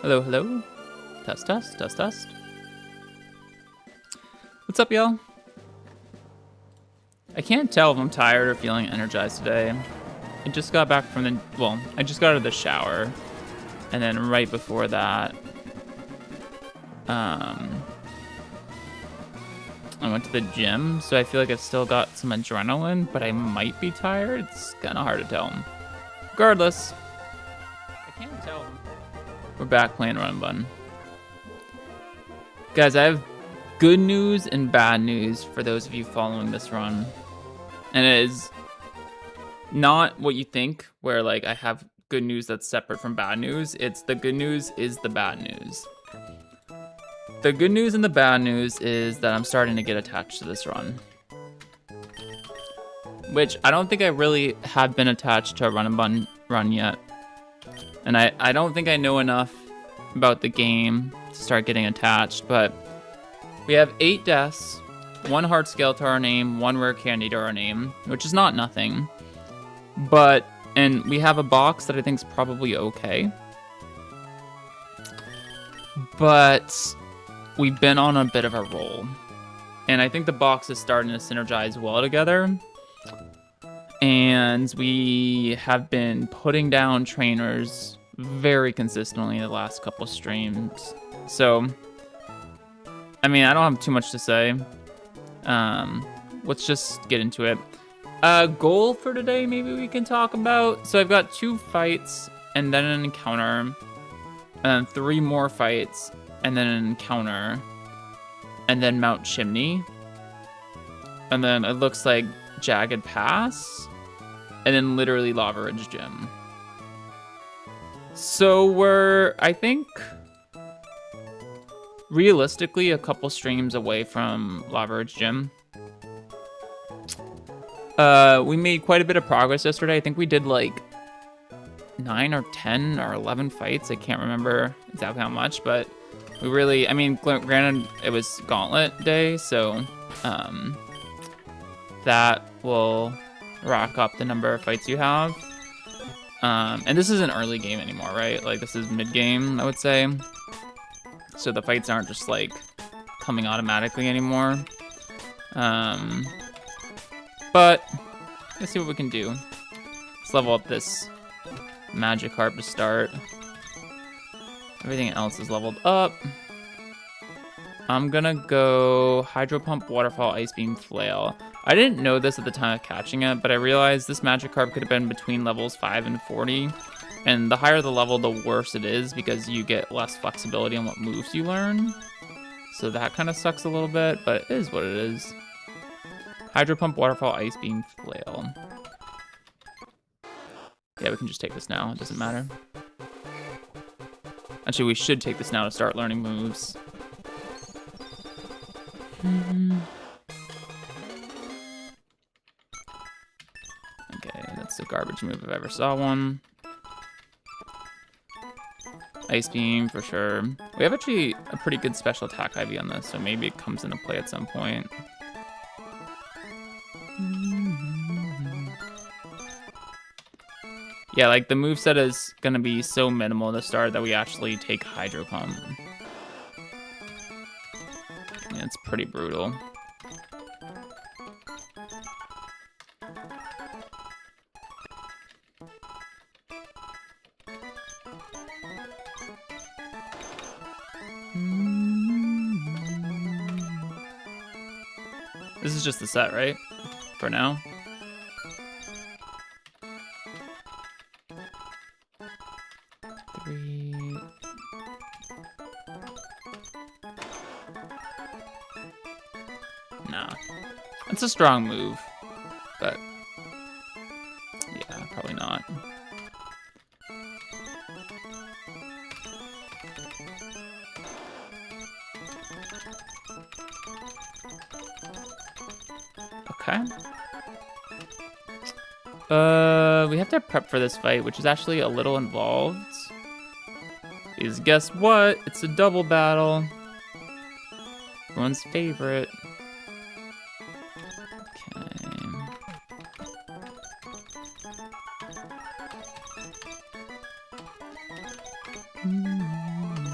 Hello, hello. Test, test, test, test. What's up, y'all? I can't tell if I'm tired or feeling energized today. I just got back from the, well, I just got out of the shower. And then right before that, I went to the gym. So I feel like I've still got some adrenaline, but I might be tired. It's kind of hard to tell. Regardless, I can't tell. We're back playing Run Bun. Guys, I have good news and bad news for those of you following this run. And it is not what you think, where like I have good news that's separate from bad news. It's the good news is the bad news. The good news and the bad news is that I'm starting to get attached to this run. Which I don't think I really have been attached to a Run Bun run yet. And I don't think I know enough about the game to start getting attached, but we have 8 deaths, 1 hard scale to our name, 1 rare candy to our name, which is not nothing. But, and we have a box that I think is probably okay. But we've been on a bit of a roll. And I think the box is starting to synergize well together. And we have been putting down trainers very consistently the last couple streams. So, I mean, I don't have too much to say. Let's just get into it. Goal for today, maybe we can talk about. So I've got 2 fights and then an encounter. And then 3 more fights and then an encounter. And then Mount Chimney. And then it looks like Jagged Pass. And then literally Lava Ridge Gym. So we're, I think, realistically a couple streams away from Lava Ridge Gym. We made quite a bit of progress yesterday. I think we did like 9 or 10 or 11 fights. I can't remember exactly how much, but we really, I mean, granted it was Gauntlet Day, so that will rack up the number of fights you have. And this isn't early game anymore, right? Like this is mid game, I would say. So the fights aren't just like coming automatically anymore. But let's see what we can do. Let's level up this Magikarp to start. Everything else is leveled up. I'm gonna go Hydro Pump, Waterfall, Ice Beam, Flail. I didn't know this at the time of catching it, but I realized this Magikarp could have been between levels 5 and 40. And the higher the level, the worse it is because you get less flexibility on what moves you learn. So that kind of sucks a little bit, but it is what it is. Hydro Pump, Waterfall, Ice Beam, Flail. Yeah, we can just take this now. It doesn't matter. Actually, we should take this now to start learning moves. Okay, that's the garbage move if I ever saw one. Ice Beam for sure. We have actually a pretty good special attack IV on this, so maybe it comes into play at some point. Yeah, like the moveset is gonna be so minimal to start that we actually take Hydro Pump. Yeah, it's pretty brutal. This is just the set, right? For now. Nah. It's a strong move, but yeah, probably not. Okay. We have to prep for this fight, which is actually a little involved. Because guess what? It's a double battle. Everyone's favorite. Okay.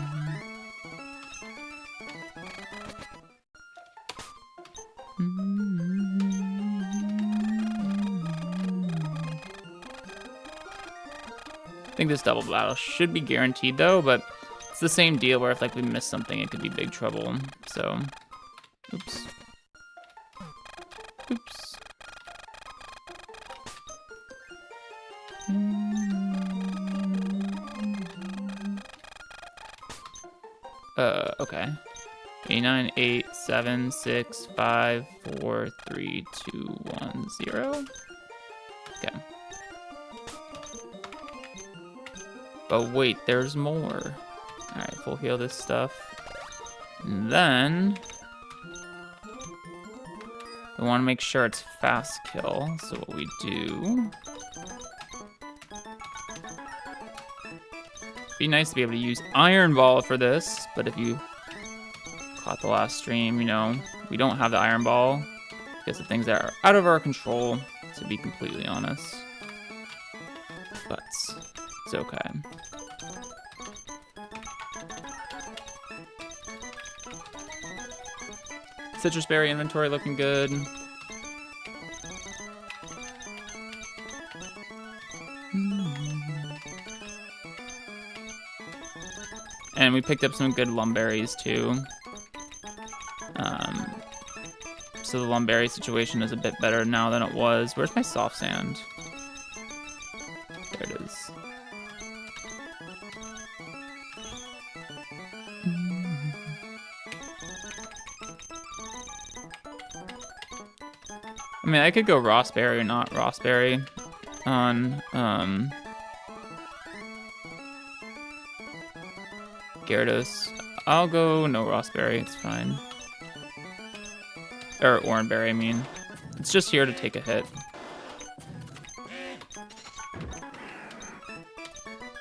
I think this double battle should be guaranteed though, but it's the same deal where if like we miss something, it could be big trouble. So, oops. Oops. Okay. 89, 8, 7, 6, 5, 4, 3, 2, 1, 0. Okay. But wait, there's more. Alright, full heal this stuff. And then we want to make sure it's fast kill. So what we do, be nice to be able to use Iron Ball for this, but if you caught the last stream, you know, we don't have the Iron Ball because of things that are out of our control, to be completely honest. But it's okay. Citrus berry inventory looking good. And we picked up some good lumberries too. So the lumberry situation is a bit better now than it was. Where's my soft sand? There it is. I mean, I could go Rossberry or not Rossberry on Gyarados. I'll go no Rossberry, it's fine. Or Oranberry, I mean. It's just here to take a hit.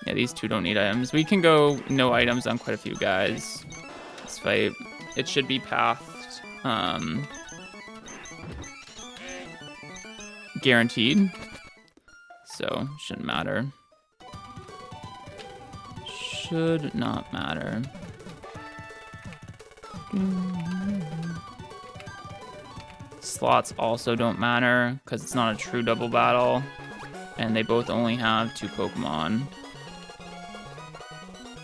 Yeah, these two don't need items. We can go no items on quite a few guys. This fight, it should be pathed. Guaranteed. So, shouldn't matter. Should not matter. Slots also don't matter because it's not a true double battle, and they both only have 2 Pokemon.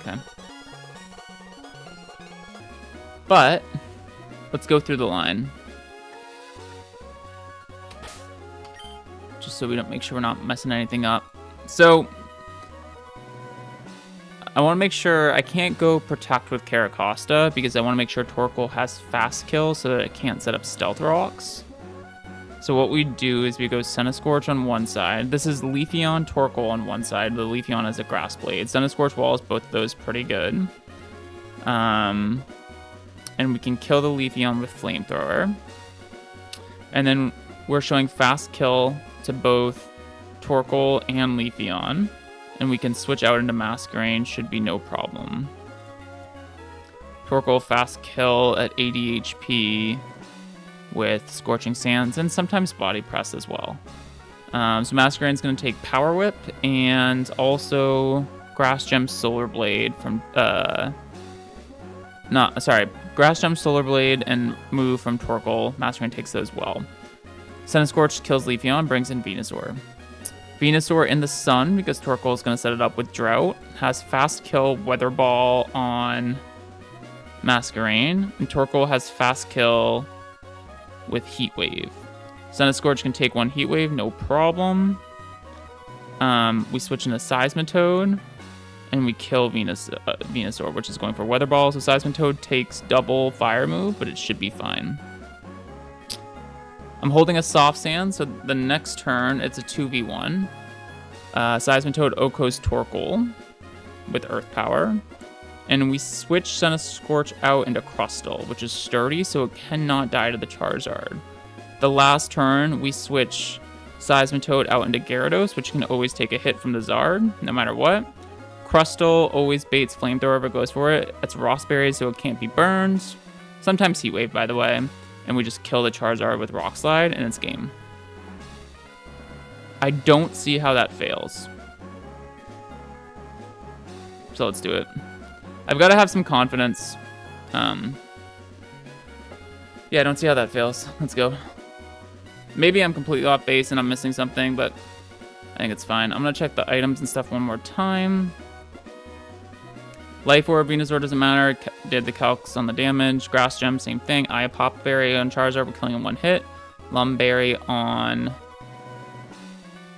Okay. But let's go through the line. Just so we don't make sure we're not messing anything up. So I want to make sure I can't go Protect with Caracosta because I want to make sure Torkoal has fast kill so that it can't set up Stealth Rocks. So what we do is we go Centiskorch on one side. This is Leafeon, Torkoal on one side. The Leafeon has a Grass Blade. Centiskorch Walls, both of those pretty good. And we can kill the Leafeon with Flamethrower. And then we're showing fast kill to both Torkoal and Leafeon. And we can switch out into Masquerain, should be no problem. Torkoal fast kill at 80 HP with Scorching Sands and sometimes Body Press as well. So Masquerain's going to take Power Whip and also Grass Gem Solar Blade from Grass Gem Solar Blade and move from Torkoal. Masquerain takes those well. Centiskorch kills Leafeon, brings in Venusaur. Venusaur in the sun, because Torkoal is going to set it up with Drought, has fast kill Weather Ball on Masquerain, and Torkoal has fast kill with Heat Wave. Centiskorch can take 1 Heat Wave, no problem. We switch into Seismitoad, and we kill Venusaur, which is going for Weather Ball, so Seismitoad takes double Fire move, but it should be fine. I'm holding a Soft Sand, so the next turn, it's a 2v1. Seismitoad Okos Torkoal with Earth Power. And we switch Centiskorch out into Crustle, which is sturdy, so it cannot die to the Charizard. The last turn, we switch Seismitoad out into Gyarados, which can always take a hit from the Zard, no matter what. Crustle always baits Flamethrower if it goes for it. It's Rossberry, so it can't be burned. Sometimes Heat Wave, by the way. And we just kill the Charizard with Rock Slide, and it's game. I don't see how that fails. So let's do it. I've got to have some confidence. Yeah, I don't see how that fails. Let's go. Maybe I'm completely off base and I'm missing something, but I think it's fine. I'm gonna check the items and stuff one more time. Life Orb, Venusaur doesn't matter. Did the calcs on the damage. Grass Gem, same thing. Eye Pop Berry on Charizard, we're killing in one hit. Lumberry on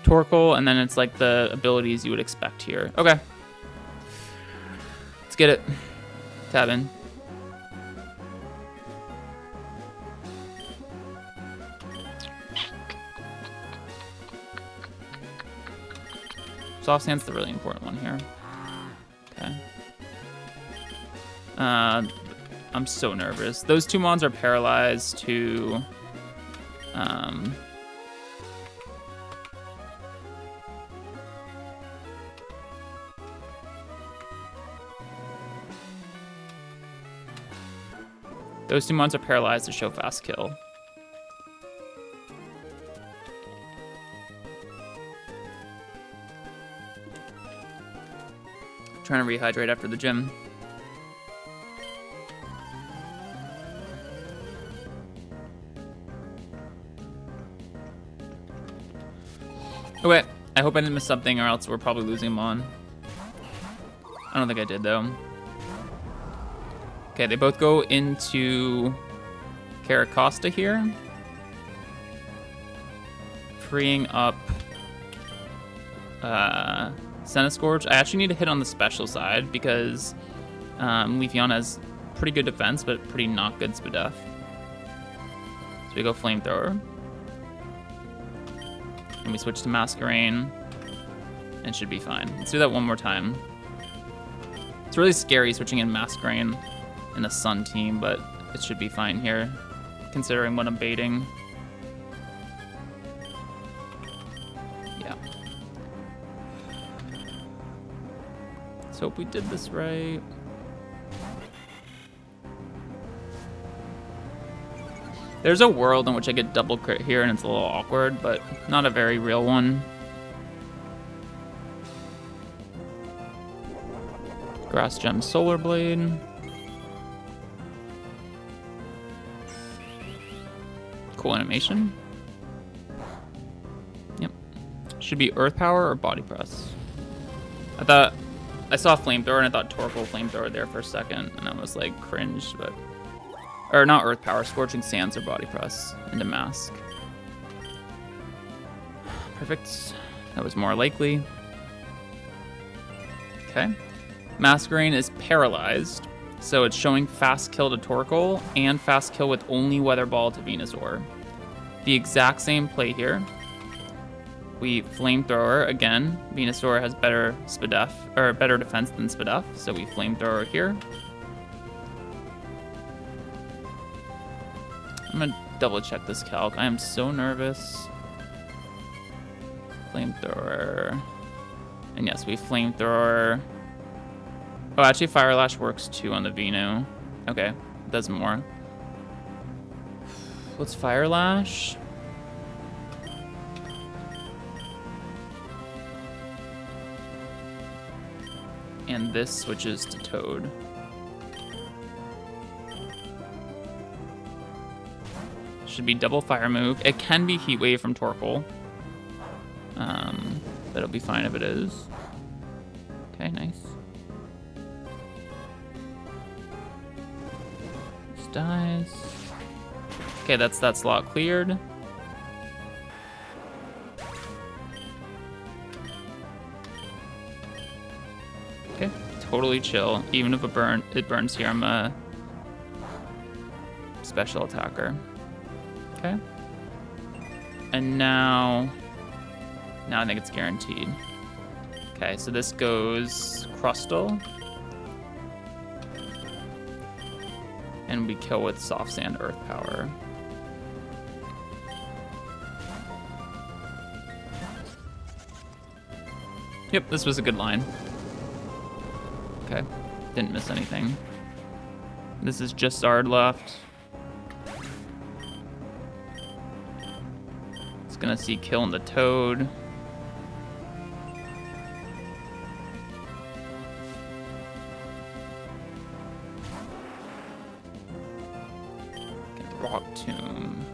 Torkoal, and then it's like the abilities you would expect here. Okay. Let's get it. Tab in. Soft Sand's the really important one here. Okay. I'm so nervous. Those two mons are paralyzed to... Those two mons are paralyzed to show fast kill. Trying to rehydrate after the gym. Okay, I hope I didn't miss something or else we're probably losing him on. I don't think I did though. Okay, they both go into Caracosta here. Freeing up Centiskorch. I actually need to hit on the special side because Leafeon has pretty good defense, but pretty not good Spadef. So we go Flamethrower. And we switch to Masquerain. And should be fine. Let's do that one more time. It's really scary switching in Masquerain in a Sun team, but it should be fine here, considering what I'm baiting. Yeah. Let's hope we did this right. There's a world in which I get double crit here and it's a little awkward, but not a very real one. Grass Gem Solar Blade. Cool animation. Yep. Should be Earth Power or Body Press. I saw Flamethrower and I thought Torkoal Flamethrower there for a second, and I was like cringed, but... Or not Earth Power, Scorching Sands or Body Press into Mask. Perfect. That was more likely. Okay. Masquerain is paralyzed, so it's showing fast kill to Torkoal and fast kill with only Weather Ball to Venusaur. The exact same play here. We Flamethrower again. Venusaur has better Spadef, or better defense than Spadef, so we Flamethrower here. I'm gonna double check this calc. I am so nervous. Flamethrower. And yes, we Flamethrower. Oh, actually Fire Lash works too on the Venu. Okay, does more. What's Fire Lash? And this switches to Toad. Should be double fire move. It can be Heat Wave from Torkoal. That'll be fine if it is. Okay, nice. This dies. Okay, that's that slot cleared. Okay, totally chill. Even if it burns here, I'm a special attacker. Okay. And now I think it's guaranteed. Okay, so this goes Crustle. And we kill with Soft Sand Earth Power. Yep, this was a good line. Okay, didn't miss anything. This is just Zard left. It's gonna see kill in the Toad. Get Rock Tomb.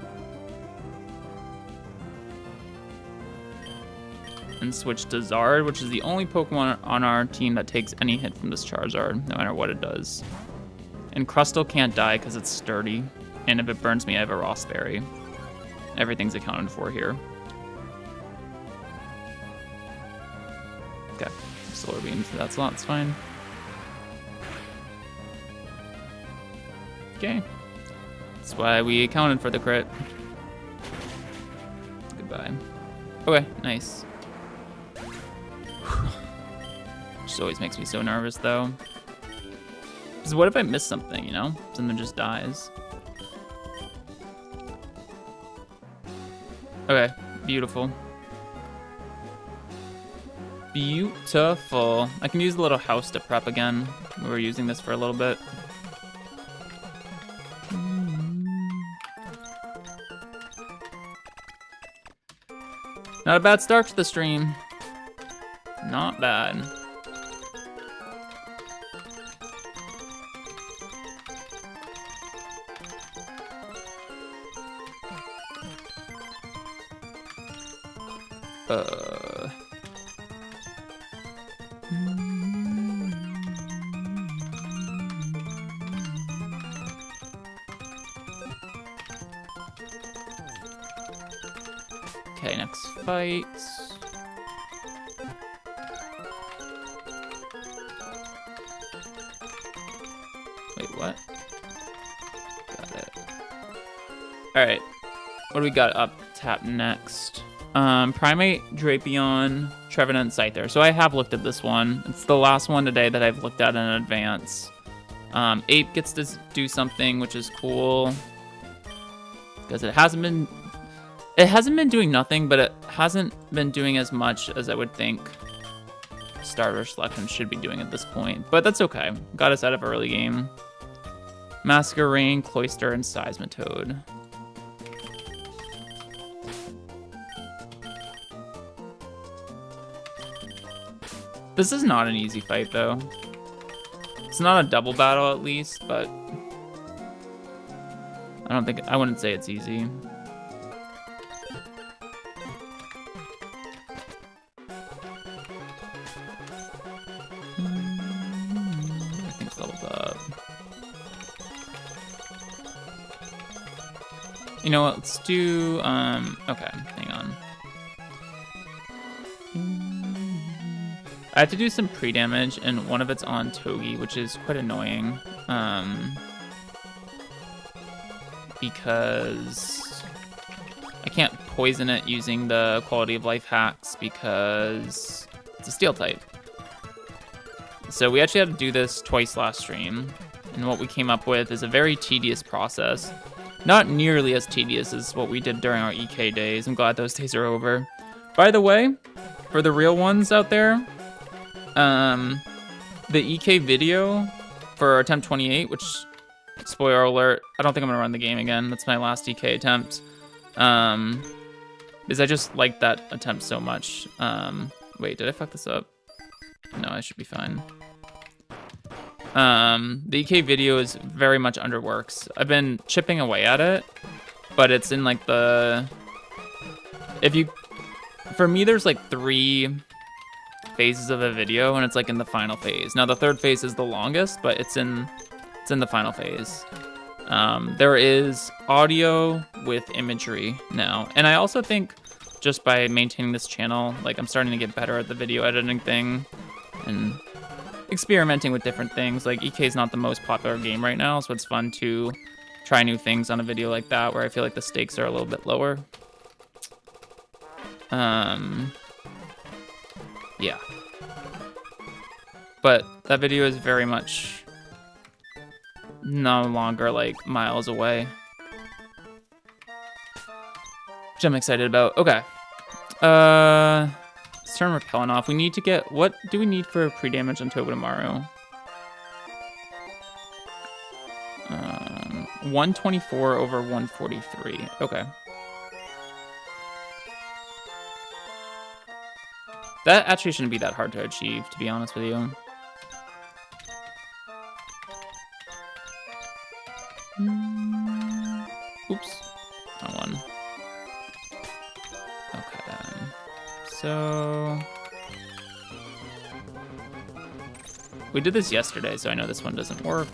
and switch to Zard, which is the only Pokemon on our team that takes any hit from this Charizard, no matter what it does. And Crustle can't die because it's sturdy, and if it burns me, I have a Ross Berry. Everything's accounted for here. Okay, Solar Beam for that slot, it's fine. Okay, that's why we accounted for the crit. Goodbye. Okay, nice. Just always makes me so nervous, though. Because what if I miss something, you know? Something just dies. Okay, beautiful. Beautiful. I can use the little house to prep again. We were using this for a little bit. Not a bad start to the stream. Not bad. Okay, next fight. Wait, what? Got it. Alright. What do we got up tap next? Primate, Drapion, Trevenant, Scyther. So I have looked at this one. It's the last one today that I've looked at in advance. Ape gets to do something, which is cool. Because it hasn't been doing nothing, but it hasn't been doing as much as I would think starter selection should be doing at this point. But that's okay. Got us out of early game. Masquerain, Cloyster, and Seismitoad. This is not an easy fight, though. It's not a double battle, at least, but I wouldn't say it's easy. Everything's leveled up. You know what? Let's do, okay, hang on. I have to do some pre-damage, and one of it's on Togi, which is quite annoying. Because I can't poison it using the quality of life hacks because it's a steel type. So we actually had to do this twice last stream, and what we came up with is a very tedious process. Not nearly as tedious as what we did during our EK days. I'm glad those days are over. By the way, for the real ones out there, the EK video for attempt 28, which, spoiler alert, I don't think I'm gonna run the game again. That's my last EK attempt. Is I just like that attempt so much. Wait, did I fuck this up? No, I should be fine. The EK video is very much underworks. I've been chipping away at it, but it's in like for me, there's like 3 phases of a video, and it's like in the final phase. Now the third phase is the longest, but it's in the final phase. There is audio with imagery now, and I also think just by maintaining this channel, like I'm starting to get better at the video editing thing and experimenting with different things. Like EK is not the most popular game right now, so it's fun to try new things on a video like that where I feel like the stakes are a little bit lower. Yeah. But that video is very much no longer like miles away, which I'm excited about. Okay. Let's turn Repellent off. We need to get, what do we need for pre-damage on Togedemaru? 124 over 143. Okay. That actually shouldn't be that hard to achieve, to be honest with you. Oops. Wrong one. Okay then. So We did this yesterday, so I know this one doesn't work.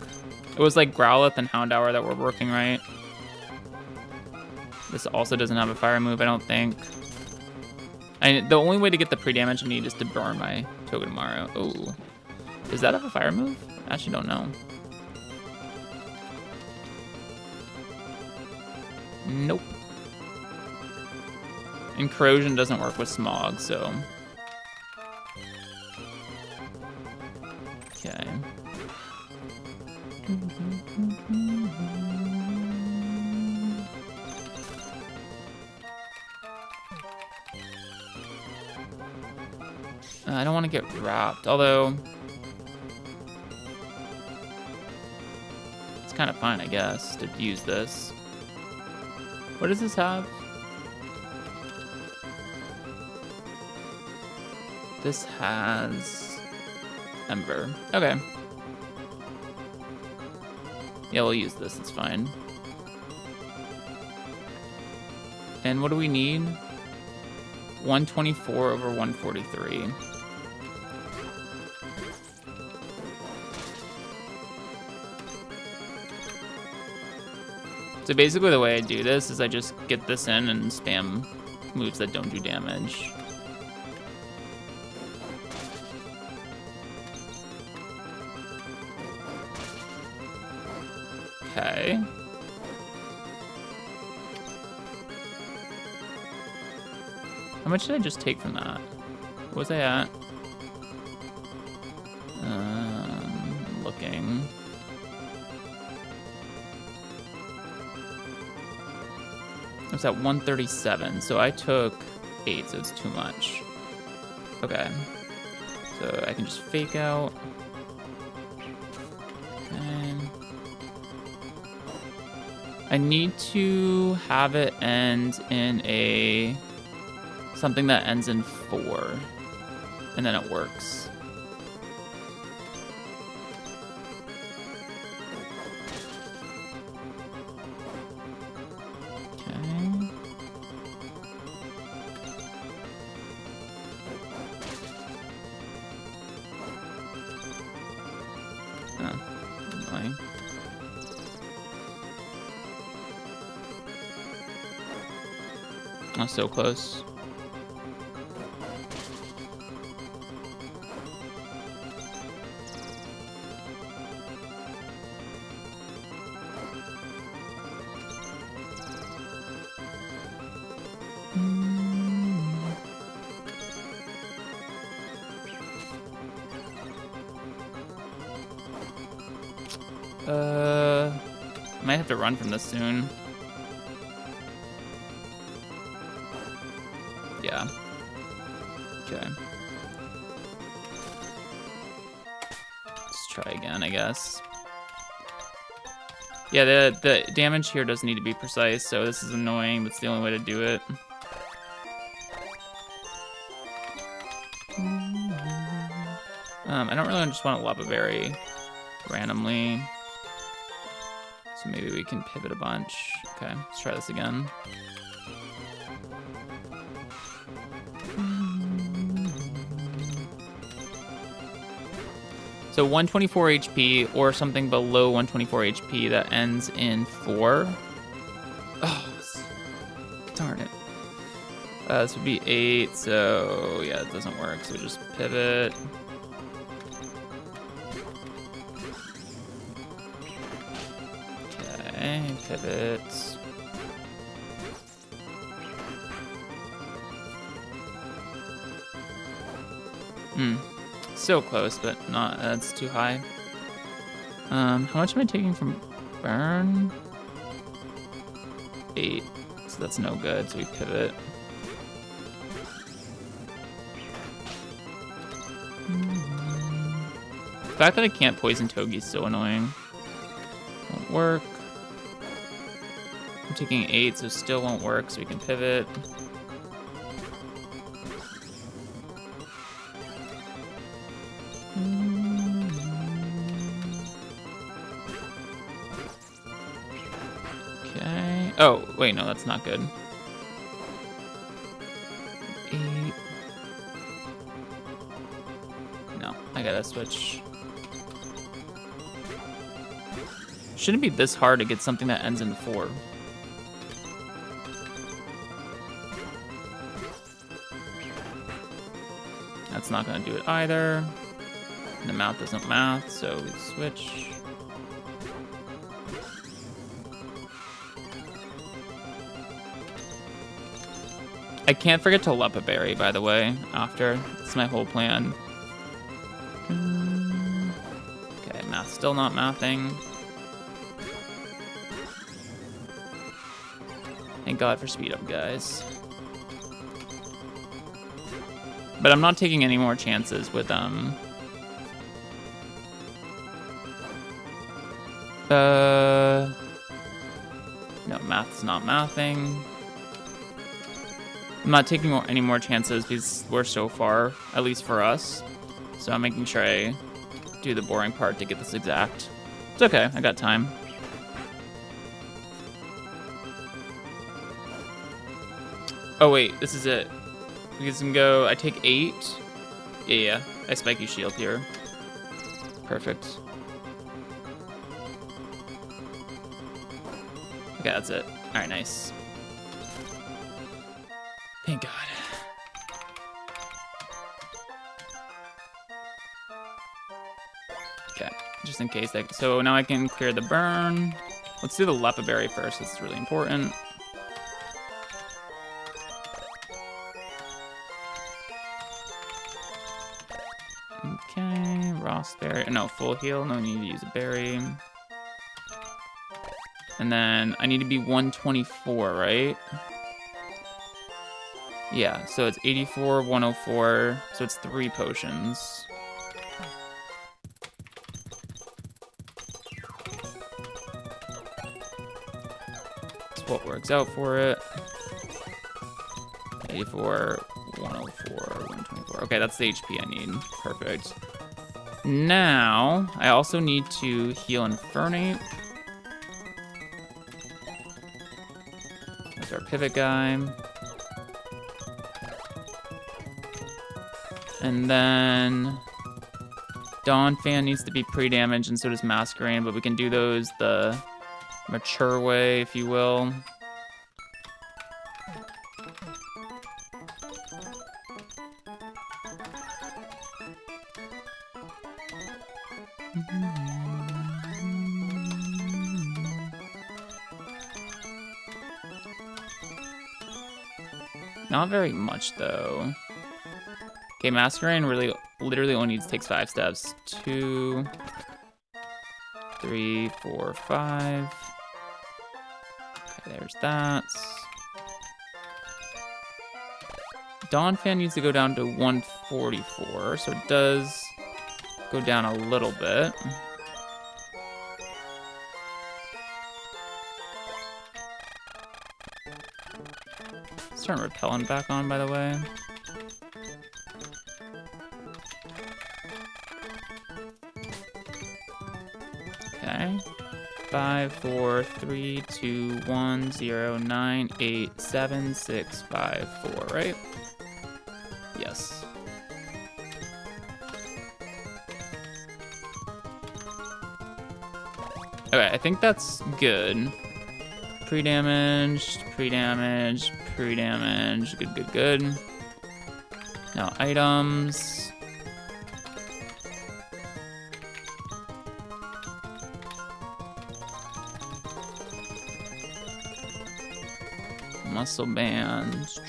It was like Growlithe and Houndour that were working right. This also doesn't have a fire move, I don't think. The only way to get the pre-damage I need is to burn my Togedemaru. Oh, does that have a fire move? I actually don't know. Nope. And corrosion doesn't work with smog, so. Okay. I don't want to get wrapped, although it's kind of fine, I guess, to use this. What does this have? This has Ember. Okay. Yeah, we'll use this, it's fine. And what do we need? 124 over 143. So basically the way I do this is I just get this in and spam moves that don't do damage. Okay. How much did I just take from that? What was I at? Looking. I was at 137, so I took 8, so it's too much. Okay. So I can just fake out. Okay. I need to have it end in a something that ends in 4, and then it works. Oh, so close. Might have to run from this soon. Yeah. Okay. Let's try again, I guess. Yeah, the damage here doesn't need to be precise, so this is annoying. That's the only way to do it. I don't really just want to Lava Berry randomly. So maybe we can pivot a bunch. Okay, let's try this again. So 124 HP or something below 124 HP that ends in 4. Oh, darn it. This would be 8, so yeah, it doesn't work. So we just pivot. Okay, pivot. So close, but not, that's too high. How much am I taking from burn? 8, so that's no good, so we pivot. The fact that I can't poison Togi is so annoying. Won't work. I'm taking 8, so still won't work, so we can pivot. Okay. Oh, wait, no, that's not good. 8. No, I gotta switch. Shouldn't be this hard to get something that ends in 4. That's not gonna do it either. And the math doesn't math, so we switch. I can't forget to Lepa Berry, by the way, after. That's my whole plan. Okay, math still not mathing. Thank God for speed up, guys. But I'm not taking any more chances with no, math's not mathing. I'm not taking any more chances because we're so far, at least for us. So I'm making sure I do the boring part to get this exact. It's okay, I got time. Oh wait, this is it. We can go, I take 8. Yeah, I spiky shield here. Perfect. Okay, that's it. All right, nice. Thank God. Okay, just in case. So now I can clear the burn. Let's do the Lepa Berry first. This is really important. Okay, Ross Berry. No, full heal. No need to use a berry. And then I need to be 124, right? Yeah, so it's 84, 104, so it's 3 potions. That's what works out for it. 84, 104, 124. Okay, that's the HP I need. Perfect. Now, I also need to heal Infernate. That's our pivot guy. And then Dawn Fan needs to be pre-damaged, and so does Masquerain, but we can do those the mature way, if you will. Not very much, though. Okay, Masquerain literally only takes 5 steps. 2, 3, 4, 5. Okay, there's that. Dawn Fan needs to go down to 144, so it does go down a little bit. Let's turn Repellent back on, by the way. Okay. 5, 4, 3, 2, 1, 0, 9, 8, 7, 6, 5, 4, right? Yes. Okay, I think that's good. Pre-damaged, pre-damaged, pre-damaged. Good, good, good. Now items. Muscle bands.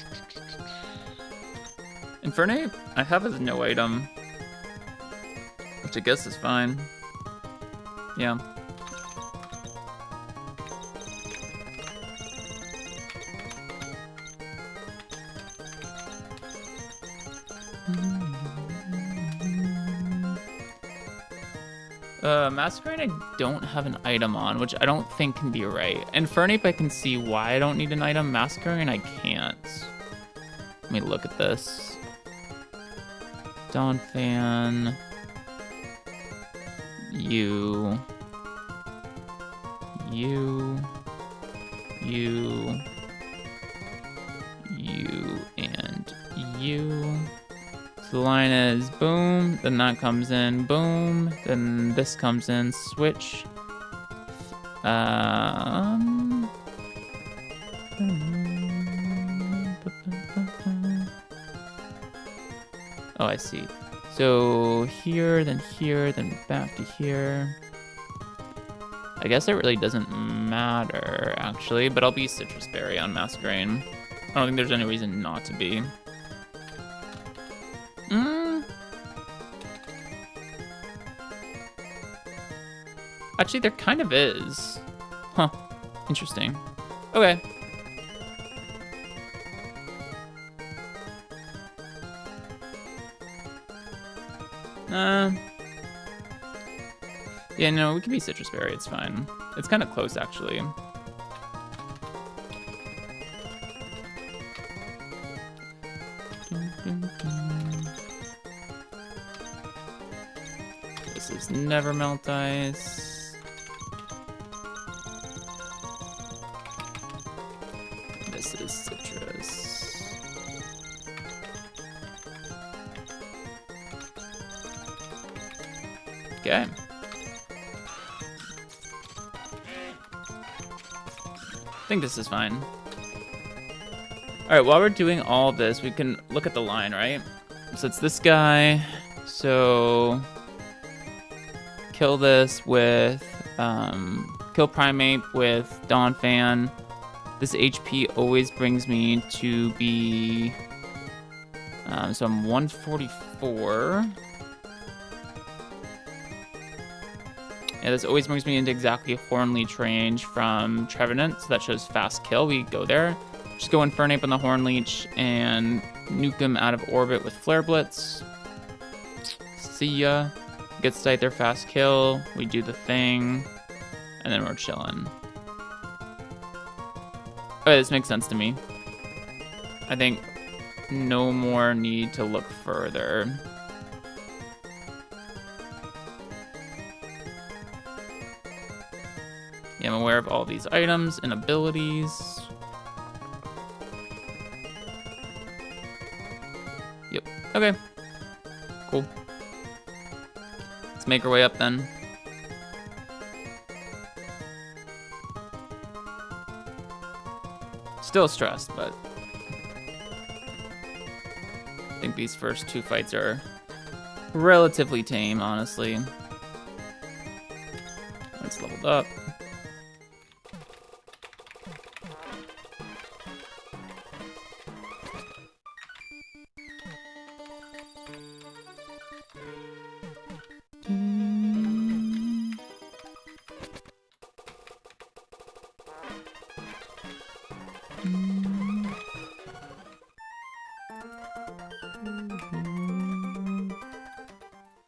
Infernate, I have as no item, which I guess is fine. Yeah. Masquerain I don't have an item on, which I don't think can be right. Infernape I can see why I don't need an item. Masquerain I can't. Let me look at this. Dawn Fan. You, and you. So the line is boom, then that comes in, boom, then this comes in, switch, Oh, I see. So here, then back to here. I guess it really doesn't matter, actually, but I'll be Citrus Berry on Masquerain. I don't think there's any reason not to be. Actually, there kind of is. Huh. Interesting. Okay. Yeah, no, we can be Citrus Berry. It's fine. It's kind of close, actually. This is Never Melt Ice. This is Citrus. Okay. I think this is fine. All right, while we're doing all this, we can look at the line, right? So it's this guy. So kill this with, kill Primate with Dawn Fan. This HP always brings me to be, so I'm 144. Yeah, this always brings me into exactly Hornleech range from Trevenant, so that shows fast kill. We go there. Just go Infernape on the Hornleech and nuke him out of orbit with Flare Blitz. See ya. Gets Scyther fast kill. We do the thing, and then we're chilling. Okay, this makes sense to me. I think no more need to look further. Yeah, I'm aware of all these items and abilities. Yep. Okay. Cool. Let's make our way up then. Still stressed, but I think these first two fights are relatively tame, honestly. It's leveled up.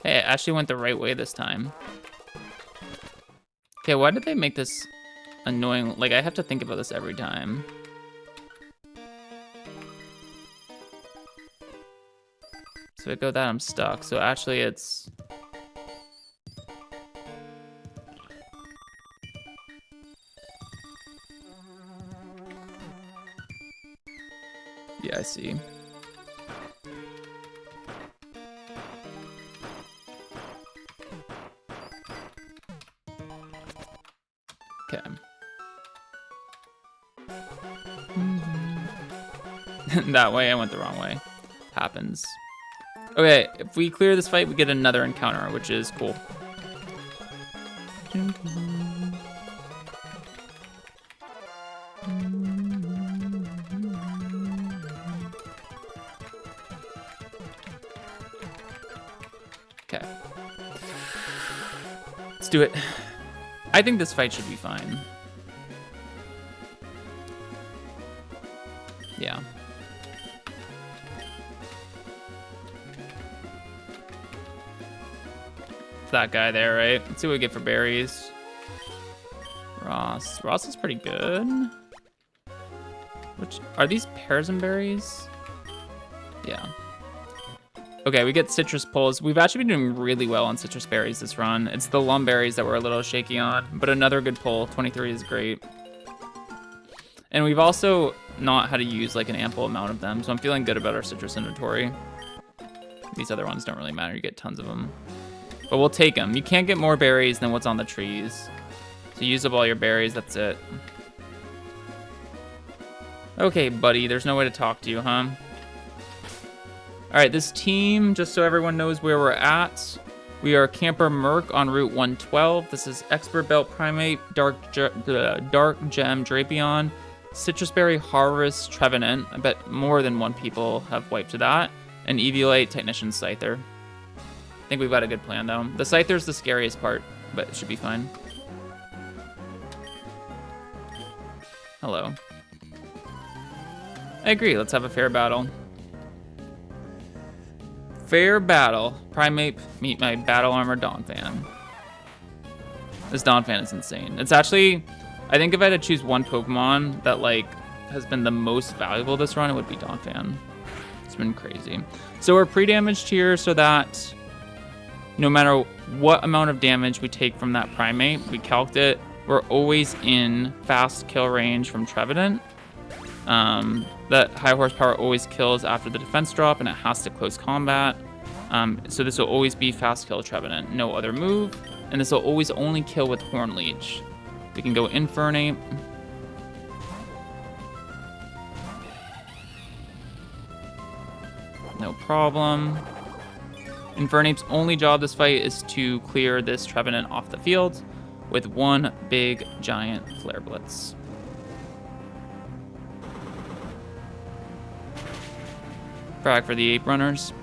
Hey, it actually went the right way this time. Okay, why did they make this annoying? Like, I have to think about this every time. So if I go that, I'm stuck. So actually it's... Yeah, I see. Okay. That way, I went the wrong way. Happens. Okay, if we clear this fight, we get another encounter, which is cool. Okay. Let's do it. I think this fight should be fine. Yeah. It's that guy there, right? Let's see what we get for berries. Ross. Ross is pretty good. Which are these pears and berries? Yeah. Okay, we get citrus pulls. We've actually been doing really well on citrus berries this run. It's the lum berries that we're a little shaky on, but another good pull. 23 is great. And we've also not had to use like an ample amount of them, so I'm feeling good about our citrus inventory. These other ones don't really matter. You get tons of them. But we'll take them. You can't get more berries than what's on the trees. So use up all your berries, that's it. Okay, buddy, there's no way to talk to you, huh? Alright, this team, just so everyone knows where we're at, we are Camper Merc on Route 112. This is Expert Belt Primate, Dark Gem Drapion, Citrus Berry Harvest Trevenant. I bet more than one people have wiped to that. And Eviolite Technician Scyther. I think we've got a good plan though. The Scyther's the scariest part, but it should be fine. Hello. I agree, let's have a fair battle. Fair battle. Primate, meet my battle armor Donphan. This Donphan is insane. It's actually, I think if I had to choose one Pokemon that like has been the most valuable this run, it would be Donphan. It's been crazy. So we're pre-damaged here so that no matter what amount of damage we take from that Primate, we calced it, we're always in fast kill range from Trevenant. That high horsepower always kills after the defense drop and it has to close combat. So this will always be fast kill Trevenant, no other move. And this will always only kill with Horn Leech. We can go Infernape. No problem. Infernape's only job this fight is to clear this Trevenant off the field with one big giant Flare Blitz. Frag for the Ape Runners.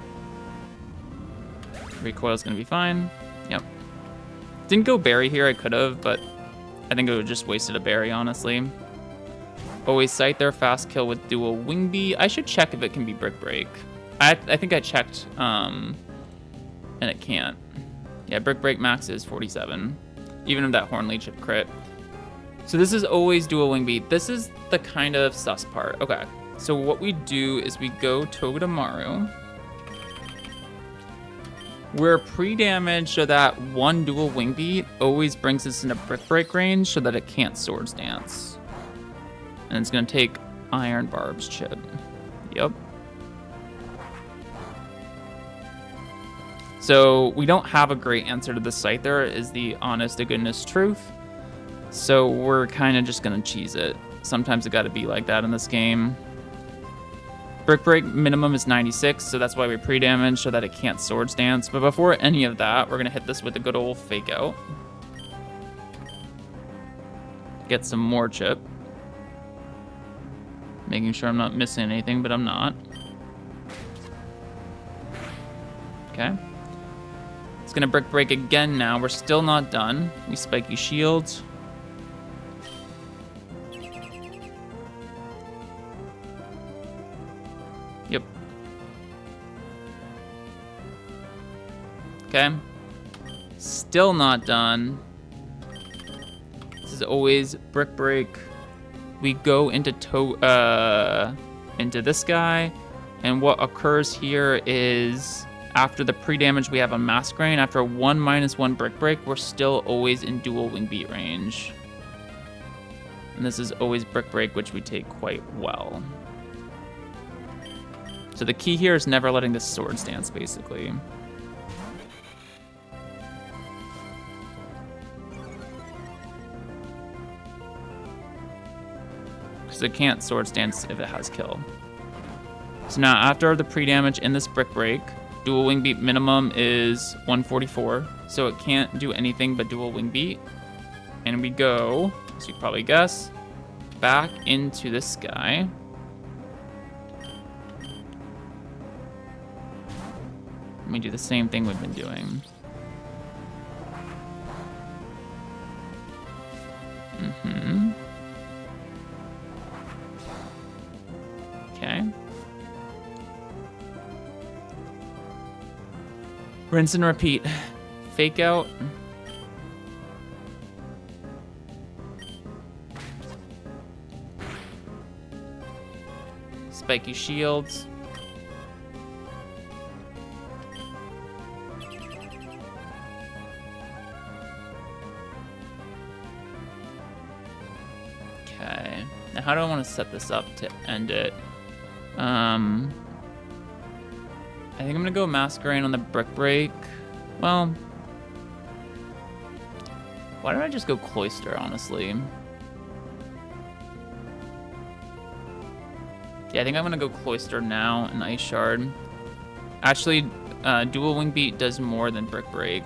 Recoil's gonna be fine. Yep. Didn't go berry here, I could have, but I think it would just wasted a berry, honestly. Always sight their fast kill with dual Wing Beat. I should check if it can be Brick Break. I think I checked, and it can't. Yeah, Brick Break max is 47, even if that Horn Leech should crit. So this is always dual Wing Beat. This is the kind of sus part. Okay. So what we do is we go Togedemaru. We're pre-damaged so that one dual Wing Beat always brings us into Brick Break range so that it can't Swords Dance. And it's gonna take Iron Barb's chip. Yep. So we don't have a great answer to this Scyther, is the honest to goodness truth. So we're kind of just gonna cheese it. Sometimes it gotta be like that in this game. Brick Break minimum is 96, so that's why we pre-damage so that it can't Swords Dance. But before any of that, we're gonna hit this with a good old Fake Out. Get some more chip. Making sure I'm not missing anything, but I'm not. Okay. It's gonna Brick Break again now. We're still not done. We Spiky Shields. Yep. Okay. Still not done. This is always Brick Break. We go into this guy, and what occurs here is after the pre-damage we have on Masquerain, after 1/-1 Brick Break, we're still always in dual Wing Beat range. And this is always Brick Break, which we take quite well. So the key here is never letting this Swords Dance, basically. Because it can't Swords Dance if it has kill. So now after the pre-damage in this Brick Break, dual Wing Beat minimum is 144, so it can't do anything but dual Wing Beat. And we go, as you probably guess, back into this guy. And we do the same thing we've been doing. Okay. Rinse and repeat. Fake Out. Spiky Shields. Okay. Now how do I want to set this up to end it? I think I'm gonna go Masquerain on the Brick Break. Well, Why don't I just go Cloister, honestly? Yeah, I think I'm gonna go Cloister now and Ice Shard. Actually, Dual Wing Beat does more than Brick Break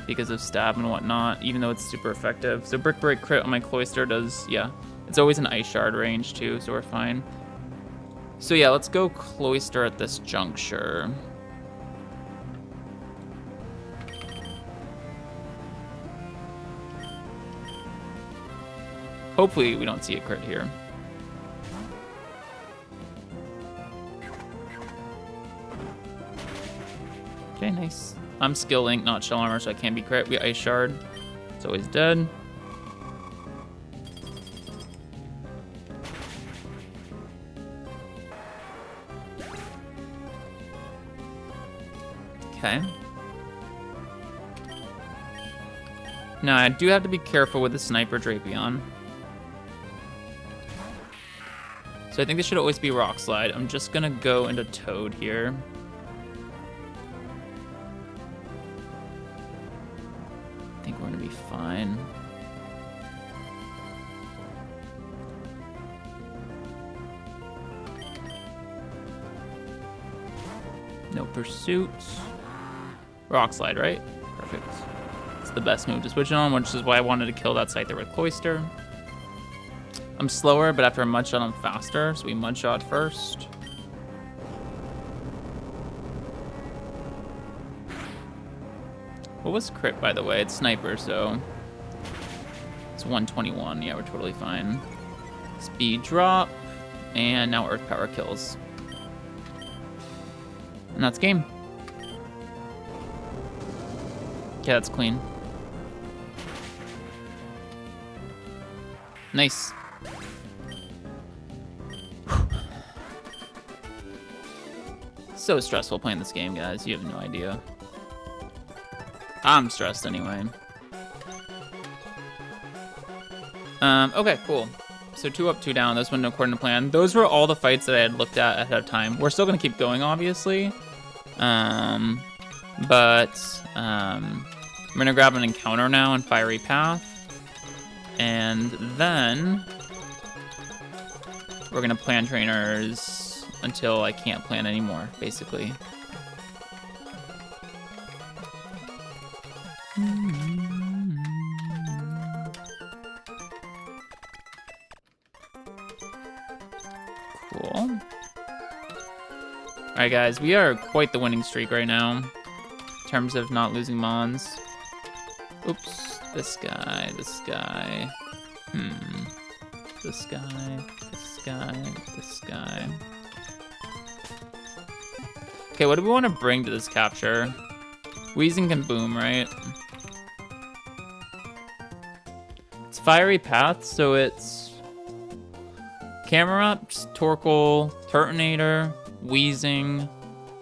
because of stab and whatnot, even though it's super effective. So Brick Break crit on my Cloister does, yeah. It's always an Ice Shard range too, so we're fine. So yeah, let's go Cloister at this juncture. Hopefully we don't see a crit here. Okay, nice. I'm Skill Link, not Shell Armor, so I can't be crit. We Ice Shard. It's always dead. Okay. Now, I do have to be careful with the Sniper Drapion. So I think this should always be Rock Slide. I'm just gonna go into Toad here. I think we're gonna be fine. No pursuit. Rock Slide, right? Perfect. It's the best move to switch it on, which is why I wanted to kill that Scyther with Cloister. I'm slower, but after a Mudshot, I'm faster, so we Mudshot first. What was crit, by the way? It's Sniper, so it's 121. Yeah, we're totally fine. Speed drop, and now Earth Power kills. And that's game. Okay, that's clean. Nice. So stressful playing this game, guys. You have no idea. I'm stressed anyway. Okay, cool. So 2 up, 2 down. Those went according to plan. Those were all the fights that I had looked at ahead of time. We're still gonna keep going, obviously. I'm gonna grab an encounter now in Fiery Path. And then we're gonna plan trainers until I can't plan anymore, basically. Cool. All right, guys, we are quite the winning streak right now in terms of not losing Mons. Oops, this guy, this guy. This guy, this guy, this guy. Okay, what do we want to bring to this capture? Wheezing can boom, right? It's Fiery Path, so it's Camerupt, Torkoal, Turtonator, Wheezing.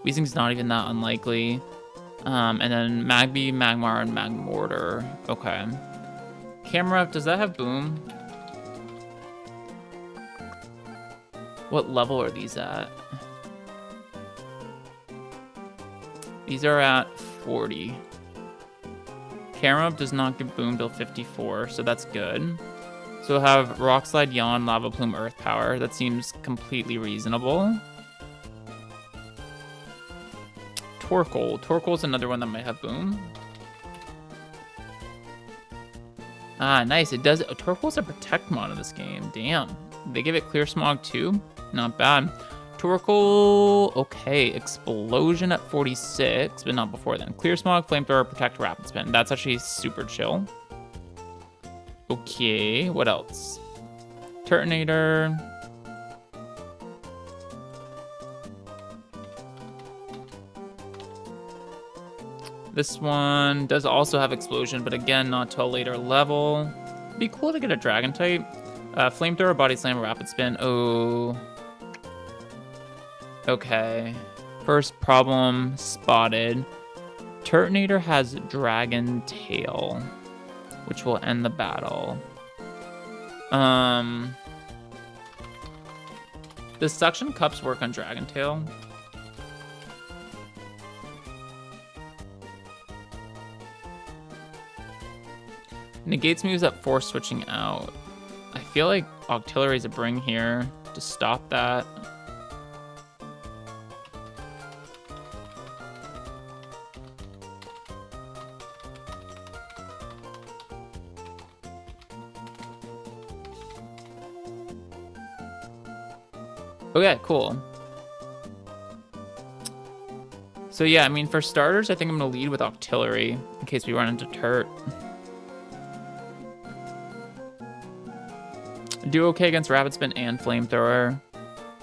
Wheezing's not even that unlikely. And then Magby, Magmar, and Magmortar. Okay. Camerupt, does that have boom? What level are these at? These are at 40. Camerupt does not get boom till 54, so that's good. So we'll have Rock Slide, Yawn, Lava Plume, Earth Power. That seems completely reasonable. Torkoal. Torkoal's another one that might have boom. Ah, nice. It does. Oh, Torkoal's a Protect mod in this game. Damn. They give it Clear Smog too? Not bad. Torkoal, okay. Explosion at 46, but not before then. Clear Smog, Flamethrower, Protect, Rapid Spin. That's actually super chill. Okay, what else? Turtonator. This one does also have Explosion, but again, not till a later level. It'd be cool to get a Dragon type. Flamethrower, Body Slam, Rapid Spin. Oh. Okay. First problem spotted. Turtonator has Dragon Tail, which will end the battle. Does Suction Cups work on Dragon Tail? Negates moves that force switching out. I feel like Octillery is a bring here to stop that. Okay, cool. So yeah, I mean, for starters, I think I'm gonna lead with Octillery in case we run into Turt. Do okay against Rapid Spin and Flamethrower.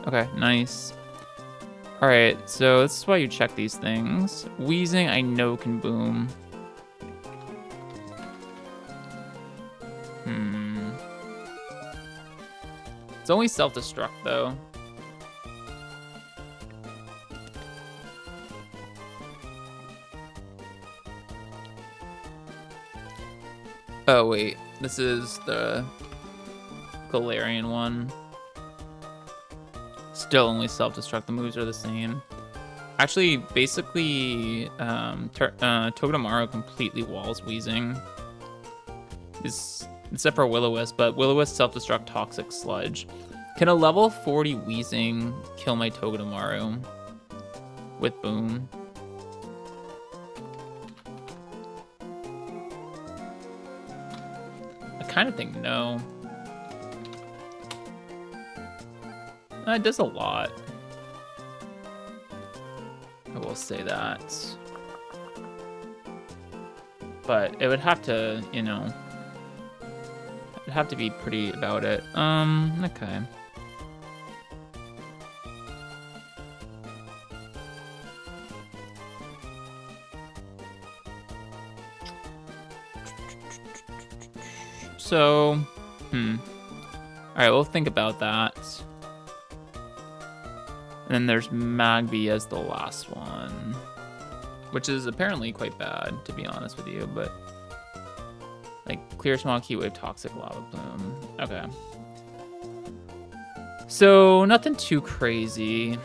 Okay, nice. All right, so this is why you check these things. Wheezing, I know can boom. It's only self-destruct though. Oh wait, this is the Galarian one. Still only self-destruct, the moves are the same. Actually, basically, Togedemaru completely walls Wheezing. Except for Will-O-Wisp, but Will-O-Wisp self-destruct Toxic Sludge. Can a level 40 Wheezing kill my Togedemaru with Boom? I kind of think no. It does a lot. I will say that. But it would have to, you know, it'd have to be pretty about it. Okay. So, all right, we'll think about that. And then there's Magby as the last one, which is apparently quite bad, to be honest with you, but like Clear Smog, Heat Wave, Toxic, Lava Plume. Okay. So nothing too crazy.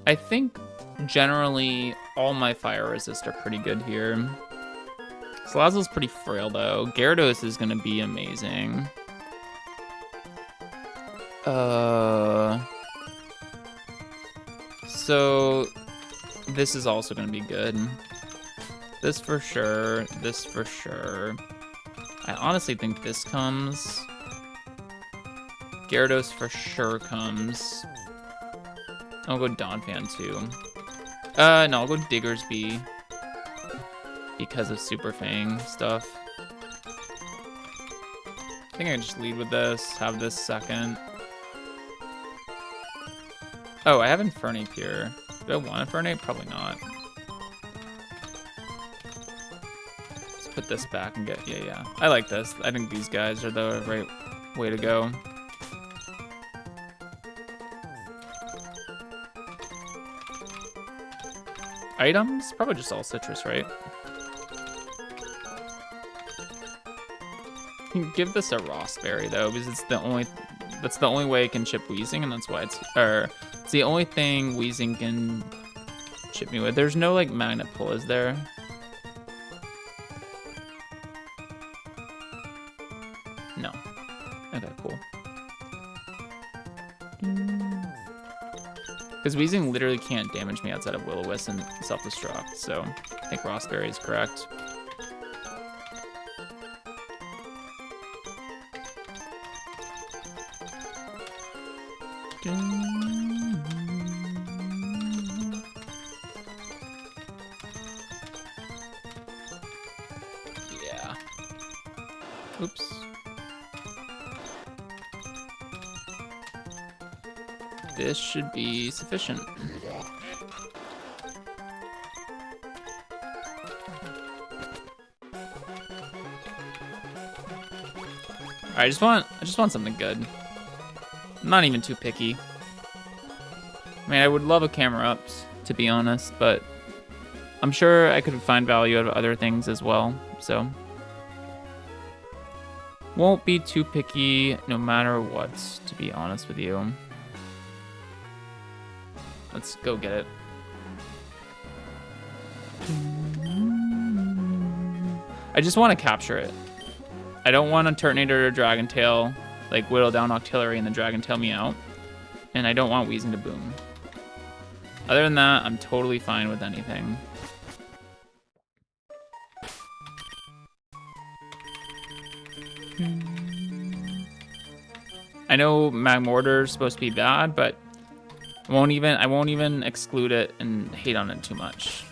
I think generally all my fire resist are pretty good here. Salazzle's pretty frail though. Gyarados is gonna be amazing. So this is also gonna be good. This for sure, this for sure. I honestly think this comes. Gyarados for sure comes. I'll go Donphan too. No, I'll go Diggersby because of Super Fang stuff. I think I can just lead with this, have this second. Oh, I have Infernape here. Do I want Infernape? Probably not. Let's put this back and get, yeah. I like this. I think these guys are the right way to go. Items? Probably just all citrus, right? You can give this a Rossberry though, because it's the only, that's the only way it can chip Wheezing, and that's why it's, it's the only thing Wheezing can chip me with. There's no like magnet pull, is there? No. Okay, cool. Because Wheezing literally can't damage me outside of Will-O-Wisp and self-destruct, so I think Rossberry is correct. Yeah. Oops. This should be sufficient. I just want something good. I'm not even too picky. I mean, I would love a camera ups, to be honest, but I'm sure I could find value out of other things as well, so. Won't be too picky no matter what, to be honest with you. Let's go get it. I just want to capture it. I don't want a Turtonator or Dragon Tail, like whittle down Octillery and then Dragon Tail me out. And I don't want Weezing to boom. Other than that, I'm totally fine with anything. I know Magmortar is supposed to be bad, but I won't even exclude it and hate on it too much.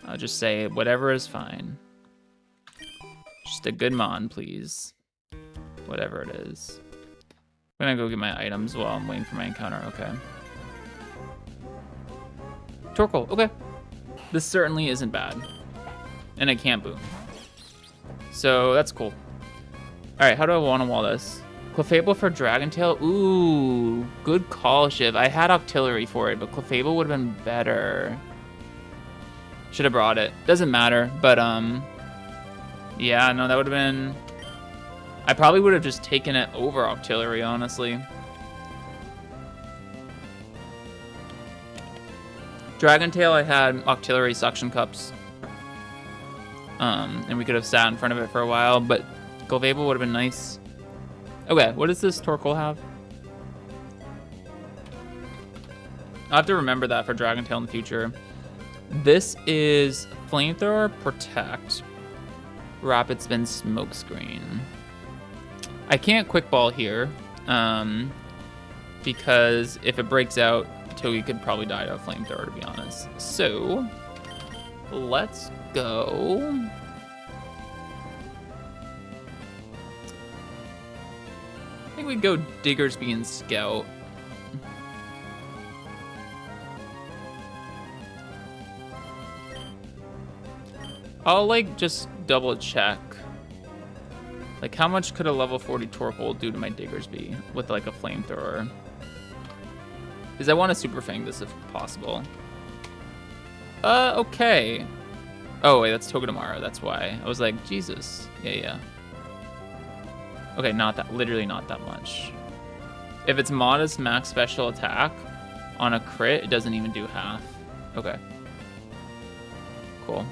I'll just say whatever is fine. Just a good mon, please. Whatever it is. I'm gonna go get my items while I'm waiting for my encounter. Okay. Torkoal. Okay. This certainly isn't bad. And I can't boom. So that's cool. Alright, how do I want to wall this? Clefable for Dragon Tail? Ooh, good call, Shiv. I had Octillery for it, but Clefable would have been better. Should have brought it. Doesn't matter, but yeah, no, that would have been... I probably would have just taken it over Octillery, honestly. Dragon Tail, I had Octillery Suction Cups. And we could have sat in front of it for a while, but Clefable would have been nice. Okay, what does this Torkoal have? I'll have to remember that for Dragon Tail in the future. This is Flamethrower, Protect, Rapid Spin, Smokescreen. I can't Quick Ball here, because if it breaks out, Togi could probably die to a Flamethrower, to be honest. So, let's go. I think we'd go Diggersby and Scout. I'll like just double check. Like how much could a level 40 Torkoal do to my Diggersby with like a Flamethrower? Because I want to Super Fang this if possible. Okay. Oh wait, that's Togedemaru, that's why. I was like, Jesus. Yeah. Okay, not that, literally not that much. If it's modest max special attack on a crit, it doesn't even do half. Okay. Cool.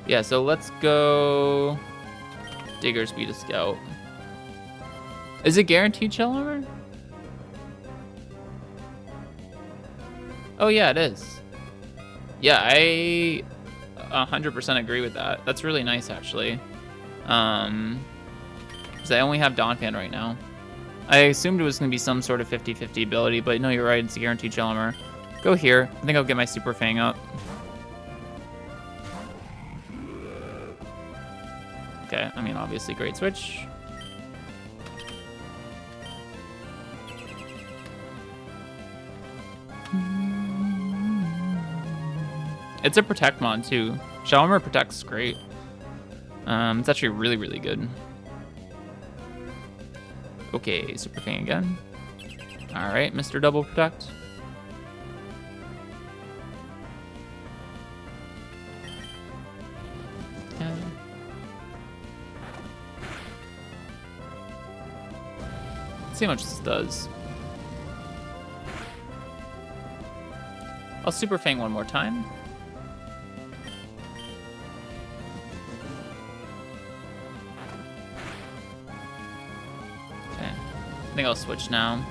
Yeah, so let's go Diggersby to Scout. Is it guaranteed shell armor? Oh yeah, it is. Yeah, I 100% agree with that. That's really nice, actually. Because I only have Donphan right now. I assumed it was going to be some sort of 50-50 ability, but no, you're right, it's a guaranteed shell armor. Go here. I think I'll get my Super Fang up. Okay, I mean, obviously, great switch. It's a Protect mod, too. Shell armor protects great. It's actually really, really good. Okay, Super Fang again. All right, Mr. Double Protect. Let's see how much this does. I'll Super Fang one more time. Okay, I think I'll switch now.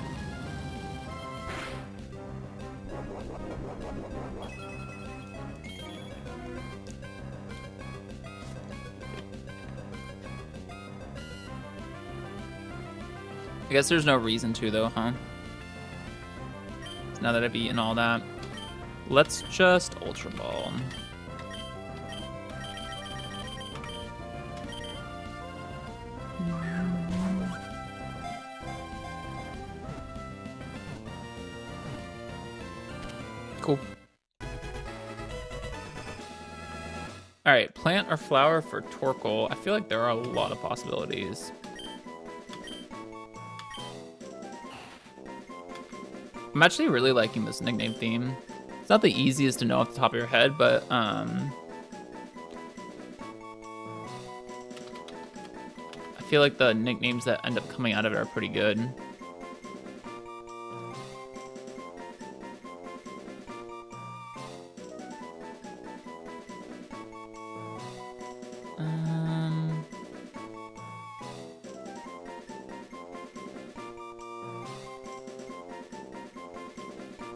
I guess there's no reason to though, huh? Now that I've eaten all that, let's just Ultra Ball. Cool. All right, plant or flower for Torkoal. I feel like there are a lot of possibilities. I'm actually really liking this nickname theme. It's not the easiest to know off the top of your head, but I feel like the nicknames that end up coming out of it are pretty good.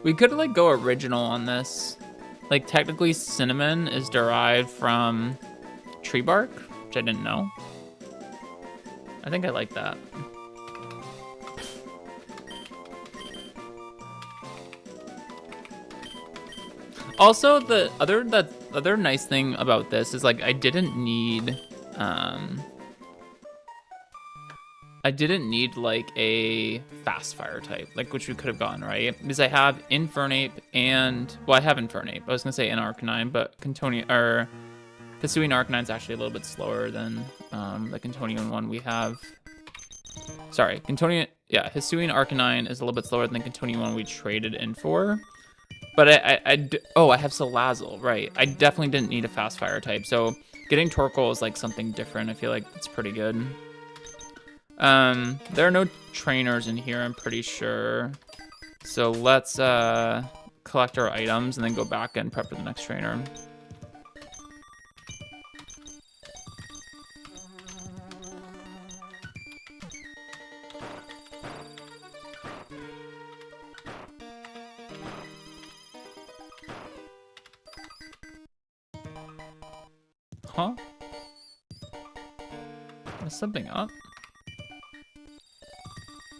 We could like go original on this. Like technically cinnamon is derived from tree bark, which I didn't know. I think I like that. Also, the other nice thing about this is like I didn't need like a fast fire type, like which we could have gotten, right? Because I have Infernape and, well, I have Infernape. I was gonna say an Arcanine, but Cantonian or Hisuian Arcanine is actually a little bit slower than the Cantonian one we have. Sorry, Cantonian, yeah, Hisuian Arcanine is a little bit slower than the Cantonian one we traded in for. But oh, I have Salazzle, right. I definitely didn't need a fast fire type, so getting Torkoal is like something different. I feel like it's pretty good. There are no trainers in here, I'm pretty sure. So let's collect our items and then go back and prep for the next trainer. Huh? There's something up.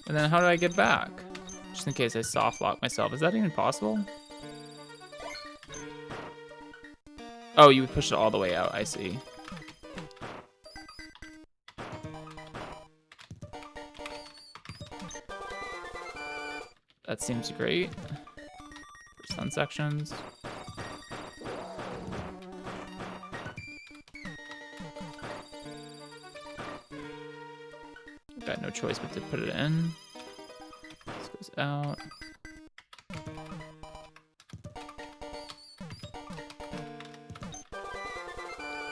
And then how do I get back? Just in case I soft lock myself. Is that even possible? Oh, you would push it all the way out. I see. That seems great. For sun sections. Got no choice but to put it in. This goes out.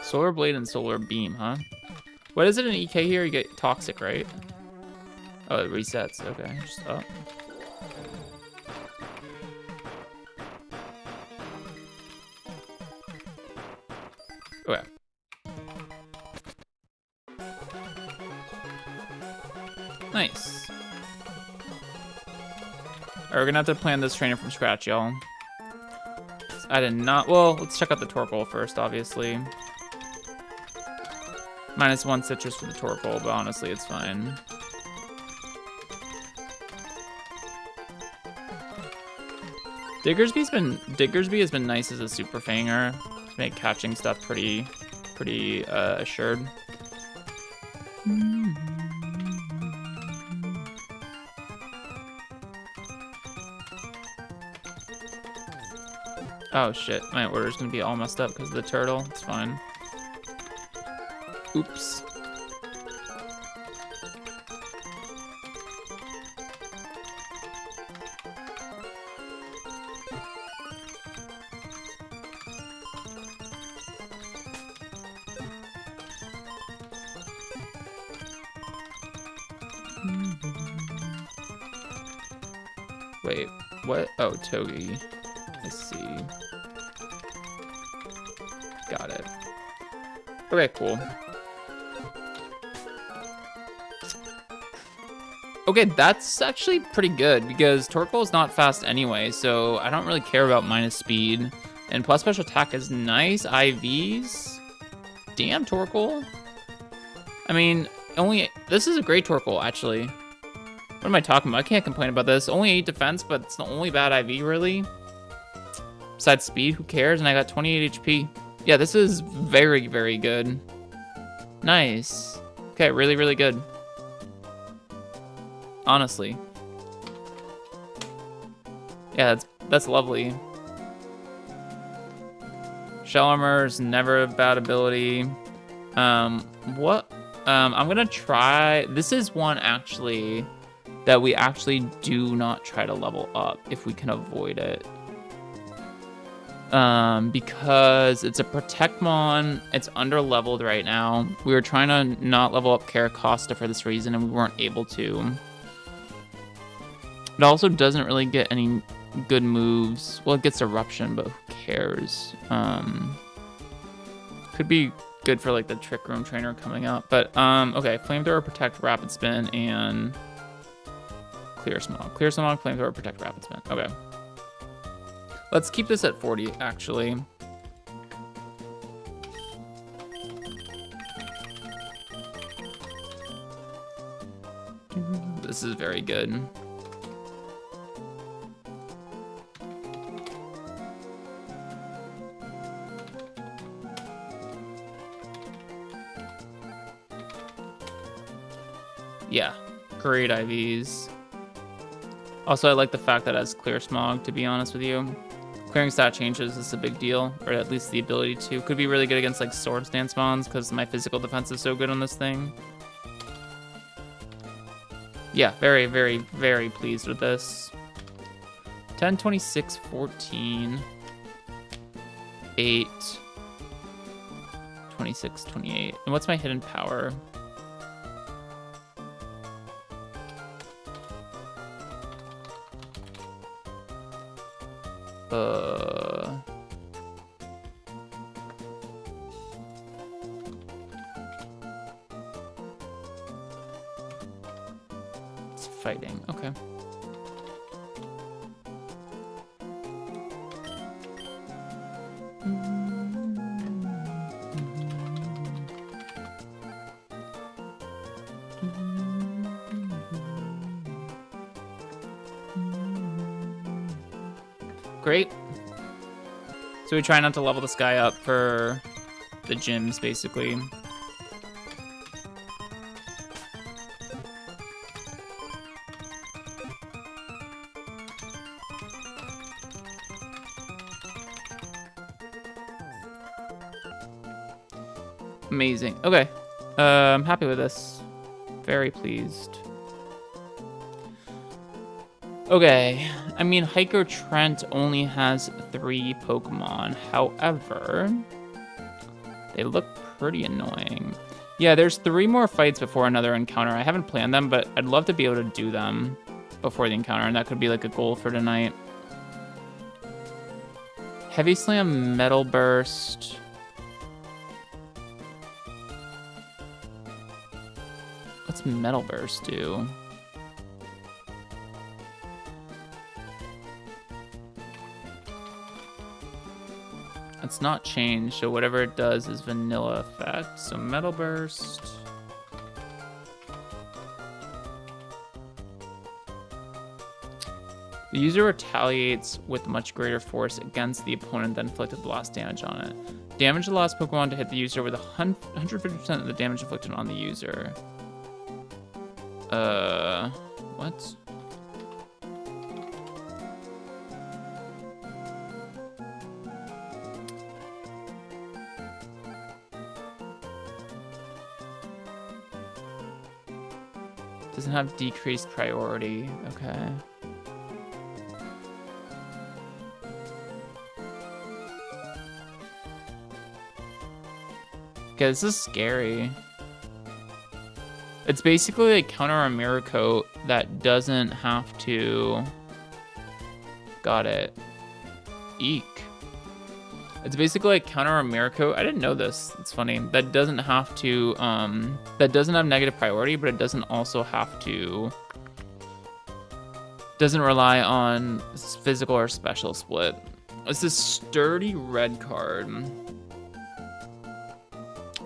Solar Blade and Solar Beam, huh? What is it in EK here? You get Toxic, right? Oh, it resets. Okay, just up. Okay. Nice. Alright, we're gonna have to plan this trainer from scratch, y'all. I did not. Well, let's check out the Torkoal first, obviously. -1 citrus for the Torkoal, but honestly, it's fine. Diggersby has been nice as a super fanger to make catching stuff pretty assured. Oh shit, my order's gonna be all messed up because of the turtle. It's fine. Oops. Wait, what? Oh, Togi. I see. Got it. Okay, cool. Okay, that's actually pretty good because Torkoal is not fast anyway, so I don't really care about minus speed. And plus special attack is nice. IVs. Damn, Torkoal. I mean, this is a great Torkoal, actually. What am I talking about? I can't complain about this. Only 8 defense, but it's the only bad IV, really. Besides speed, who cares? And I got 28 HP. Yeah, this is very, very good. Nice. Okay, really, really good. Honestly. Yeah, that's lovely. Shell Armor is never a bad ability. I'm gonna try... This is one, actually, that we actually do not try to level up if we can avoid it. Because it's a Protectmon, it's under-leveled right now. We were trying to not level up Caracosta for this reason, and we weren't able to. It also doesn't really get any good moves. Well, it gets Eruption, but who cares? Could be good for like the Trick Room Trainer coming up. But okay, Flamethrower, Protect, Rapid Spin, and Clear Smog. Clear Smog, Flamethrower, Protect, Rapid Spin. Okay. Let's keep this at 40, actually. This is very good. Yeah, great IVs. Also, I like the fact that it has Clear Smog, to be honest with you. Clearing stat changes is a big deal, or at least the ability to. Could be really good against like Sword Stance spawns because my physical defense is so good on this thing. Yeah, very, very, very pleased with this. 10, 26, 14, 8, 26, 28. And what's my hidden power? It's fighting, okay. Great. So we try not to level this guy up for the gyms, basically. Amazing. Okay. I'm happy with this. Very pleased. Okay. I mean, Hiker Trent only has 3 Pokemon. However, they look pretty annoying. Yeah, there's 3 more fights before another encounter. I haven't planned them, but I'd love to be able to do them before the encounter, and that could be like a goal for tonight. Heavy Slam, Metal Burst. What's Metal Burst do? It's not changed, so whatever it does is vanilla effect. So Metal Burst. The user retaliates with much greater force against the opponent that inflicted blast damage on it. Damage the last Pokemon to hit the user with 150% of the damage inflicted on the user. What? Doesn't have decreased priority. Okay. Okay, this is scary. It's basically like counter a Mirror Coat that doesn't have to... Got it. Eek. It's basically like counter a Mirror Coat. I didn't know this. It's funny. That doesn't have to, that doesn't have negative priority, but it doesn't also have to, doesn't rely on physical or special split. It's this sturdy red card.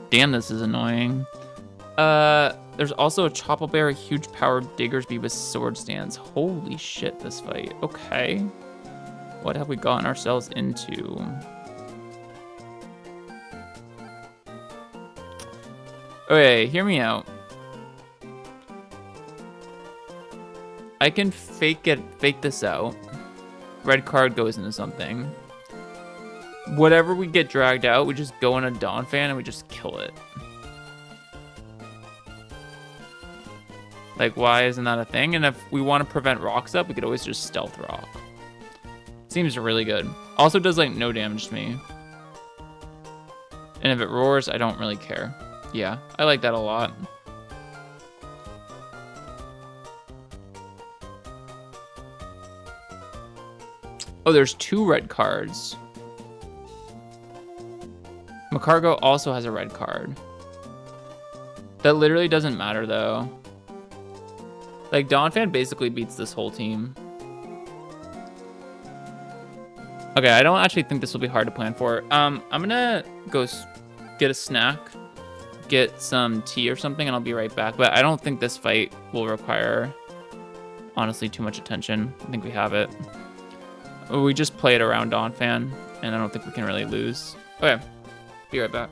Damn, this is annoying. There's also a Chople Bear, a huge power Diggersby with Sword Stance. Holy shit, this fight. Okay. What have we gotten ourselves into? Okay, hear me out. I can fake this out. Red card goes into something. Whatever we get dragged out, we just go in a Dawn Fan and we just kill it. Like, why isn't that a thing? And if we want to prevent rocks up, we could always just Stealth Rock. Seems really good. Also does like no damage to me. And if it roars, I don't really care. Yeah, I like that a lot. Oh, there's 2 red cards. Macargo also has a red card. That literally doesn't matter though. Like Donphan basically beats this whole team. Okay, I don't actually think this will be hard to plan for. I'm gonna go get a snack, get some tea or something, and I'll be right back. But I don't think this fight will require, honestly, too much attention. I think we have it. We just played around Donphan, and I don't think we can really lose. Okay, be right back.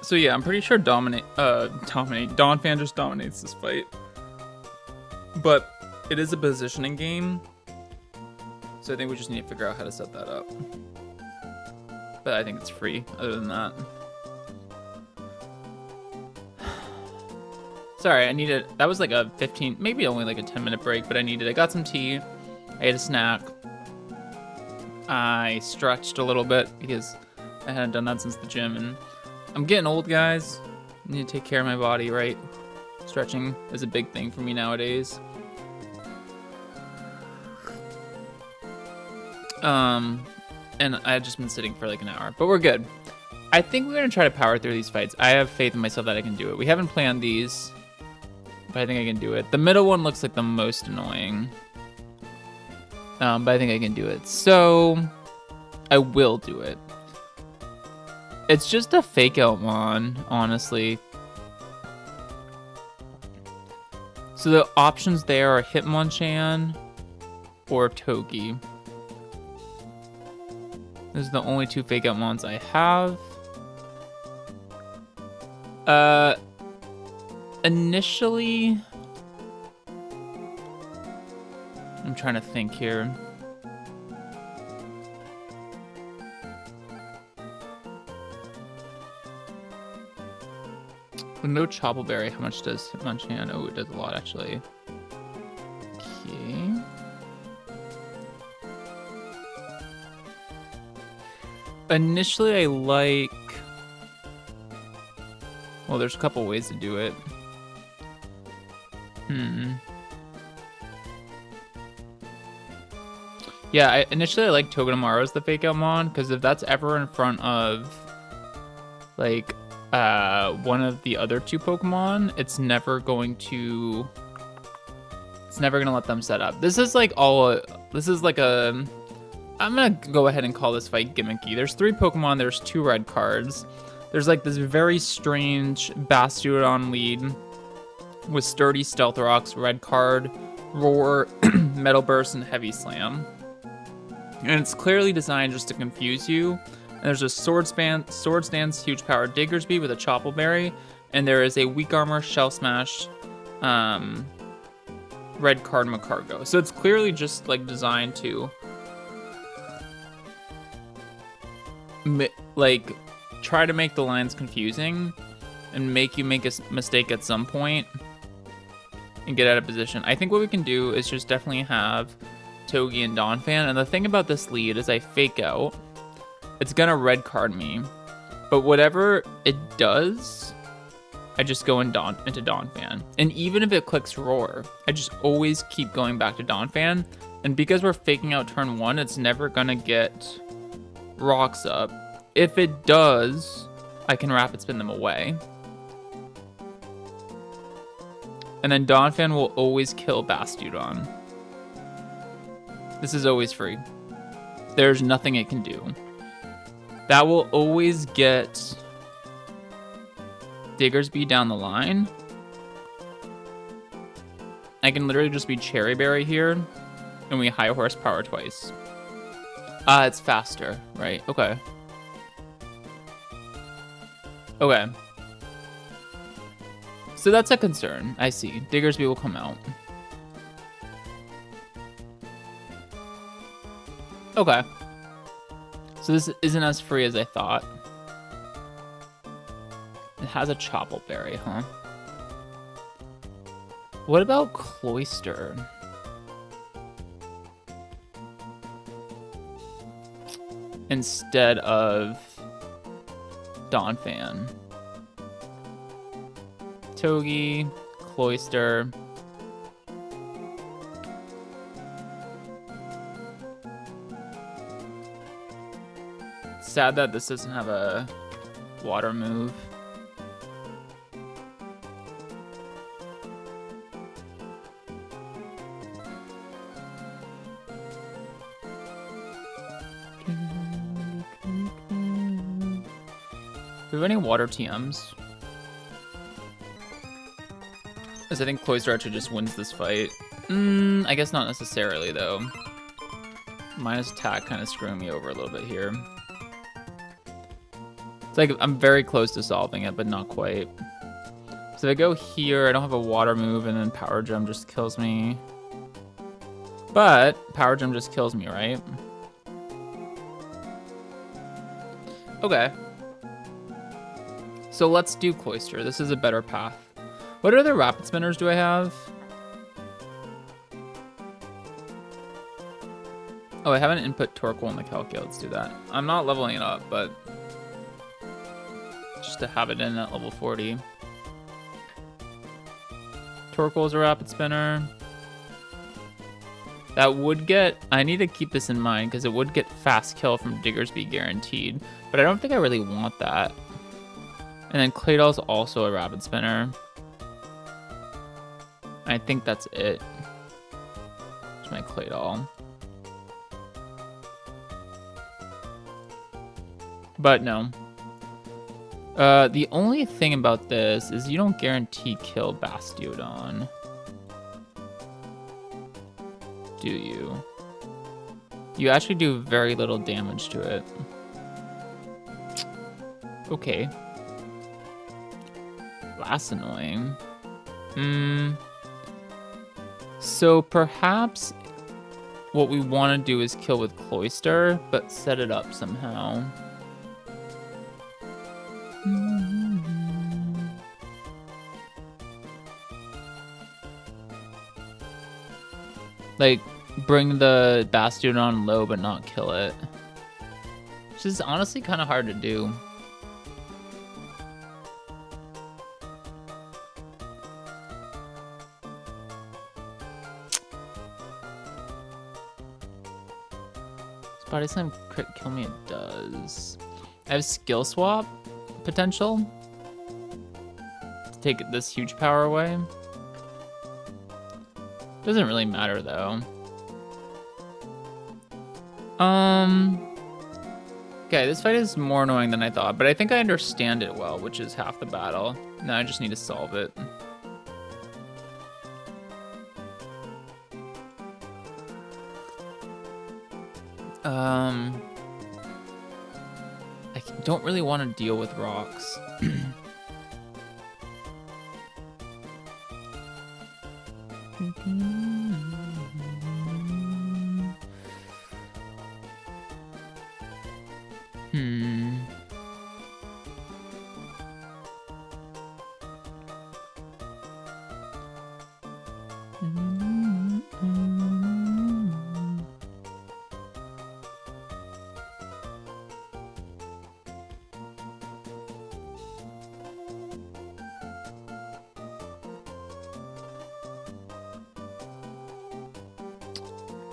So yeah, I'm pretty sure Donphan just dominates this fight. But it is a positioning game. So I think we just need to figure out how to set that up. But I think it's free, other than that. Sorry, that was like a 15, maybe only like a 10-minute break, but I got some tea, I ate a snack. I stretched a little bit because I hadn't done that since the gym, and I'm getting old, guys. I need to take care of my body, right? Stretching is a big thing for me nowadays. And I've just been sitting for like an hour, but we're good. I think we're gonna try to power through these fights. I have faith in myself that I can do it. We haven't planned these, but I think I can do it. The middle one looks like the most annoying, but I think I can do it. So I will do it. It's just a fake out mon, honestly. So the options there are Hitmonchan or Togi. Those are the only two fake out mons I have. Initially, I'm trying to think here. With no Choppleberry, how much does Hitmonchan? Oh, it does a lot, actually. Okay. Initially, I like... Well, there's a couple ways to do it. Yeah, initially I like Togedemaru as the fake out mon, because if that's ever in front of like one of the other two Pokemon, it's never going to let them set up. This is like I'm gonna go ahead and call this fight gimmicky. There's 3 Pokemon, there's 2 red cards. There's like this very strange Bastiodon lead with Sturdy, Stealth Rocks, red card, Roar, Metal Burst, and Heavy Slam. And it's clearly designed just to confuse you. And there's a Sword Stance, Huge Power Diggersby with a Choppleberry, and there is a Weak Armor, Shell Smash, red card Macargo. So it's clearly just like designed to like try to make the lines confusing and make you make a mistake at some point and get out of position. I think what we can do is just definitely have Togi and Donphan. And the thing about this lead is I fake out. It's gonna red card me, but whatever it does, I just go into Donphan. And even if it clicks Roar, I just always keep going back to Donphan. And because we're faking out turn 1, it's never gonna get rocks up. If it does, I can rapid spin them away. And then Donphan will always kill Bastiodon. This is always free. There's nothing it can do. That will always get Diggersby down the line. I can literally just be Cherry Berry here, and we high horsepower twice. It's faster, right? Okay. Okay. So that's a concern. I see. Diggersby will come out. Okay. So this isn't as free as I thought. It has a Choppleberry, huh? What about Cloyster? Instead of Donphan. Togi, Cloyster. Sad that this doesn't have a water move. Do we have any water TMs? Because I think Cloyster actually just wins this fight. I guess not necessarily, though. Minus attack kind of screwing me over a little bit here. It's like I'm very close to solving it, but not quite. So if I go here, I don't have a water move, and then Power Gem just kills me. But Power Gem just kills me, right? Okay. So let's do Cloister. This is a better path. What other Rapid Spinners do I have? Oh, I haven't input Torkoal in the calculator. Let's do that. I'm not leveling it up, but just to have it in at level 40. Torkoal is a Rapid Spinner. That would get... I need to keep this in mind because it would get fast kill from Diggersby guaranteed. But I don't think I really want that. And then Claydol's also a Rapid Spinner. I think that's it. It's my Claydol. But no. The only thing about this is you don't guarantee kill Bastiodon. Do you? You actually do very little damage to it. Okay. That's annoying. So perhaps what we want to do is kill with Cloister, but set it up somehow. Like, bring the Bastiodon low but not kill it. Which is honestly kind of hard to do. Body Slam crit kill me, it does. I have skill swap potential to take this huge power away. Doesn't really matter though. Okay, this fight is more annoying than I thought, but I think I understand it well, which is half the battle. Now I just need to solve it. I don't really want to deal with rocks.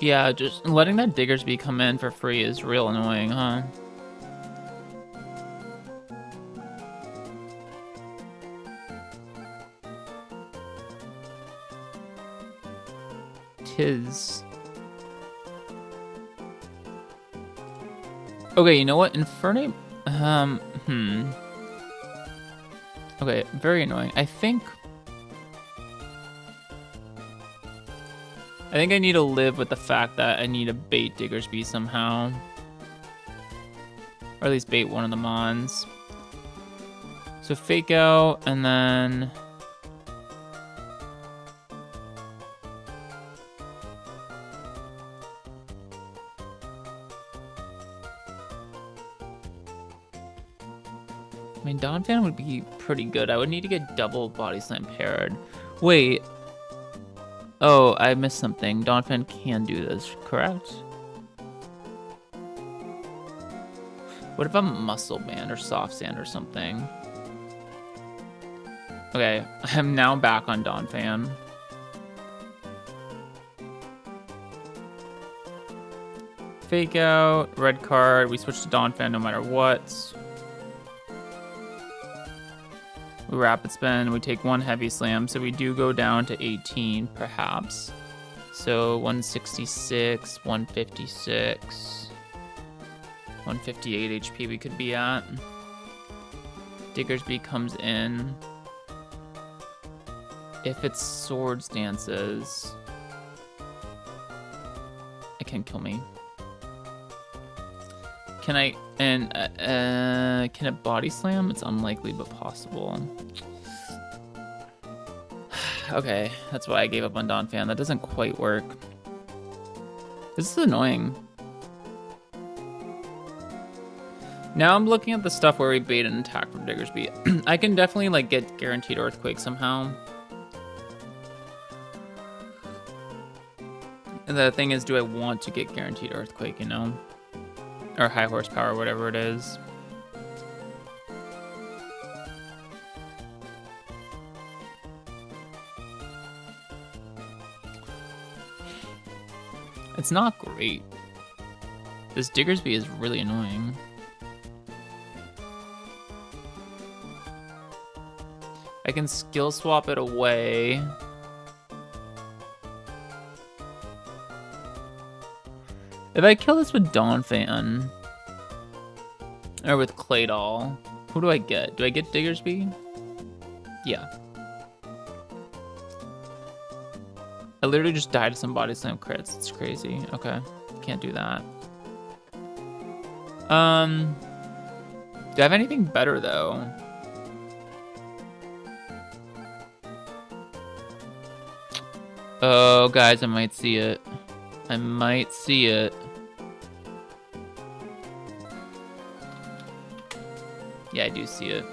Yeah, just letting that Diggersby come in for free is real annoying, huh? Tis. Okay, you know what? Infernape... Okay, very annoying. I think I need to live with the fact that I need to bait Diggersby somehow. Or at least bait one of the Mons. So Fake Out, and then... I mean, Donphan would be pretty good. I would need to get double Body Slam paired. Wait. Oh, I missed something. Donphan can do this, correct? What if I'm Muscle Band or Soft Sand or something? Okay, I'm now back on Donphan. Fake Out, red card. We switch to Donphan no matter what. We Rapid Spin, we take one Heavy Slam, so we do go down to 18, perhaps. So 166, 156, 158 HP we could be at. Diggersby comes in. If it's Swords Dances, it can kill me. Can I, and, can it body slam? It's unlikely, but possible. Okay, that's why I gave up on Donphan. That doesn't quite work. This is annoying. Now I'm looking at the stuff where we bait an attack from Diggersby. I can definitely like get guaranteed Earthquake somehow. And the thing is, do I want to get guaranteed Earthquake, you know? Or high horsepower, whatever it is. It's not great. This Diggersby is really annoying. I can skill swap it away. If I kill this with Donphan, or with Claydol, who do I get? Do I get Diggersby? Yeah. I literally just died to some body slam crits. It's crazy. Okay, can't do that. Do I have anything better though? Oh, guys, I might see it. I might see it. Yeah, I do see it.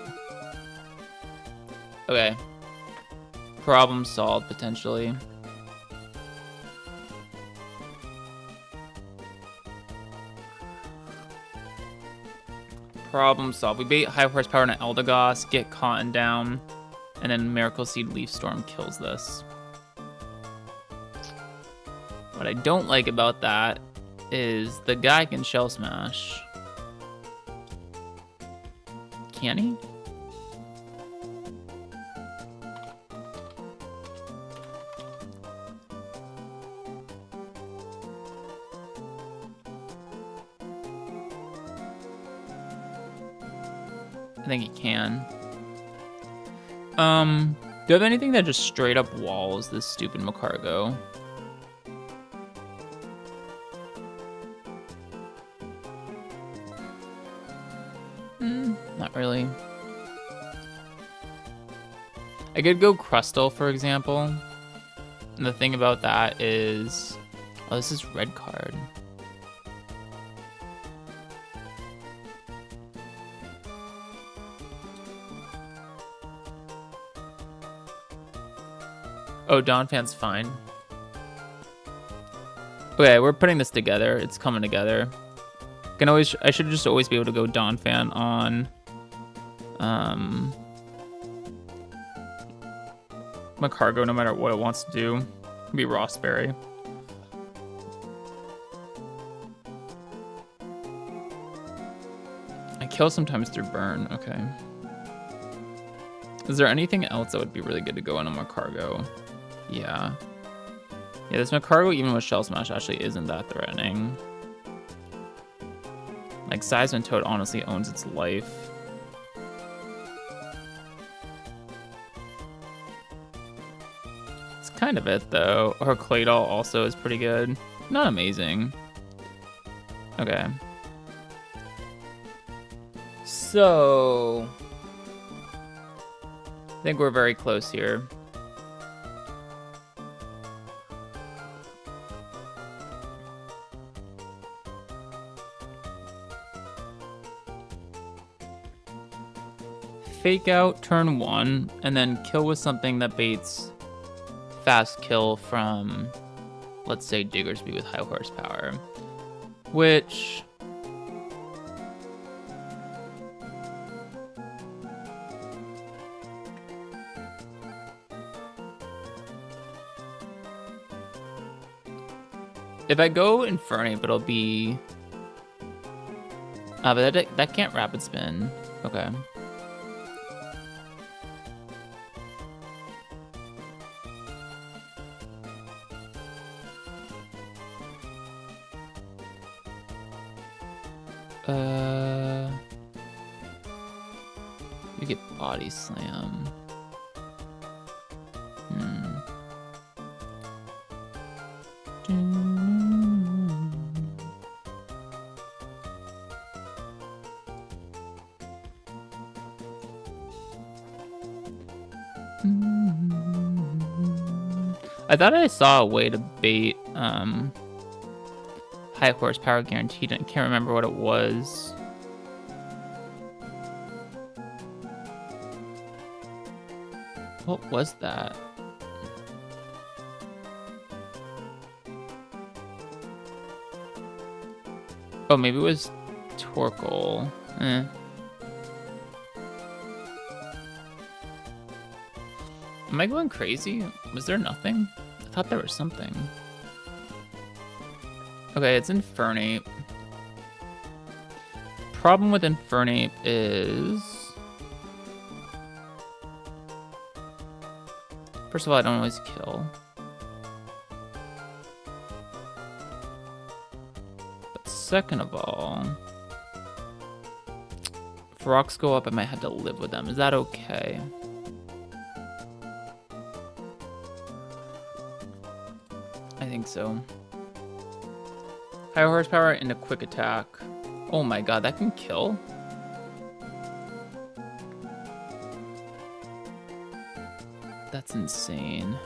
Okay. Problem solved, potentially. Problem solved. We bait high horsepower and an Eldegoss, get Cotton down, and then Miracle Seed Leaf Storm kills this. What I don't like about that is the guy can Shell Smash. Can he? I think he can. Do you have anything that just straight up walls this stupid Macargo? Not really. I could go Crustle, for example. And the thing about that is... Oh, this is red card. Oh, Donphan's fine. Okay, we're putting this together. It's coming together. I should just always be able to go Donphan on Macargo, no matter what it wants to do. It can be Rossberry. I kill sometimes through burn. Okay. Is there anything else that would be really good to go on a Macargo? Yeah. Yeah, this Macargo, even with Shell Smash, actually isn't that threatening. Like, Seismic Toad honestly owns its life. It's kind of it, though. Her Claydol also is pretty good. Not amazing. Okay. So... I think we're very close here. Fake out turn 1, and then kill with something that baits fast kill from, let's say, Diggersby with high horsepower. Which... if I go Infernape, it'll be... but that can't Rapid Spin. Okay. You get Body Slam. I thought I saw a way to bait high horsepower guaranteed. I can't remember what it was. What was that? Oh, maybe it was Torkoal. Am I going crazy? Was there nothing? I thought there was something. Okay, it's Infernape. Problem with Infernape is... First of all, I don't always kill. But second of all... If rocks go up, I might have to live with them. Is that okay? I think so. High horsepower into quick attack. Oh my god, that can kill? That's insane.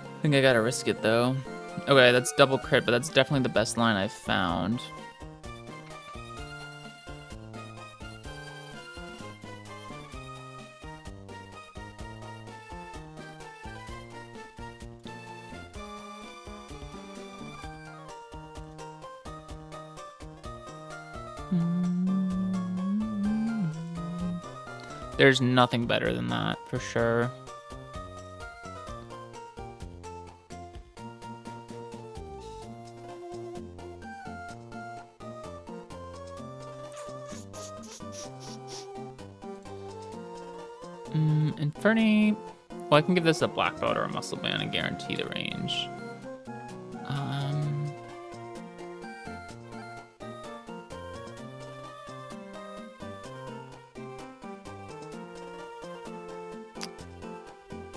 I think I gotta risk it though. Okay, that's double crit, but that's definitely the best line I've found. There's nothing better than that, for sure. Infernape. Well, I can give this a black belt or a muscle band and guarantee the range.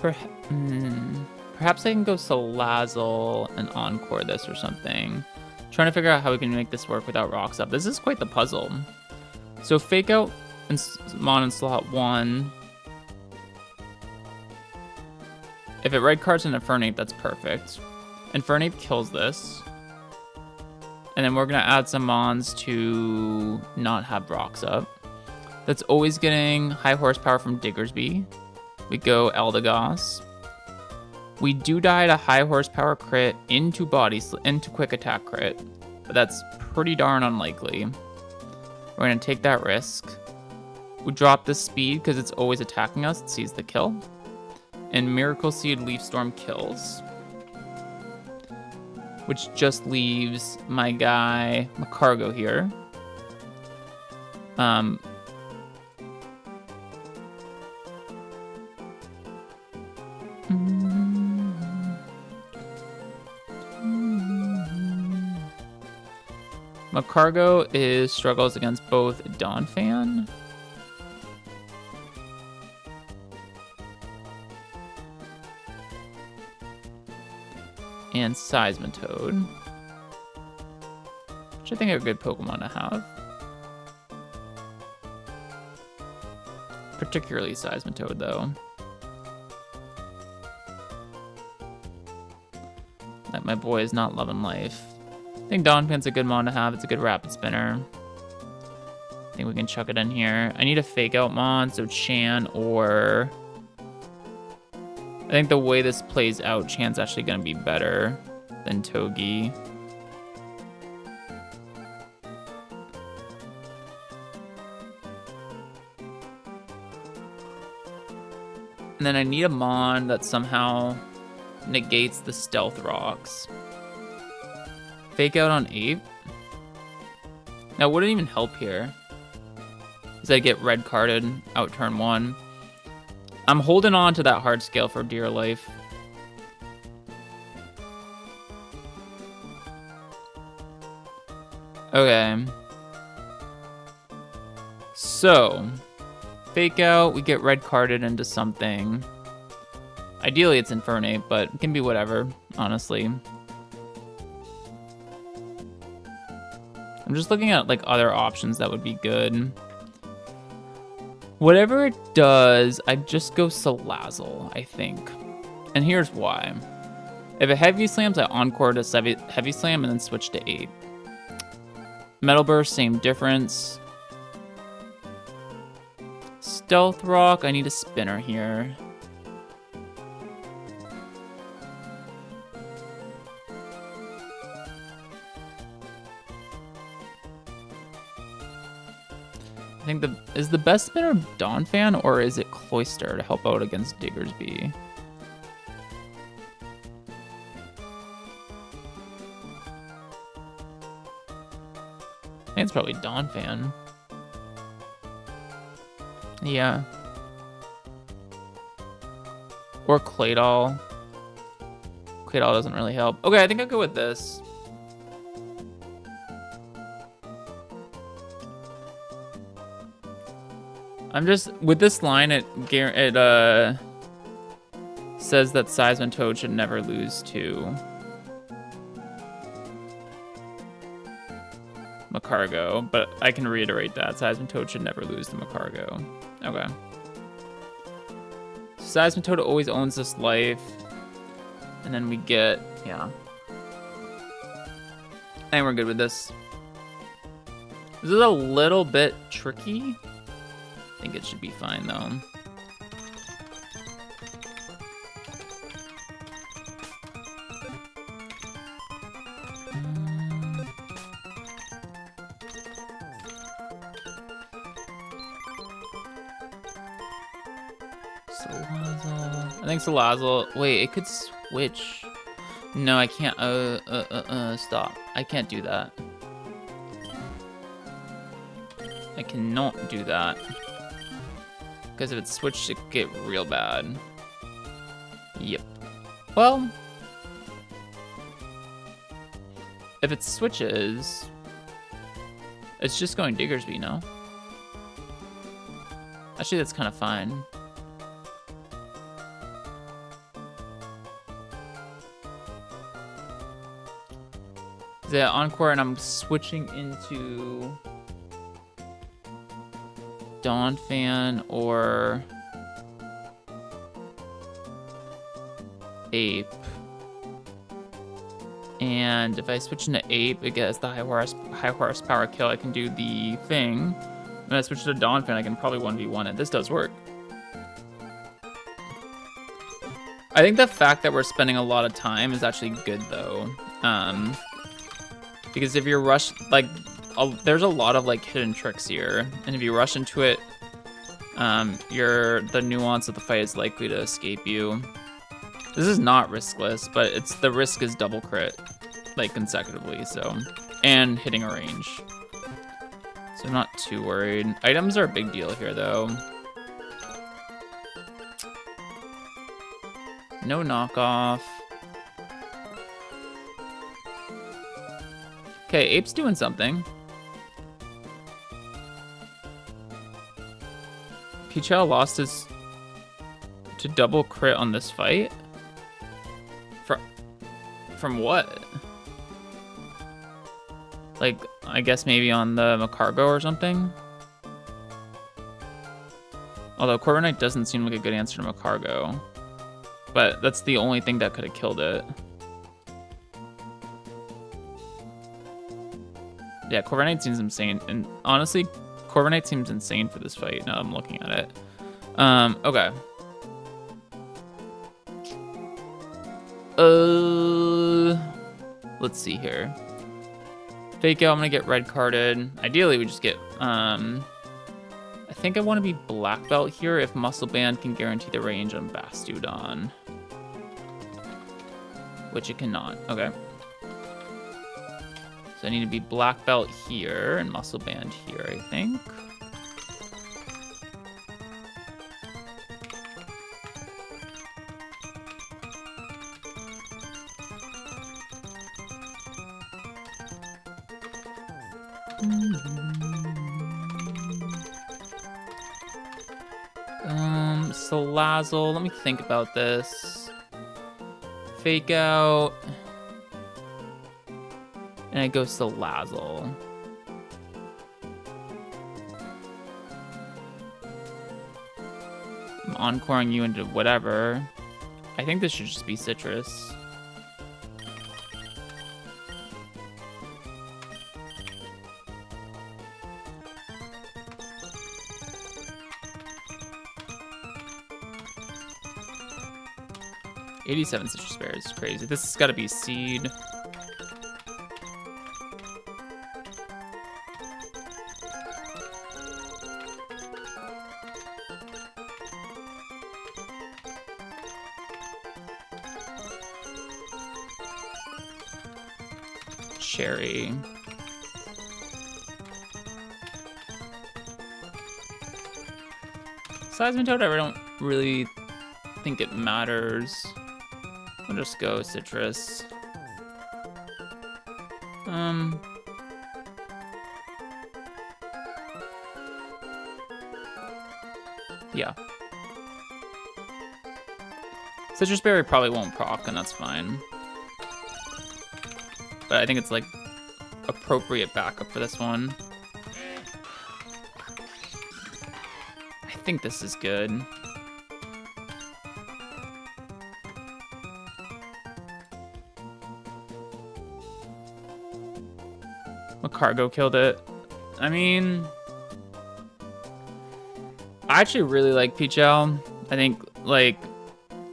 Perhaps I can go Salazzle and Encore this or something. Trying to figure out how we can make this work without rocks up. This is quite the puzzle. So Fake Out and Mon in slot 1. If it red cards an Infernape, that's perfect. Infernape kills this. And then we're going to add some Mons to not have rocks up. That's always getting high horsepower from Diggersby. We go Eldegoss. We do die to high horsepower crit into quick attack crit, but that's pretty darn unlikely. We're gonna take that risk. We drop the speed because it's always attacking us. It sees the kill. And Miracle Seed Leaf Storm kills. Which just leaves my guy Macargo here. Macargo struggles against both Donphan and Seismitoad, which I think are good Pokemon to have. Particularly Seismitoad, though. That my boy is not loving life. I think Donphan's a good mon to have. It's a good rapid spinner. I think we can chuck it in here. I need a Fake Out mon, so Chan or... I think the way this plays out, Chan's actually going to be better than Togi. And then I need a mon that somehow negates the Stealth Rocks. Fake Out on Ape. Now, wouldn't even help here. Because I get red carded out turn 1. I'm holding on to that hard scale for dear life. Okay. So, Fake Out, we get red carded into something. Ideally, it's Infernape, but it can be whatever, honestly. I'm just looking at like other options that would be good. Whatever it does, I'd just go Salazzle, I think. And here's why. If it Heavy Slams, I Encore to Heavy Slam and then switch to Ape. Metal Burst, same difference. Stealth Rock, I need a spinner here. I think is the best spinner Donphan or is it Cloyster to help out against Diggersby? I think it's probably Donphan. Yeah. Or Claydol. Claydol doesn't really help. Okay, I think I'll go with this. I'm just, with this line, it says that Seismitoad should never lose to Macargo, but I can reiterate that. Seismitoad should never lose to Macargo. Okay. Seismitoad always owns this life. And then we get, yeah. I think we're good with this. This is a little bit tricky. I think it should be fine though. Salazzle. I think Salazzle. Wait, it could switch. No, I can't. Stop. I can't do that. I cannot do that. Because if it switched, it could get real bad. Yep. Well, if it switches, it's just going Diggersby, no? Actually, that's kind of fine. The Encore, and I'm switching into Donphan or Ape. And if I switch into Ape, it gets the high horsepower kill. I can do the thing. When I switch to Donphan, I can probably 1v1 it. This does work. I think the fact that we're spending a lot of time is actually good though. Because if you're rushed, like, there's a lot of like hidden tricks here, and if you rush into it, the nuance of the fight is likely to escape you. This is not riskless, but the risk is double crit, like consecutively, so, and hitting a range. So I'm not too worried. Items are a big deal here though. No knockoff. Okay, Ape's doing something. Pichel lost his to double crit on this fight? From what? Like, I guess maybe on the Macargo or something? Although Corviknight doesn't seem like a good answer to Macargo. But that's the only thing that could have killed it. Yeah, Corviknight seems insane. And honestly, Corviknight seems insane for this fight now I'm looking at it. Okay. Let's see here. Fake out, I'm gonna get red carded. Ideally, we just get, I think I want to be black belt here if Muscle Band can guarantee the range on Bastiodon. Which it cannot. Okay. So I need to be black belt here and Muscle Band here, I think. Salazzle, let me think about this. Fake out. And I go Salazzle. encoring you into whatever. I think this should just be citrus. $87 citrus berries is crazy. This has got to be seed. Cherry. Seismic toad, I don't really think it matters. I'll just go citrus. Yeah. Citrus berry probably won't proc, and that's fine. But I think it's like appropriate backup for this one. I think this is good. Cargo killed it. I mean, I actually really like Peach Owl. I think like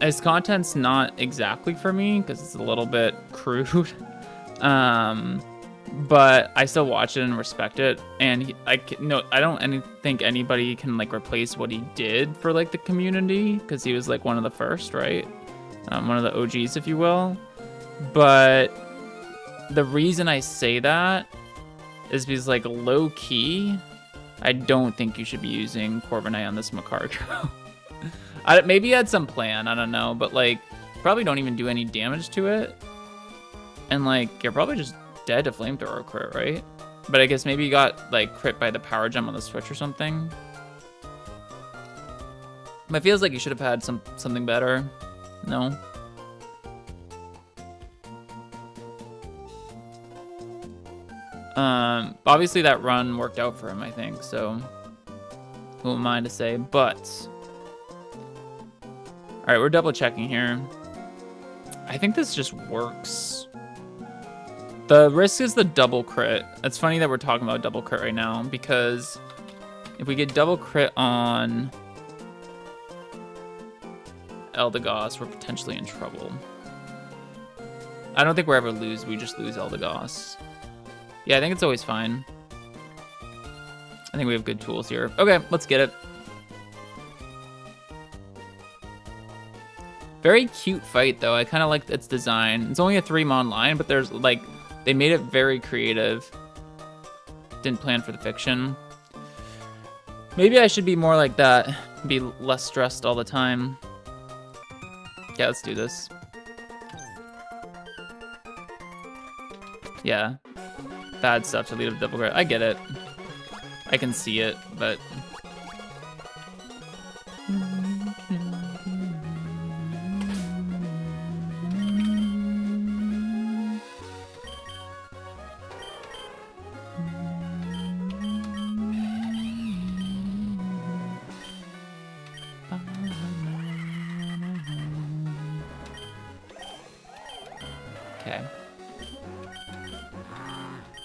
his content's not exactly for me because it's a little bit crude. But I still watch it and respect it. And I don't think anybody can like replace what he did for like the community because he was like one of the first, right? One of the OGs, if you will. But the reason I say that is because, like, low-key, I don't think you should be using Corviknight on this Macargo. Maybe he had some plan, I don't know, but, like, probably don't even do any damage to it. And, like, you're probably just dead to Flamethrower crit, right? But I guess maybe you got, like, crit by the Power Gem on the Switch or something. It feels like you should have had something better. No? Obviously that run worked out for him, I think, so who am I to say, but all right, we're double checking here. I think this just works. The risk is the double crit. It's funny that we're talking about double crit right now because if we get double crit on Eldegoss, we're potentially in trouble. I don't think we're ever lose, we just lose Eldegoss. Yeah, I think it's always fine. I think we have good tools here. Okay, let's get it. Very cute fight, though. I kind of like its design. It's only a 3-mon line, but there's, like, they made it very creative. Didn't plan for the fiction. Maybe I should be more like that. Be less stressed all the time. Yeah, let's do this. Yeah. Bad stuff to lead up double crit. I get it. I can see it, but okay.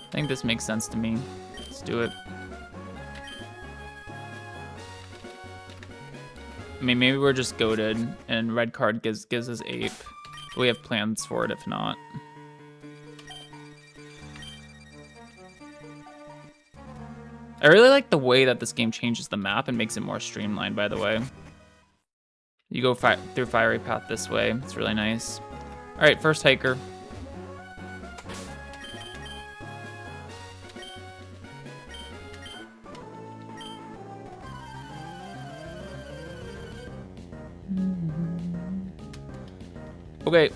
I think this makes sense to me. Let's do it. I mean, maybe we're just goated and red card gives us ape. We have plans for it if not. I really like the way that this game changes the map and makes it more streamlined, by the way. You go through Fiery Path this way. It's really nice. All right, first hiker. Okay,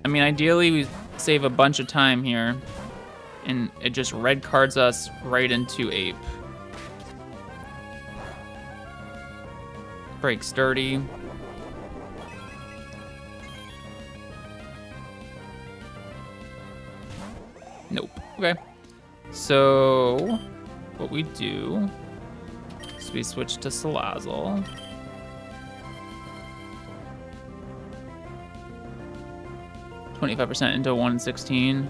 I mean, ideally we save a bunch of time here, and it just red cards us right into ape. Break sturdy. Nope. Okay. So what we do is we switch to Salazzle. 25% into 1 in 16.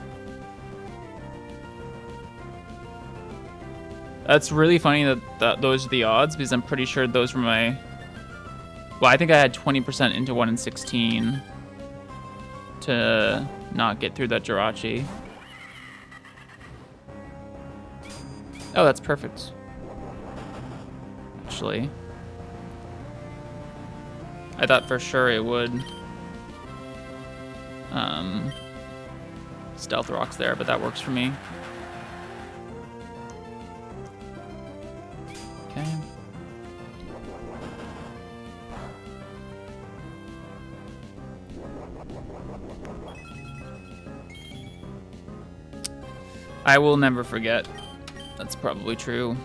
That's really funny that those are the odds, because I'm pretty sure those were my... Well, I think I had 20% into 1 in 16 to not get through that Jirachi. Oh, that's perfect. Actually. I thought for sure it would. Stealth rocks there, but that works for me. Okay. I will never forget. That's probably true.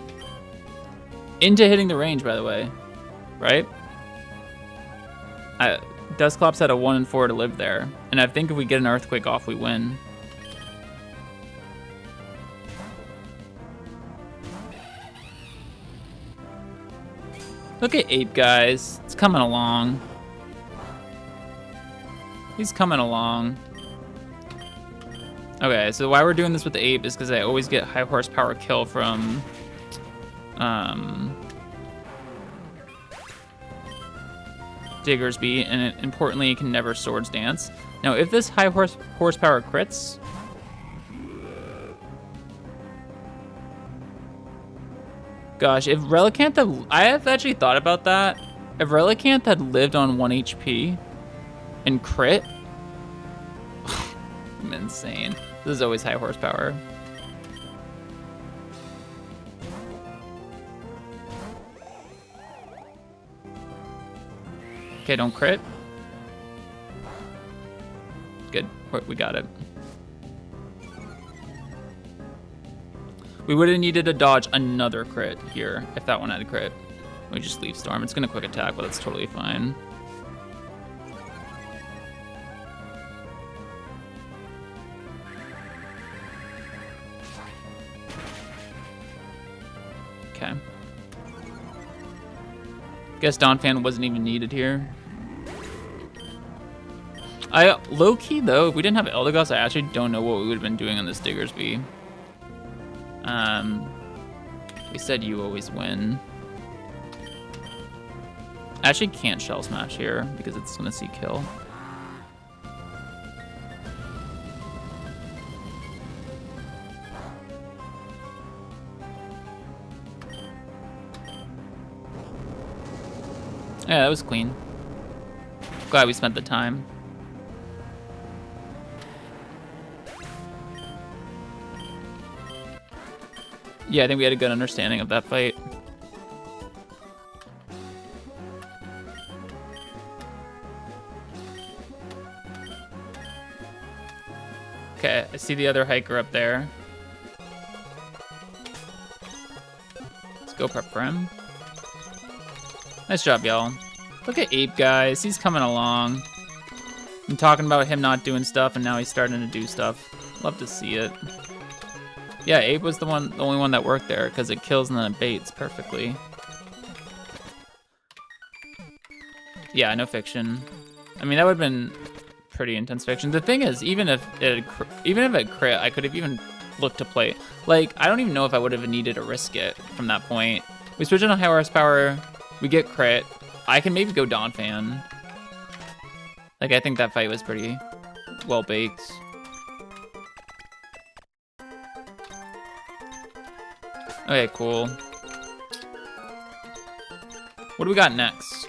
Into hitting the range, by the way. Right? Dusclops had a 1 in 4 to live there. And I think if we get an Earthquake off, we win. Look at Ape, guys. It's coming along. He's coming along. Okay, so why we're doing this with the Ape is because I always get high horsepower kill from... Diggersby, and importantly, it can never Swords Dance. Now, if this high horsepower crits... Gosh, if Relicanth... I have actually thought about that. If Relicanth had lived on 1 HP and crit... I'm insane. This is always high horsepower. Okay, don't crit. Good, we got it. We would have needed to dodge another crit here if that one had a crit. We just leave Storm. It's gonna quick attack, but that's totally fine. Okay. Guess Donphan wasn't even needed here. Low-key though, if we didn't have Eldegoss, I actually don't know what we would have been doing on this Diggersby. We said you always win. I actually can't Shell Smash here because it's gonna see kill. Yeah, that was clean. Glad we spent the time. Yeah, I think we had a good understanding of that fight. Okay, I see the other hiker up there. Let's go prep for him. Nice job, y'all. Look at Ape, guys. He's coming along. I'm talking about him not doing stuff, and now he's starting to do stuff. Love to see it. Yeah, Ape was the only one that worked there, because it kills and then it baits perfectly. Yeah, no fiction. I mean, that would have been pretty intense fiction. The thing is, even if it crit, I could have even looked to play. Like, I don't even know if I would have needed to risk it from that point. We switch into high horsepower. We get crit. I can maybe go Donphan. Like, I think that fight was pretty well baked. Okay, cool. What do we got next?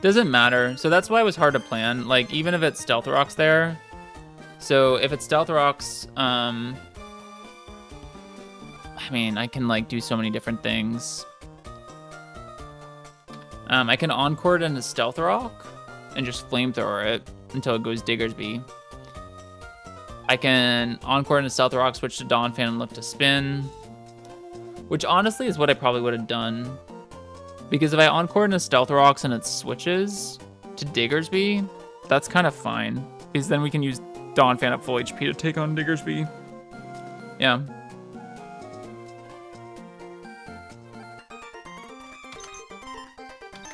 Doesn't matter. So that's why it was hard to plan. Like, even if it's Stealth Rocks there. So if it's Stealth Rocks, I mean, I can like do so many different things. I can Encore it into Stealth Rock and just Flamethrower it until it goes Diggersby. I can Encore into Stealth Rock, switch to Donphan and look to spin. Which honestly is what I probably would have done. Because if I Encore into Stealth Rocks and it switches to Diggersby, that's kind of fine. Because then we can use Donphan at full HP to take on Diggersby. Yeah.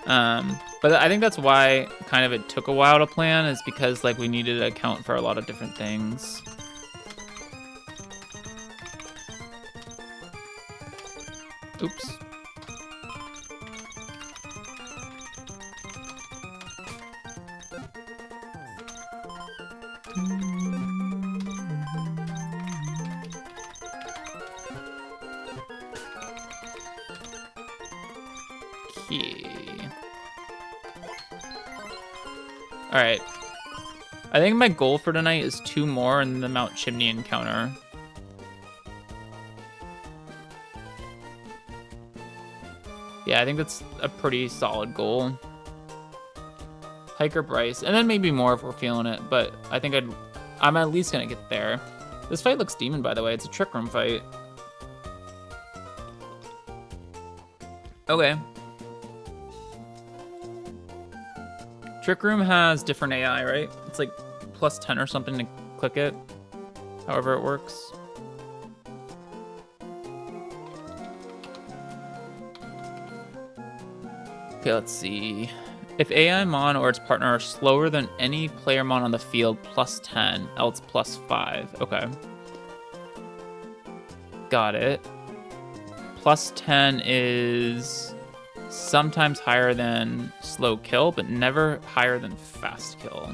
But I think that's why kind of it took a while to plan, is because like we needed to account for a lot of different things. Oops. All right. I think my goal for tonight is 2 more in the Mount Chimney encounter. Yeah, I think that's a pretty solid goal. Hiker Bryce, and then maybe more if we're feeling it, but I think I'm at least gonna get there. This fight looks demon, by the way. It's a Trick Room fight. Okay. Trick Room has different AI, right? It's like plus 10 or something to click it. However it works. Okay, let's see. If AI Mon or its partner are slower than any player Mon on the field, plus 10, else plus 5. Okay. Got it. Plus 10 is sometimes higher than slow kill, but never higher than fast kill.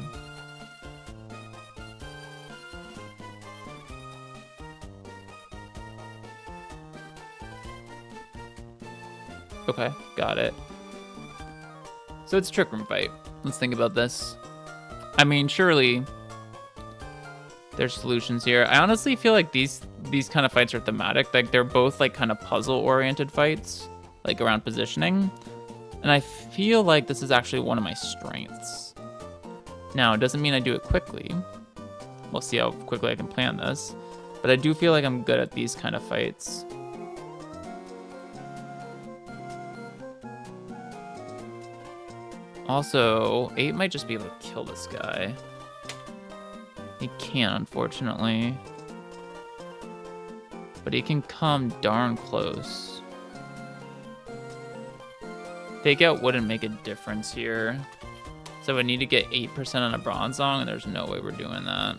Okay, got it. So it's a Trick Room fight. Let's think about this. I mean, surely there's solutions here. I honestly feel like these kind of fights are thematic. Like they're both like kind of puzzle-oriented fights, like around positioning. And I feel like this is actually one of my strengths. Now, it doesn't mean I do it quickly. We'll see how quickly I can plan this. But I do feel like I'm good at these kind of fights. Also, 8 might just be able to kill this guy. He can't, unfortunately. But he can come darn close. Fake out wouldn't make a difference here. So I need to get 8% on a Bronzong, and there's no way we're doing that.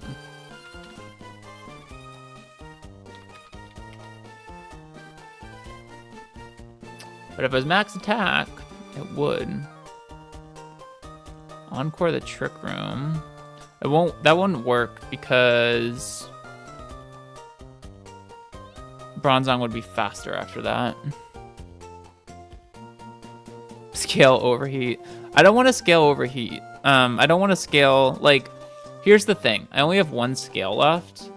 But if it was max attack, it would. Encore the Trick Room. That wouldn't work because Bronzong would be faster after that. Scale overheat. I don't want to scale overheat. I don't want to scale, like, here's the thing. I only have 1 scale left.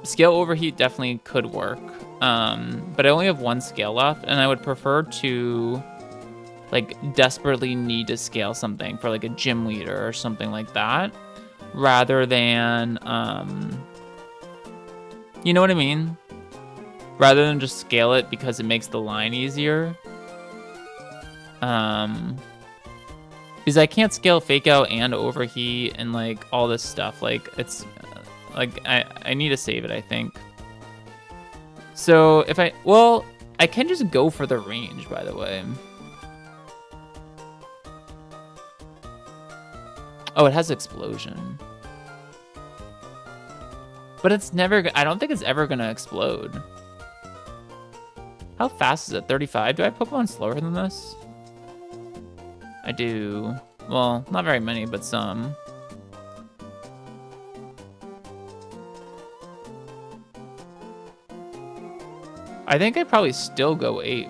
Scale overheat definitely could work. But I only have 1 scale left, and I would prefer to like desperately need to scale something for like a gym leader or something like that, rather than you know what I mean? Rather than just scale it because it makes the line easier. Because I can't scale fake out and overheat and like all this stuff. Like it's like I need to save it, I think. So if I can just go for the range, by the way. Oh, it has explosion. But it's never, I don't think it's ever gonna explode. How fast is it? 35? Do I have Pokemon slower than this? I do. Well, not very many, but some. I think I'd probably still go 8.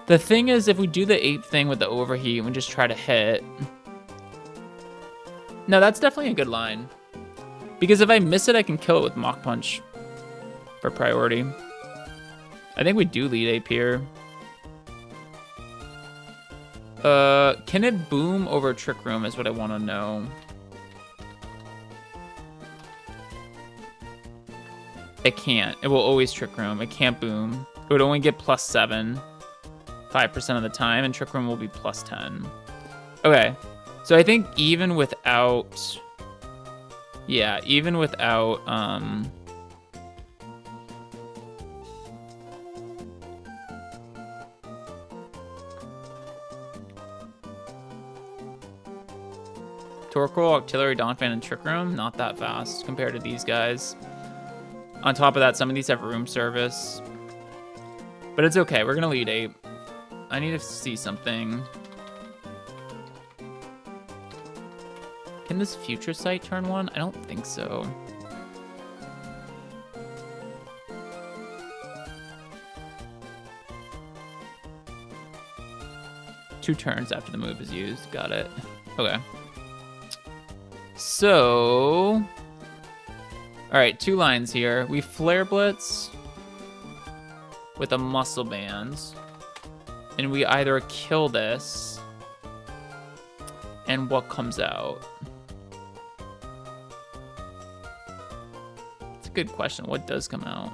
The thing is, if we do the 8 thing with the overheat and we just try to hit... No, that's definitely a good line. Because if I miss it, I can kill it with Mach Punch for priority. I think we do lead 8 here. Can it boom over Trick Room is what I want to know. It can't. It will always Trick Room. It can't boom. It would only get +7. 5% of the time, and Trick Room will be +10. Okay, so I think even without, yeah, even without Torkoal, Artillery, Donphan, and Trick Room, not that fast compared to these guys. On top of that, some of these have room service. But it's okay, we're gonna lead 8. I need to see something. Can this Future Sight turn 1? I don't think so. Two turns after the move is used. Got it. Okay. So, all right, 2 lines here. We Flare Blitz with a Muscle Band, and we either kill this, and what comes out? It's a good question. What does come out?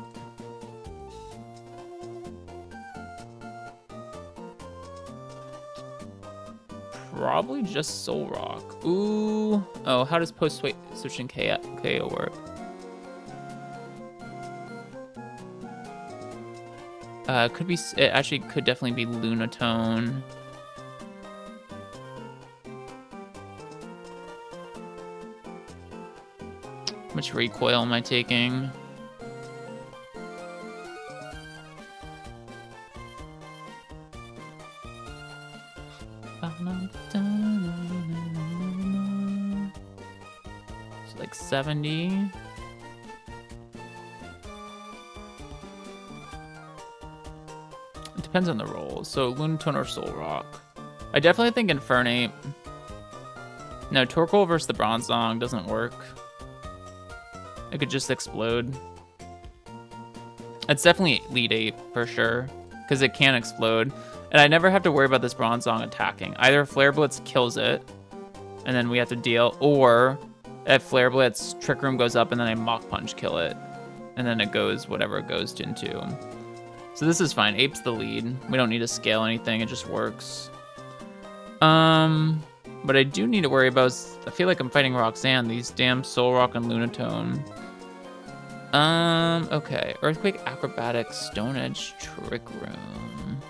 Probably just Soul Rock. Ooh. Oh, how does post-switching KO work? Could be. It actually could definitely be Lunatone. How much recoil am I taking? It's like 70. It depends on the roll. So Lunatone or Soul Rock. I definitely think Infernape. No, Torkoal versus the Bronzong doesn't work. It could just explode. It's definitely lead 8 for sure, because it can explode. And I never have to worry about this Bronzong attacking. Either Flare Blitz kills it, and then we have to deal, or if Flare Blitz, Trick Room goes up, and then I Mach Punch kill it. And then it goes whatever it goes into. So this is fine. Ape's the lead. We don't need to scale anything. It just works. But I do need to worry about, I feel like I'm fighting Roxanne, these damn Soul Rock and Lunatone. Okay. Earthquake, Acrobatics, Stone Edge, Trick Room.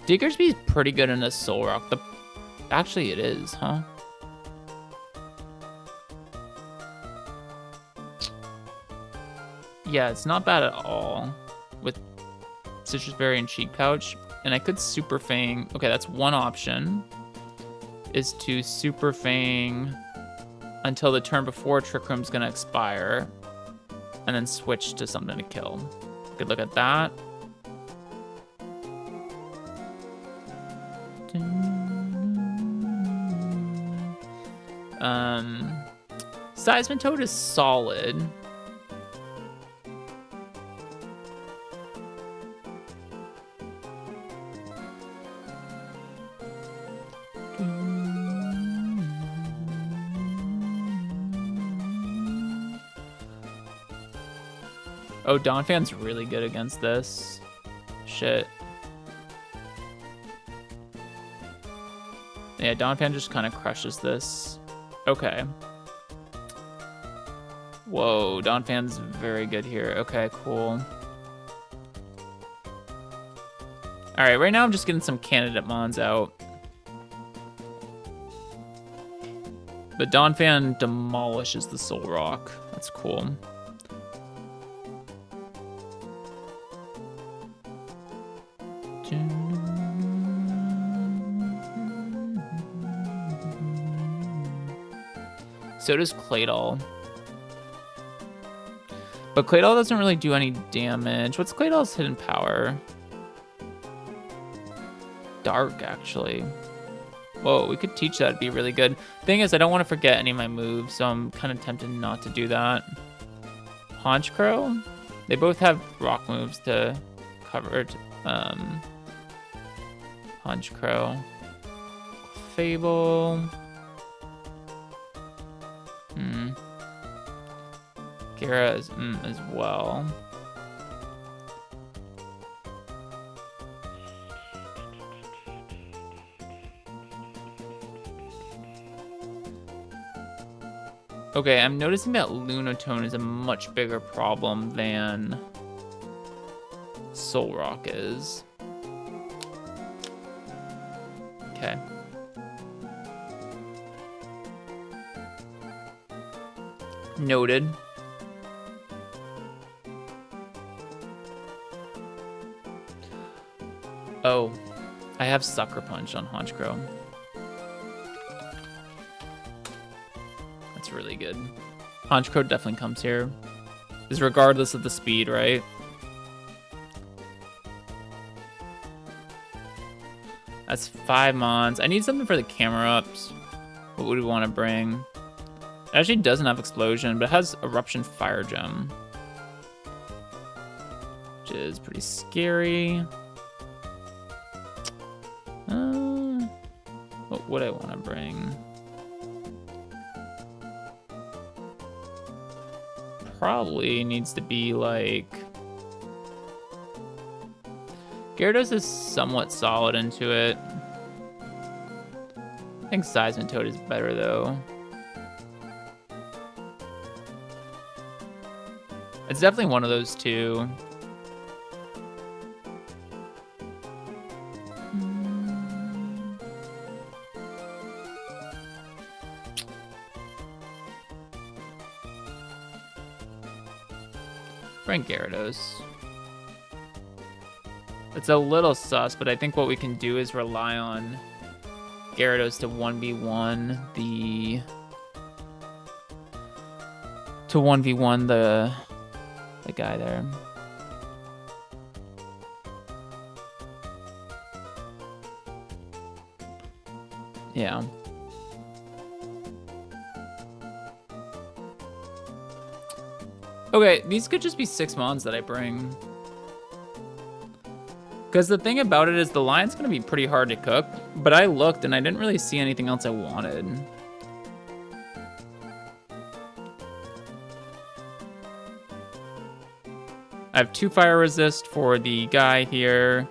Diggersby's pretty good in a Soul Rock. Actually, it is, huh? Yeah, it's not bad at all with Citrus Berry and Cheek Pouch. And I could Super Fang. Okay, that's one option. Is to Super Fang until the turn before Trick Room's gonna expire. And then switch to something to kill. Good look at that. Seismitoad is solid. Oh, Donphan's really good against this. Shit. Yeah, Donphan just kind of crushes this. Okay. Whoa, Donphan's very good here. Okay, cool. Alright, right now I'm just getting some candidate mons out. But Donphan demolishes the Soul Rock. That's cool. So does Claydol. But Claydol doesn't really do any damage. What's Claydol's hidden power? Dark, actually. Whoa, we could teach that. It'd be really good. Thing is, I don't want to forget any of my moves, so I'm kind of tempted not to do that. Honchkrow? They both have rock moves to cover it. Honchkrow. Fable. Kira is as well. Okay, I'm noticing that Lunatone is a much bigger problem than Soul Rock is. Okay. Noted. Oh, I have Sucker Punch on Honchkrow. That's really good. Honchkrow definitely comes here. Is regardless of the speed, right? That's 5 mons. I need something for the camera ups. What would we want to bring? It actually doesn't have Explosion, but it has Eruption Fire Gem, which is pretty scary. What would I want to bring? Probably needs to be like... Gyarados is somewhat solid into it. I think Seismitoad is better though. It's definitely one of those two. Bring Gyarados. It's a little sus, but I think what we can do is rely on Gyarados to 1v1 the... to 1v1 the guy there. Yeah. Okay, these could just be 6 mons that I bring. Because the thing about it is the line's going to be pretty hard to cook, but I looked and I didn't really see anything else I wanted. I have 2 fire resist for the guy here.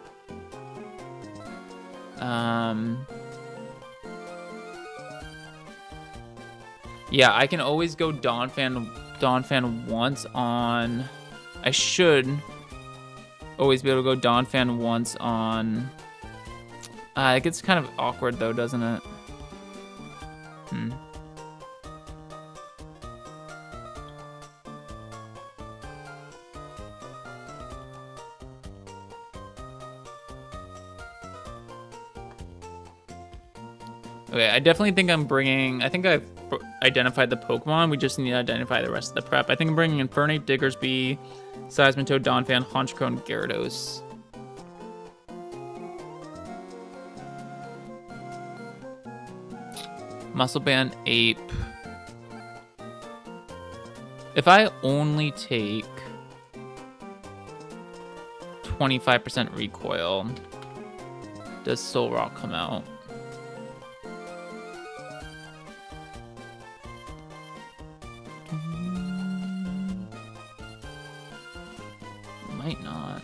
Yeah, I can always go Donphan once on... I should always be able to go Donphan once on... it gets kind of awkward though, doesn't it? Okay, I definitely think I'm bringing... I think I've identified the Pokemon. We just need to identify the rest of the prep. I think I'm bringing Infernape, Diggersby, Seismitoad, Donphan, Honchkrow, and Gyarados. Muscle Band, Ape. If I only take 25% recoil, does Soul Rock come out? Might not.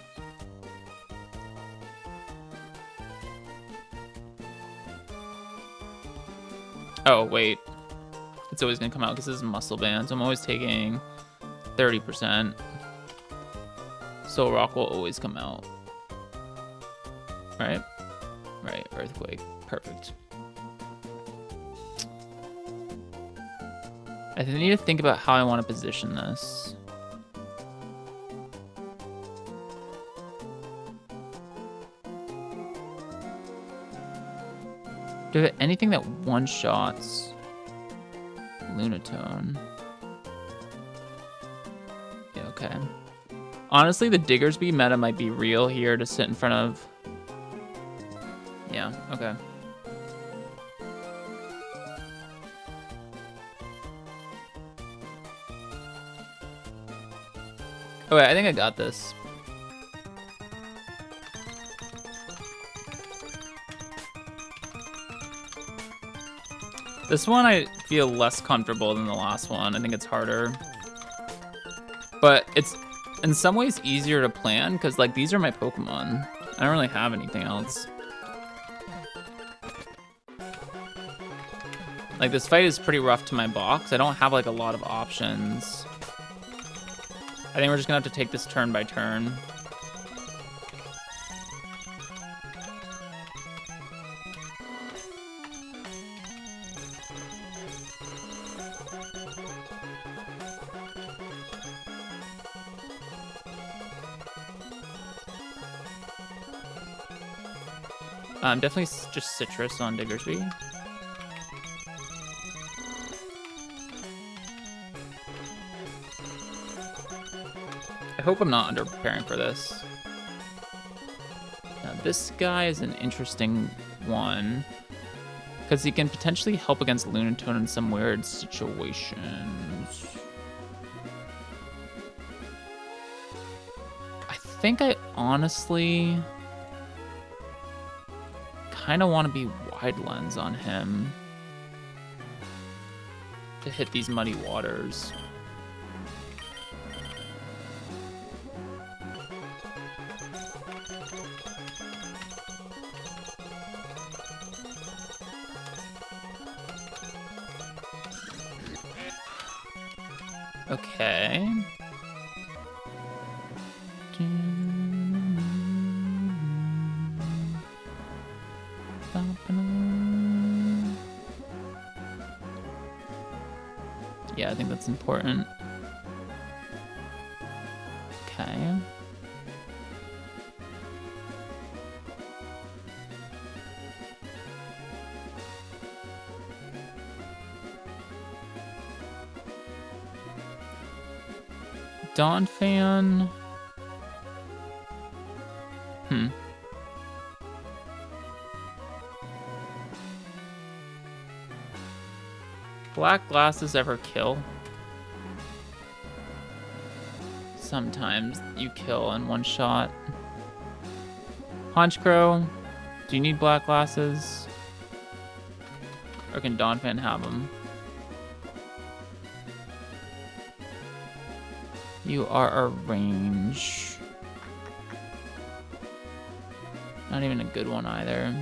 Oh, wait. It's always going to come out because this is Muscle Band, so I'm always taking 30%. Soul Rock will always come out. Right? Right, Earthquake. Perfect. I need to think about how I want to position this. Do I have anything that one-shots Lunatone? Yeah, okay. Honestly, the Diggersby meta might be real here to sit in front of... Yeah, okay. Okay, I think I got this. This one I feel less comfortable than the last one. I think it's harder. But it's in some ways easier to plan because like these are my Pokemon. I don't really have anything else. Like this fight is pretty rough to my box. I don't have like a lot of options. I think we're just gonna have to take this turn by turn. Definitely just citrus on Diggersby. I hope I'm not under-preparing for this. Now, this guy is an interesting one, because he can potentially help against Lunatone in some weird situations. I think I honestly kind of want to be wide lens on him to hit these muddy waters. Okay. Yeah, I think that's important. Okay. Dawn Fan. Black glasses ever kill? Sometimes you kill in one shot. Honchcrow, do you need black glasses? Or can Dawn Fan have them? You are a range. Not even a good one either.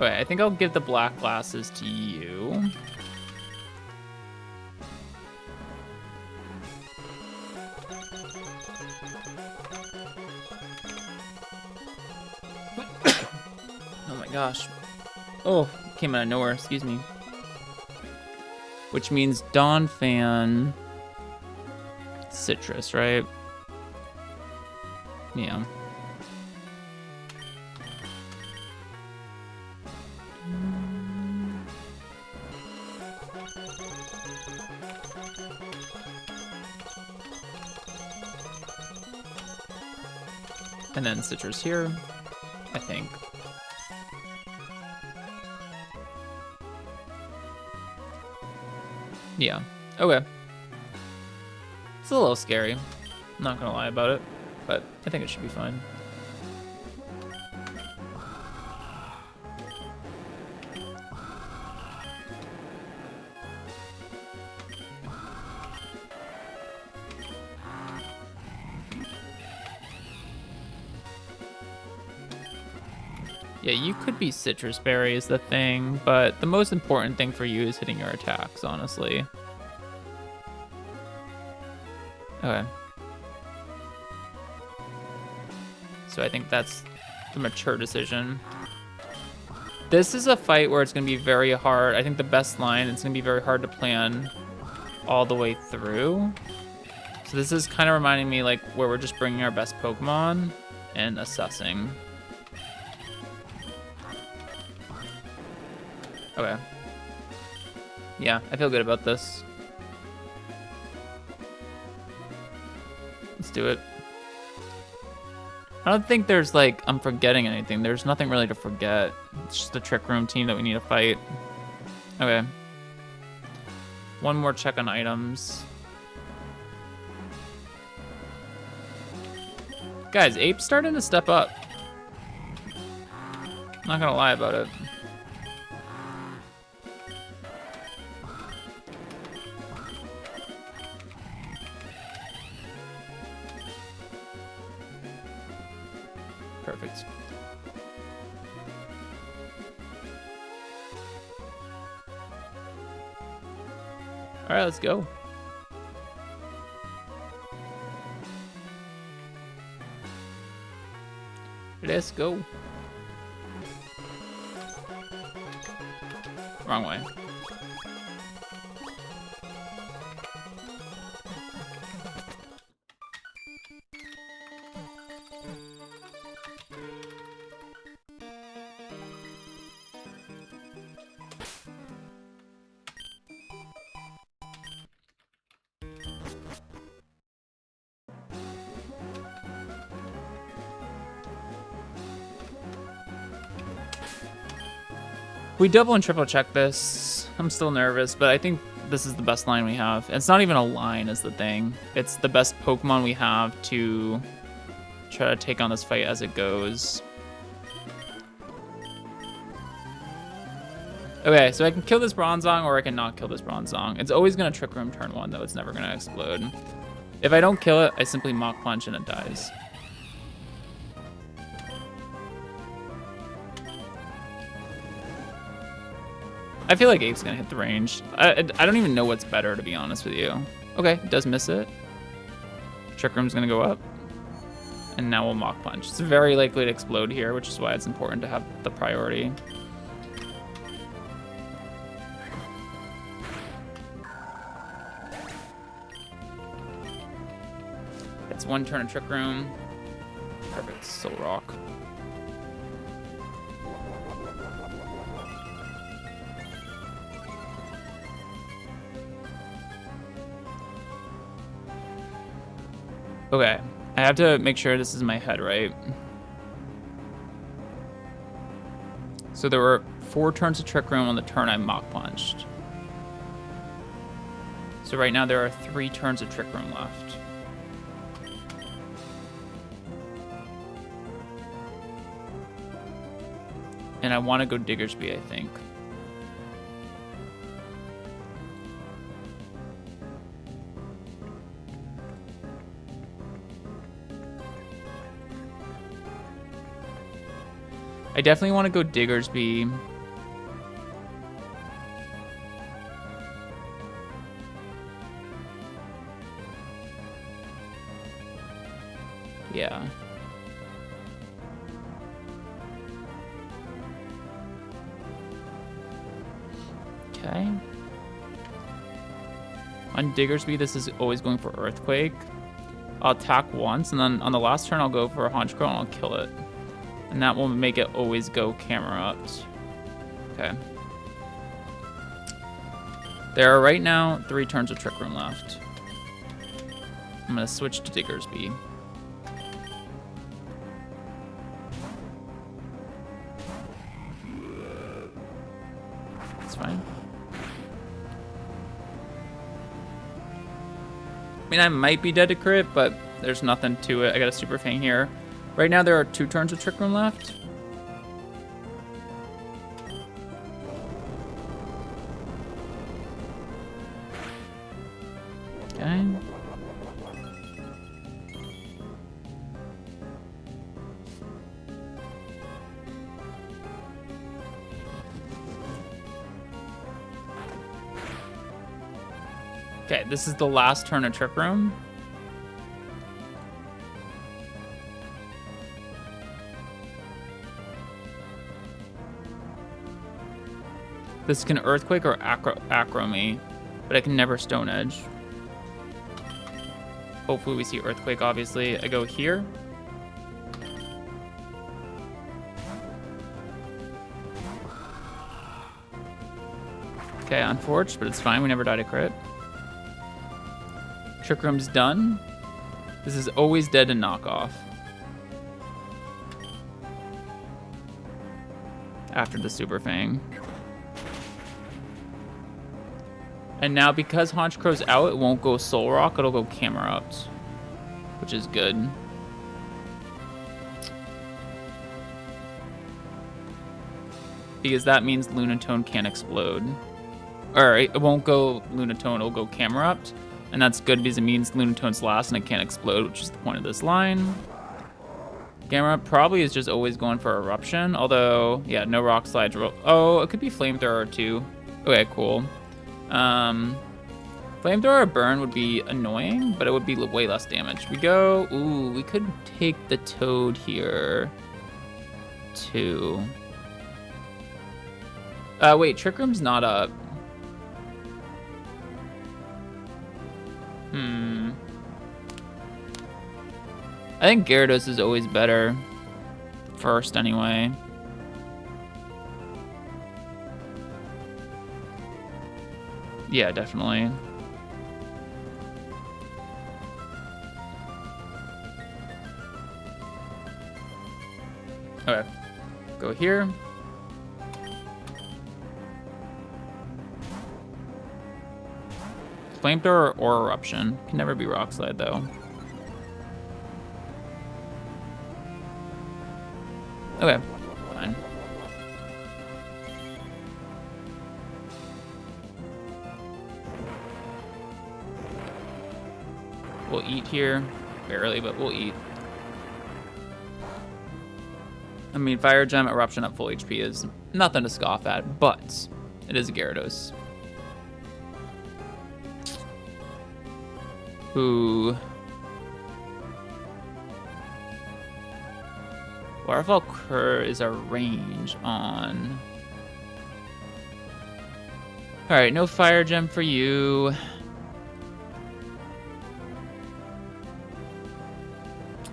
Okay, I think I'll give the black glasses to you. Oh my gosh. Oh, came out of nowhere, excuse me. Which means Dawn Fan, citrus, right? Yeah. And then citrus here, I think. Yeah, okay. It's a little scary, not gonna lie about it, but I think it should be fine. Yeah, you could be Citrus Berry is the thing, but the most important thing for you is hitting your attacks, honestly. Okay. So I think that's the mature decision. This is a fight where it's going to be very hard. I think the best line, it's going to be very hard to plan all the way through. So this is kind of reminding me like where we're just bringing our best Pokemon and assessing. Okay. Yeah, I feel good about this. Let's do it. I don't think there's like, I'm forgetting anything. There's nothing really to forget. It's just the Trick Room team that we need to fight. Okay. One more check on items. Guys, Ape's starting to step up. Not gonna lie about it. Perfect. All right, let's go. Let's go. Wrong way. We double and triple check this. I'm still nervous, but I think this is the best line we have. It's not even a line is the thing. It's the best Pokemon we have to try to take on this fight as it goes. Okay, so I can kill this Bronzong or I can not kill this Bronzong. It's always gonna Trick Room turn 1 though. It's never gonna explode. If I don't kill it, I simply Mach Punch and it dies. I feel like Ape's gonna hit the range. I don't even know what's better, to be honest with you. Okay, it does miss it. Trick Room's gonna go up. And now we'll Mach Punch. It's very likely to explode here, which is why it's important to have the priority. It's one turn of Trick Room. Perfect, Soul Rock. Okay, I have to make sure this is my head right. So there were 4 turns of Trick Room on the turn I Mach Punched. So right now there are 3 turns of Trick Room left. And I want to go Diggersby, I think. I definitely want to go Diggersby. Yeah. Okay. On Diggersby, this is always going for Earthquake. I'll attack once, and then on the last turn, I'll go for a Honchkrow and I'll kill it. And that will make it always go camera ups. Okay. There are right now 3 turns of Trick Room left. I'm gonna switch to Diggersby. That's fine. I mean, I might be dead to crit, but there's nothing to it. I got a Super Fang here. Right now, there are 2 turns of Trick Room left. Okay. Okay, this is the last turn of Trick Room. This can Earthquake or Acro me, but I can never Stone Edge. Hopefully we see Earthquake, obviously. I go here. Okay, unfortunate, but it's fine. We never died a crit. Trick Room's done. This is always dead to knockoff. After the Super Fang. And now because Honchkrow's out, it won't go Soul Rock, it'll go Camera Ups, which is good. Because that means Lunatone can't explode. Or it won't go Lunatone, it'll go Camera Ups. And that's good because it means Lunatone's last and it can't explode, which is the point of this line. Camera Up probably is just always going for Eruption, although, yeah, no Rock Slides. Oh, it could be Flamethrower too. Okay, cool. Flamethrower or Burn would be annoying, but it would be way less damage. We go, ooh, we could take the Toad here, too. Wait, Trick Room's not up. I think Gyarados is always better. First, anyway. Yeah, definitely. Okay. Go here. Flamethrower or Eruption. Can never be Rock Slide, though. Okay, fine. We'll eat here. Barely, but we'll eat. I mean, Fire Gem, Eruption at full HP is nothing to scoff at, but it is a Gyarados. Who... Waterfall Cur is our range on... Alright, no Fire Gem for you.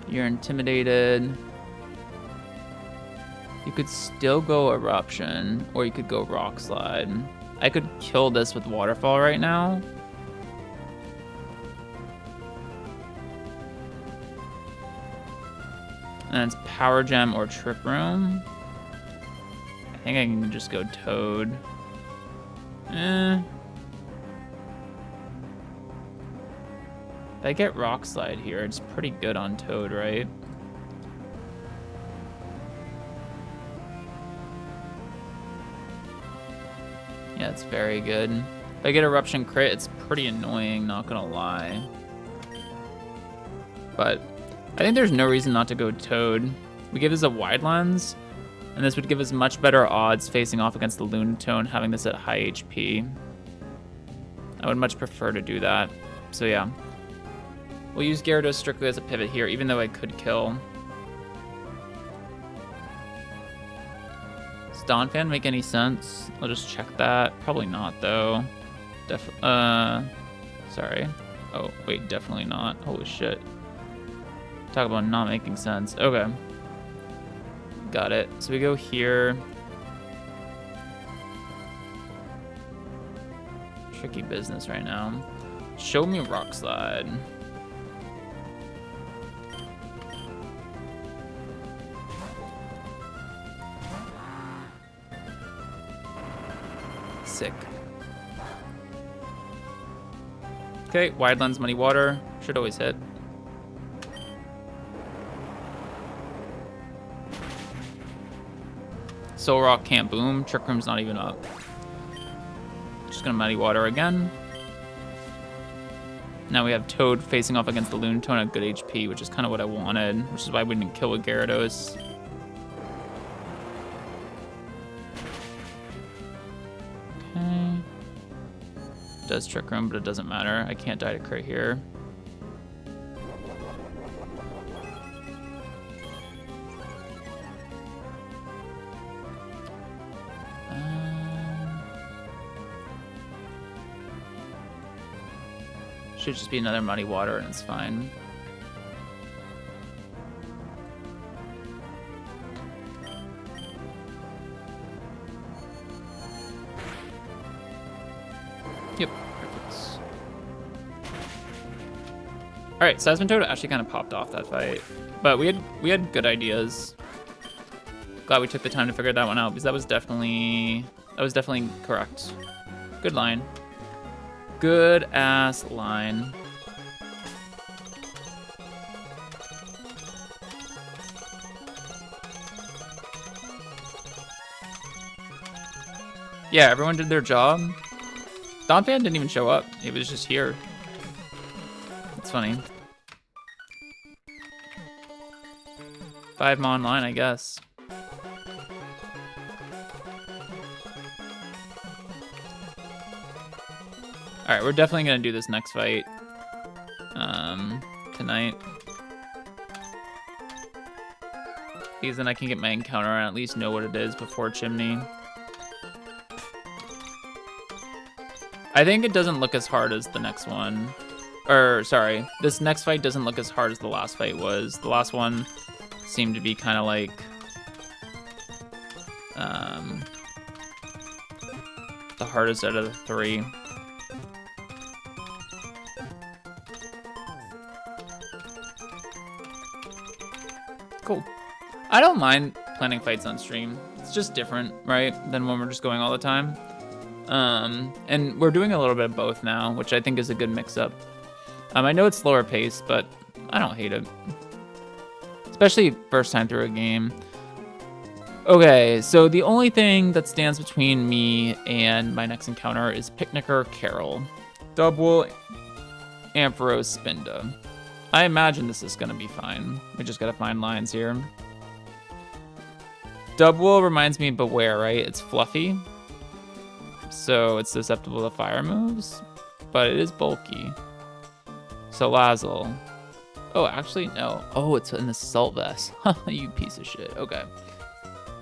You're intimidated. You could still go Eruption, or you could go Rock Slide. I could kill this with Waterfall right now. And it's Power Gem or Trick Room. I think I can just go Toad. If I get Rock Slide here, it's pretty good on Toad, right? Yeah, it's very good. If I get Eruption crit, it's pretty annoying, not gonna lie. But I think there's no reason not to go Toad. We give this a wide lens, and this would give us much better odds facing off against the Lunatone, having this at high HP. I would much prefer to do that. So yeah. We'll use Gyarados strictly as a pivot here, even though I could kill. Does Donphan make any sense? I'll just check that. Probably not, though. Sorry. Oh, wait, definitely not. Holy shit. Talk about not making sense. Okay. Got it. So we go here. Tricky business right now. Show me Rock Slide. Sick. Okay, wide lens, Muddy Water. Should always hit. Soul Rock can't boom. Trick Room's not even up. Just gonna Muddy Water again. Now we have Toad facing off against the Lunatone at good HP, which is kind of what I wanted, which is why we didn't kill with Gyarados. Okay. Does Trick Room, but it doesn't matter. I can't die to crit here. Should just be another Muddy Water and it's fine. Yep, perfect. Alright, Seismitoad actually kind of popped off that fight. But we had good ideas. Glad we took the time to figure that one out because that was definitely correct. Good line. Good ass line. Yeah, everyone did their job. Donphan didn't even show up. He was just here. It's funny. 5 online, I guess. Alright, we're definitely gonna do this next fight tonight. Because then I can get my encounter and at least know what it is before Chimney. I think it doesn't look as hard as the next one. Or, sorry, this next fight doesn't look as hard as the last fight was. The last one seemed to be kind of like... the hardest out of the 3. Cool. I don't mind planning fights on stream. It's just different, right, than when we're just going all the time. And we're doing a little bit of both now, which I think is a good mix-up. I know it's slower pace, but I don't hate it. Especially first time through a game. Okay, so the only thing that stands between me and my next encounter is Picnicker Carol. Double Ampharos Spinda. I imagine this is gonna be fine. We just gotta find lines here. Dubwool reminds me of Beware, right? It's fluffy. So it's susceptible to fire moves, but it is bulky. So Lazzle. Oh, actually, no. Oh, it's an Assault Vest. You piece of shit. Okay.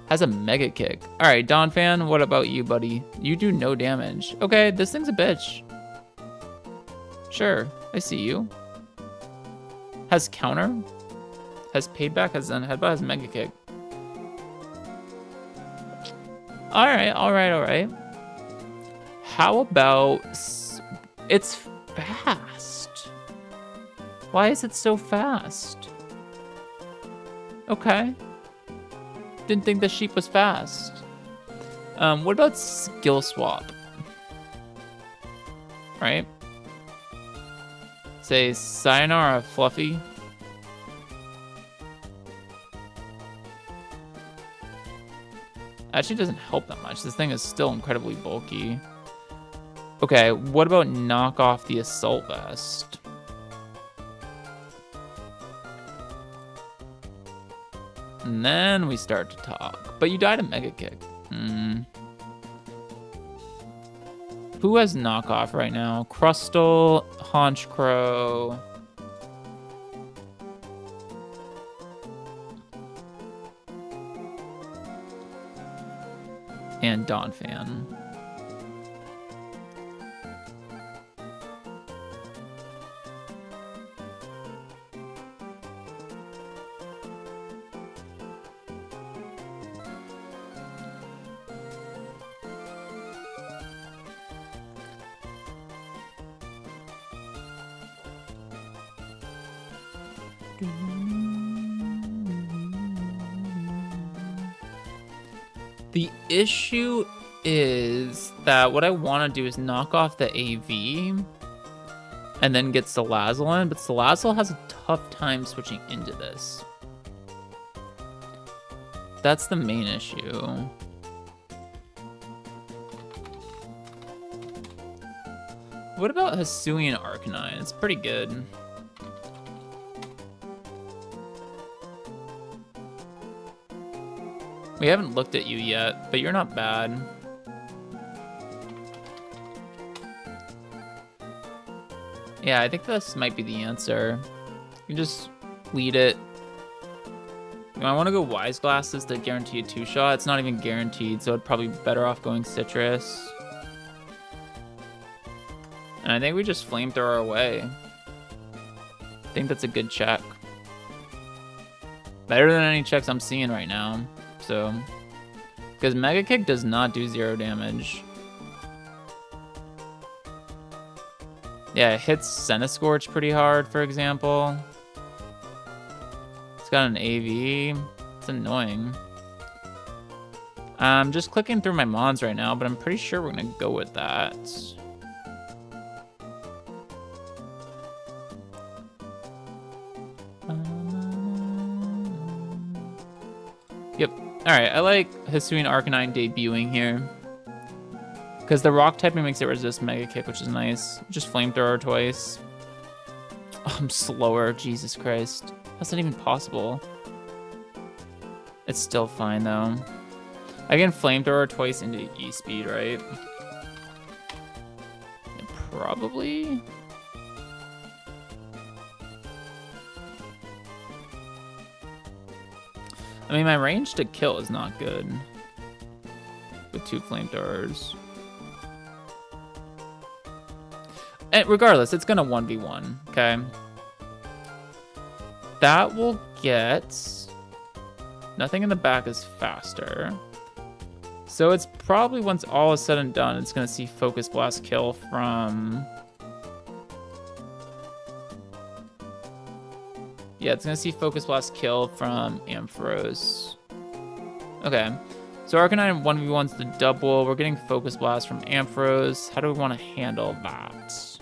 Has a Mega Kick. All right, Donphan, what about you, buddy? You do no damage. Okay, this thing's a bitch. Sure, I see you. Has Counter. Has Payback, has Zen Headbutt, has Mega Kick. All right. How about... It's fast. Why is it so fast? Okay. Didn't think the sheep was fast. What about Skill Swap? Right? Say Sayonara Fluffy. Actually doesn't help that much. This thing is still incredibly bulky. Okay, what about knock off the Assault Vest? And then we start to talk. But you died a Mega Kick. Who has knockoff right now? Crustle, Honchcrow. And Donphan. The issue is that what I want to do is knock off the AV and then get Salazzle in, but Salazzle has a tough time switching into this. That's the main issue. What about Hisuian Arcanine? It's pretty good. We haven't looked at you yet, but you're not bad. Yeah, I think this might be the answer. You just lead it. I want to go Wise Glasses to guarantee a 2-shot. It's not even guaranteed, so it'd probably be better off going Citrus. And I think we just Flamethrower away. I think that's a good check. Better than any checks I'm seeing right now. So, because Mega Kick does not do 0 damage. Yeah, it hits Centiskorch pretty hard, for example. It's got an AV. It's annoying. I'm just clicking through my mons right now, but I'm pretty sure we're gonna go with that. Yep. Alright, I like Hisuian Arcanine debuting here. Because the rock typing makes it resist Mega Kick, which is nice. Just Flamethrower twice. Oh, I'm slower, Jesus Christ. How's that even possible? It's still fine though. I can Flamethrower twice into E-Speed, right? Yeah, probably. I mean, my range to kill is not good with 2 Flamethrowers. And regardless, it's gonna 1v1, okay? That will get... Nothing in the back is faster. So it's probably, once all is said and done, it's gonna see Focus Blast kill from... Yeah, it's gonna see Focus Blast kill from Ampharos. Okay. So Arcanine 1v1's the double. We're getting Focus Blast from Ampharos. How do we want to handle that?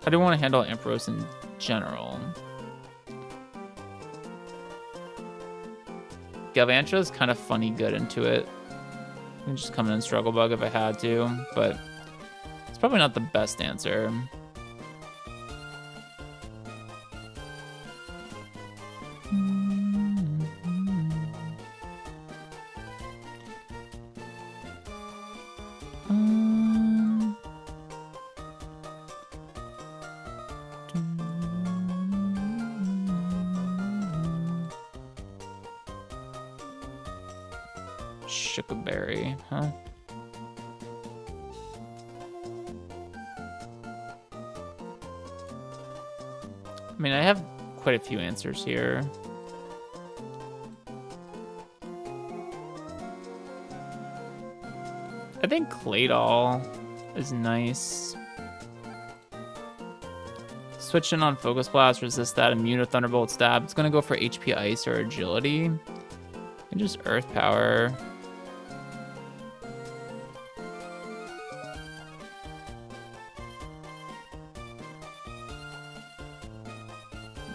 How do we want to handle Ampharos in general? Galvantra's kind of funny good into it. I can just come in and Struggle Bug if I had to, but it's probably not the best answer. Berry, huh? I mean, I have quite a few answers here. I think Claydol is nice. Switch in on Focus Blast, resist that, immune to Thunderbolt Stab. It's gonna go for HP Ice or Agility. And just Earth Power.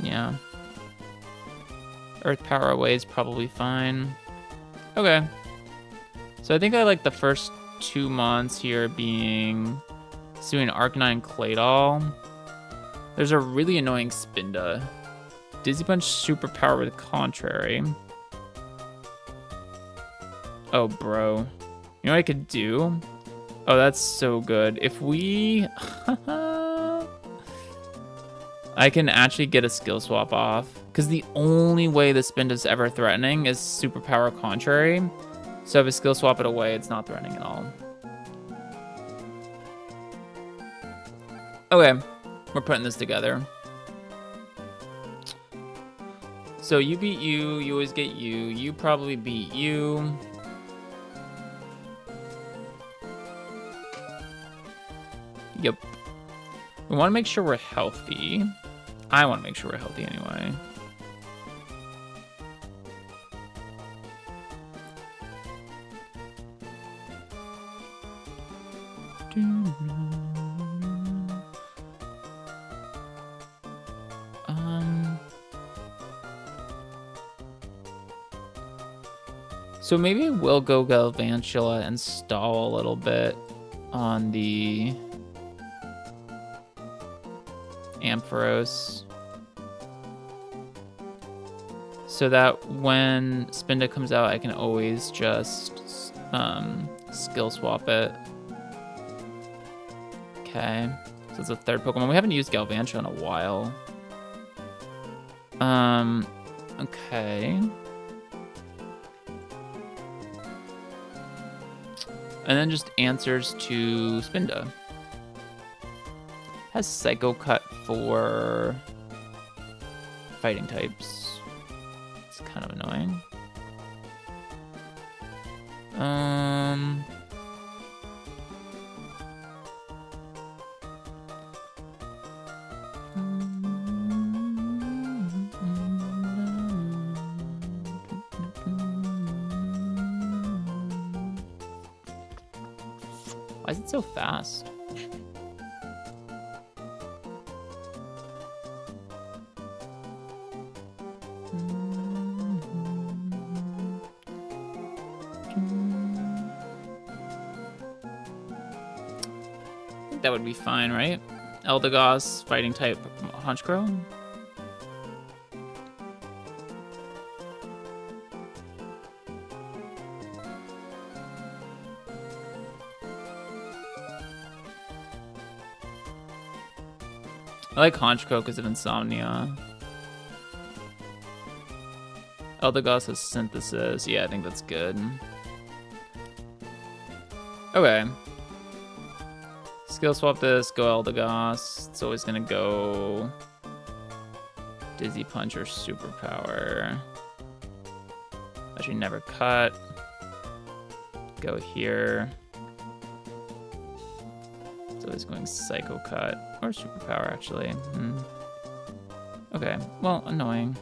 Yeah. Earth Power away is probably fine. Okay. So I think I like the first 2 months here being doing Arcanine Claydol. There's a really annoying Spinda. Dizzy Punch Superpower with Contrary. Oh, bro. You know what I could do? Oh, that's so good. If we... I can actually get a skill swap off. Because the only way the Spinda's ever threatening is Superpower Contrary. So if I skill swap it away, it's not threatening at all. Okay. We're putting this together. So you beat you. You always get you. You probably beat you. Yep. We want to make sure we're healthy. I want to make sure we're healthy anyway. So maybe we'll go Galvantula and stall a little bit on the Ampharos, so that when Spinda comes out, I can always just skill swap it. Okay, so it's a third Pokemon. We haven't used Galvantula in a while. Okay. And then just answers to Spinda. Has Psycho Cut for fighting types. It's kind of annoying. Why is it so fast? That would be fine, right? Eldegoss, fighting type, Honchkrow. I like Honchkrow because of Insomnia. Eldegoss has Synthesis. Yeah, I think that's good. Okay. Skill swap this, go Eldegoss. It's always gonna go Dizzy Punch or Superpower. Actually, never cut. Go here. It's always going Psycho Cut or Superpower, actually. Okay, well, annoying.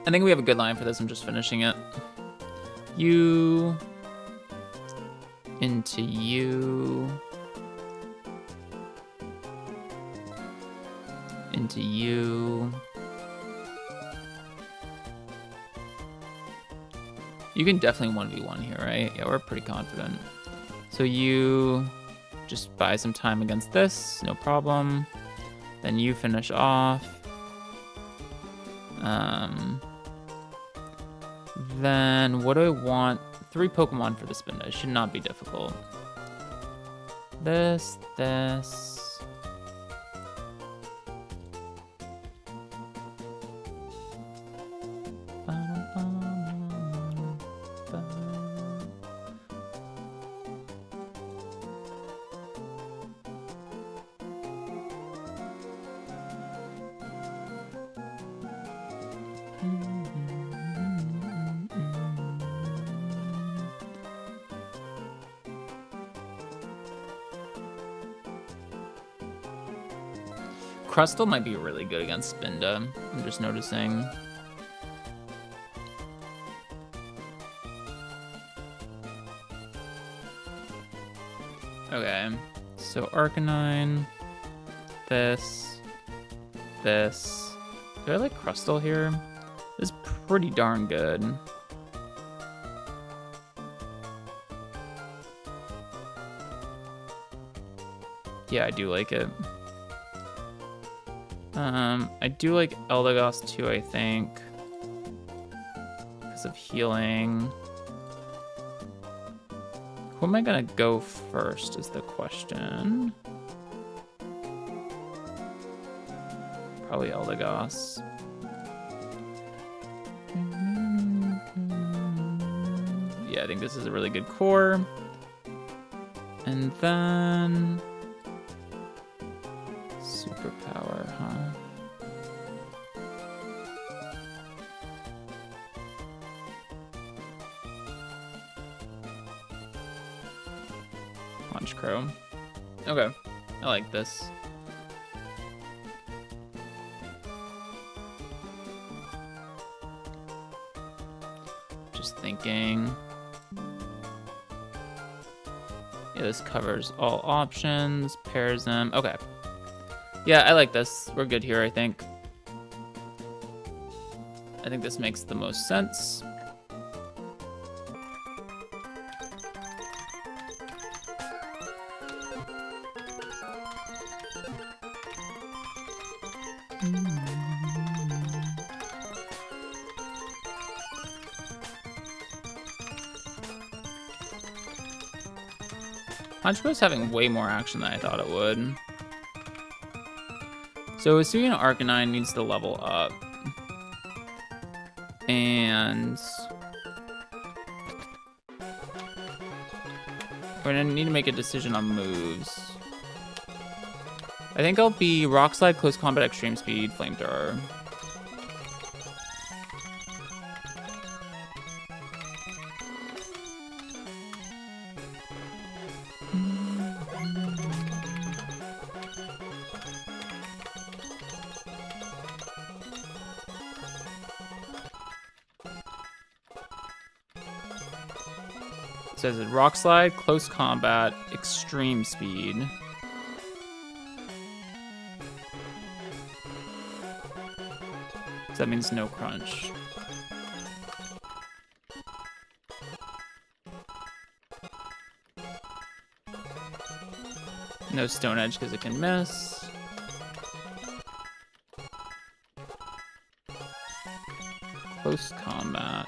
I think we have a good line for this. I'm just finishing it. You into you into you. You can definitely 1v1 here, right? Yeah, we're pretty confident. So you just buy some time against this, no problem. Then you finish off. Then what do I want? 3 Pokemon for the spin dice. Should not be difficult. This. Crustle might be really good against Spinda. I'm just noticing. Okay, so Arcanine, this. Do I like Crustle here? This is pretty darn good. Yeah, I do like it. I do like Eldegoss too, I think, because of healing. Who am I gonna go first is the question. Probably Eldegoss. Yeah, I think this is a really good core. And then superpower, huh? Punch Crow. Okay, I like this. Just thinking. Yeah, this covers all options, pairs them. Okay. Yeah, I like this. We're good here, I think. I think this makes the most sense. Honchko's having way more action than I thought it would. So Hisuian Arcanine needs to level up. And we're gonna need to make a decision on moves. I think I'll be Rock Slide, Close Combat, Extreme Speed, Flamethrower. It says Rock Slide, Close Combat, Extreme Speed. So that means no crunch. No Stone Edge because it can miss. Close Combat.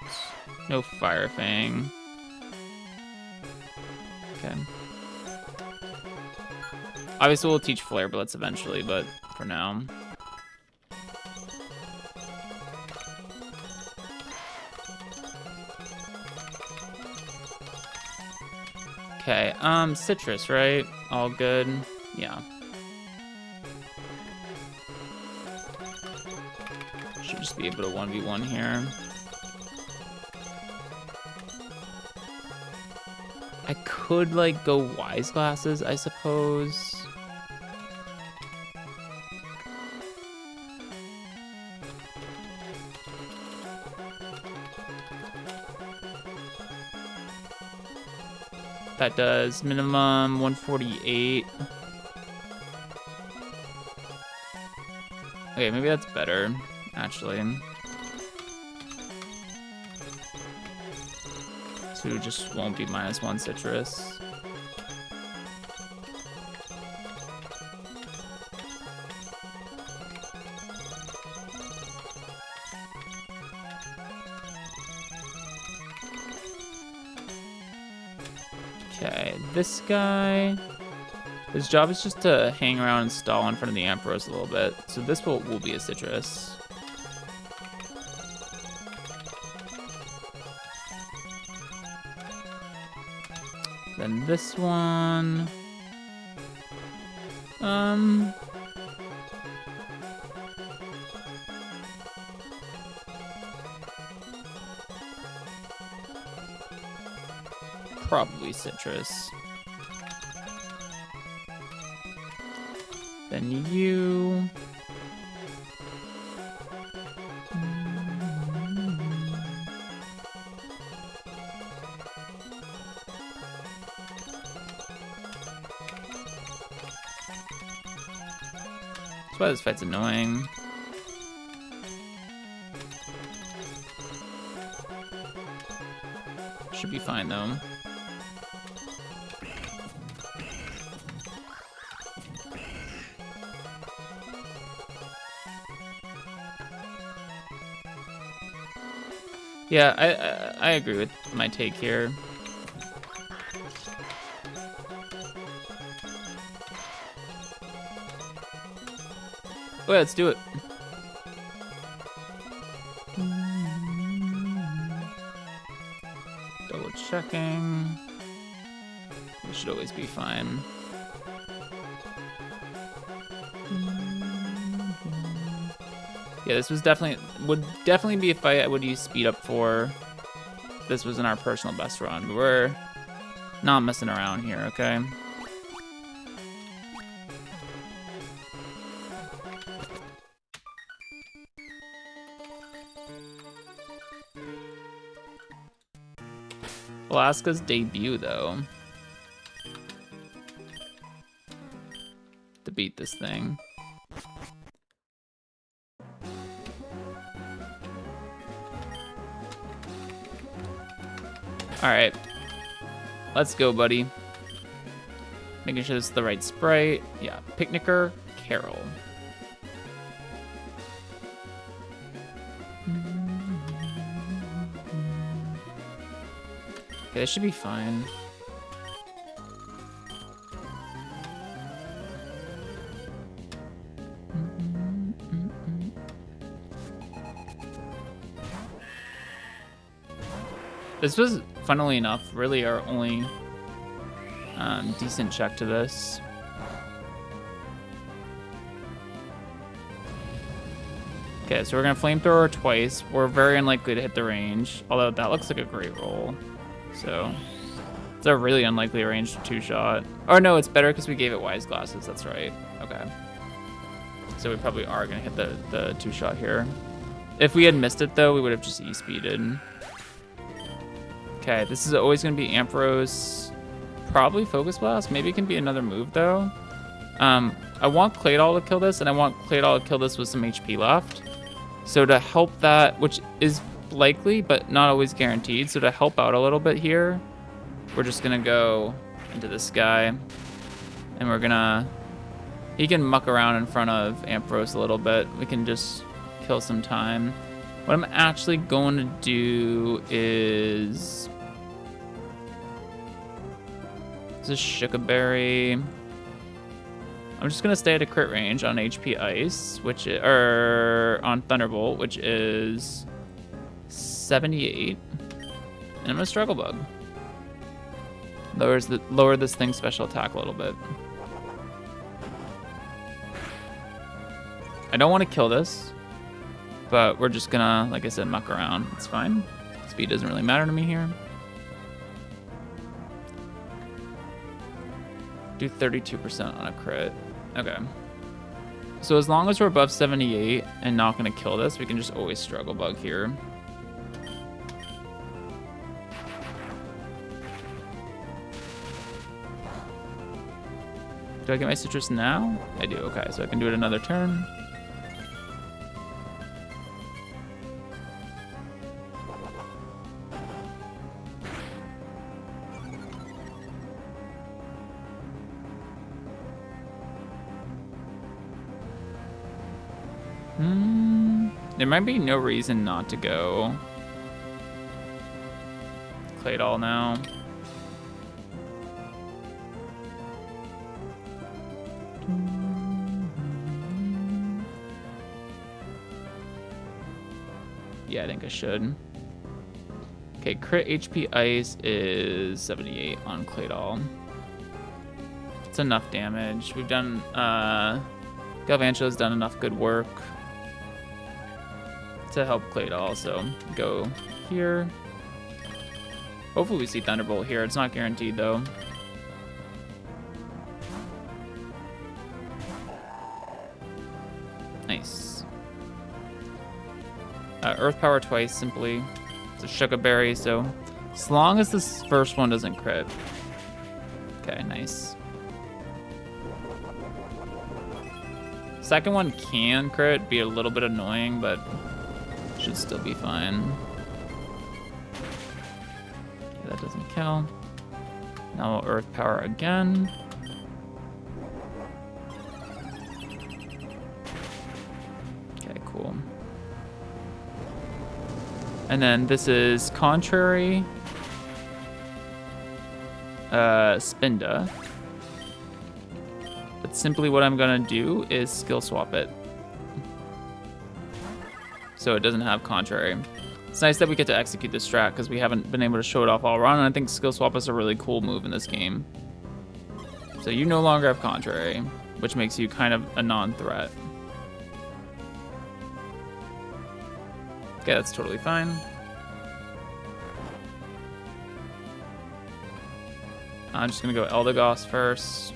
No Fire Fang. Okay. Obviously, we'll teach Flare Blitz eventually, but for now. Okay, Citrus, right? All good. Yeah. Should just be able to 1v1 here. I could, like, go Wise Glasses, I suppose. That does minimum 148. Okay, maybe that's better, actually. 2 just won't be -1 citrus. Okay, this guy, his job is just to hang around and stall in front of the Ampharos a little bit. So this will be a citrus. Then this one, probably citrus. Then you. That's why this fight's annoying. Should be fine though. Yeah, I agree with my take here. Oh yeah, let's do it. Double checking. We should always be fine. Yeah, this was would definitely be a fight I would use speed up for. This was in our personal best run. We're not messing around here, okay? Alaska's debut, though. To beat this thing. Alright. Let's go, buddy. Making sure this is the right sprite. Yeah, Picnicker, Carol. Okay, this should be fine. This was, funnily enough, really our only decent check to this. Okay, so we're gonna flamethrower twice. We're very unlikely to hit the range, although that looks like a great roll. So it's a really unlikely range to two-shot. Or no, it's better because we gave it wise glasses. That's right. Okay. So we probably are gonna hit the two-shot here. If we had missed it though, we would have just e-speeded. Okay, this is always gonna be Ampharos. Probably Focus Blast. Maybe it can be another move though. I want Claydol to kill this, and I want Claydol to kill this with some HP left. So to help that, which is likely, but not always guaranteed. So to help out a little bit here, we're just gonna go into this guy, and we're gonna, he can muck around in front of Ampharos a little bit. We can just kill some time. What I'm actually going to do is this Shukaberry. I'm just gonna stay at a crit range on HP Ice, which is, or on Thunderbolt, which is 78, and I'm gonna Struggle Bug. Lower this thing's special attack a little bit. I don't want to kill this, but we're just gonna, like I said, muck around. It's fine. Speed doesn't really matter to me here. Do 32% on a crit. Okay. So as long as we're above 78 and not gonna kill this, we can just always Struggle Bug here. Do I get my citrus now? I do, okay, so I can do it another turn. There might be no reason not to go Claydol now. Yeah, I think I should. Okay, crit HP ice is 78 on Claydol. It's enough damage. We've done, Galvantula's done enough good work to help Claydol, so go here. Hopefully we see Thunderbolt here. It's not guaranteed though. Nice. Earth Power twice simply. It's a Sugar Berry, so as long as this first one doesn't crit. Okay, nice. Second one can crit, be a little bit annoying, but should still be fine. Okay, that doesn't kill. Now we'll Earth Power again. Okay, cool. And then this is Contrary. Spinda. But simply what I'm gonna do is skill swap it, so it doesn't have Contrary. It's nice that we get to execute this strat because we haven't been able to show it off all around, and I think skill swap is a really cool move in this game. So you no longer have Contrary, which makes you kind of a non-threat. Okay, that's totally fine. I'm just gonna go Eldegoss first.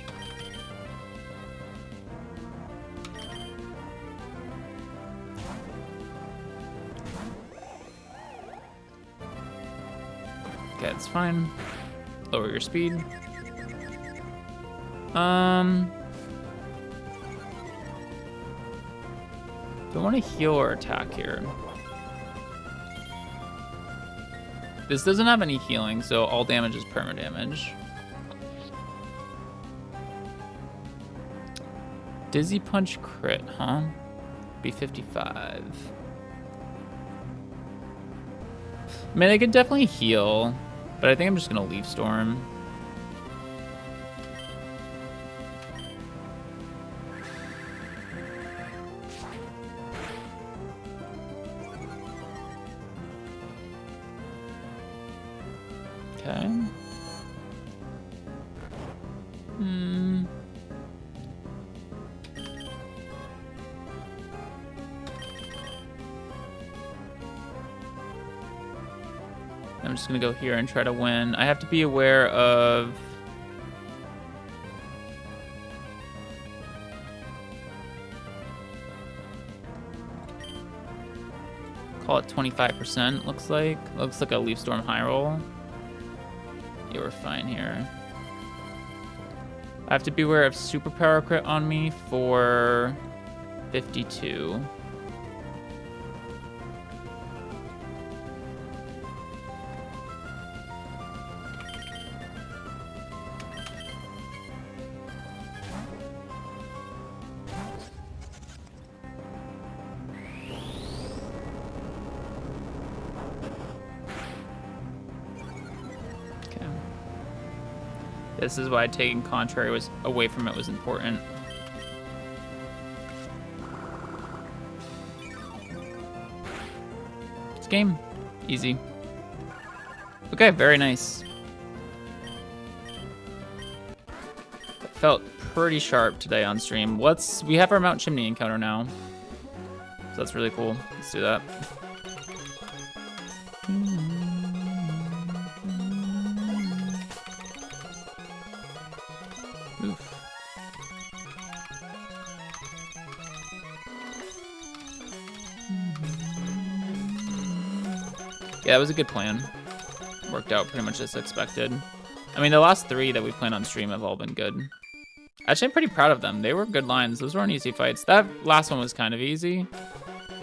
Okay, it's fine. Lower your speed. Do I want to heal or attack here? This doesn't have any healing, so all damage is perma-damage. Dizzy Punch crit, huh? Be 55. I mean, I could definitely heal, but I think I'm just gonna Leaf Storm. Okay. I'm just gonna go here and try to win. I have to be aware of call it 25%, looks like. Looks like a Leaf Storm high roll. Yeah, we're fine here. I have to be aware of superpower crit on me for 52. This is why taking Contrary was away from it was important. This game, easy. Okay, very nice. Felt pretty sharp today on stream. We have our Mount Chimney encounter now, so that's really cool. Let's do that. Yeah, that was a good plan. Worked out pretty much as expected. I mean, the last 3 that we played on stream have all been good. Actually, I'm pretty proud of them. They were good lines. Those weren't easy fights. That last one was kind of easy.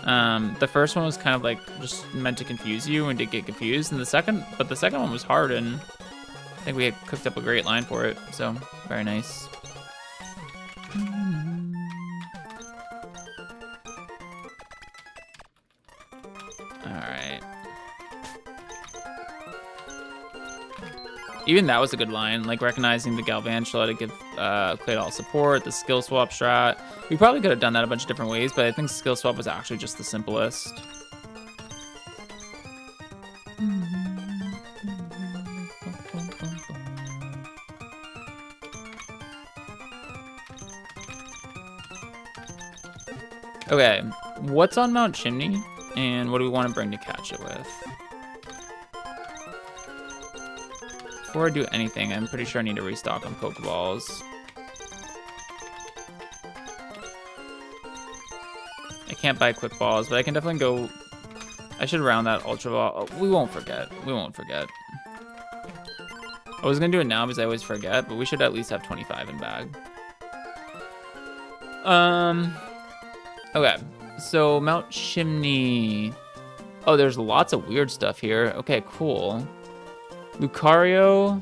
The first one was kind of like just meant to confuse you and did get confused. And the second one was hard, and I think we had cooked up a great line for it. So very nice. All right. Even that was a good line, like recognizing the Galvantula to give Clay all support, the skill swap strat. We probably could have done that a bunch of different ways, but I think skill swap was actually just the simplest. Okay, what's on Mount Chimney, and what do we want to bring to catch it with? Before I do anything, I'm pretty sure I need to restock on Pokeballs. I can't buy Quick Balls, but I can definitely go... I should round that Ultra Ball. Oh, we won't forget. We won't forget. I was going to do it now because I always forget, but we should at least have 25 in bag. Okay, so Mount Chimney. Oh, there's lots of weird stuff here. Okay, cool. Lucario,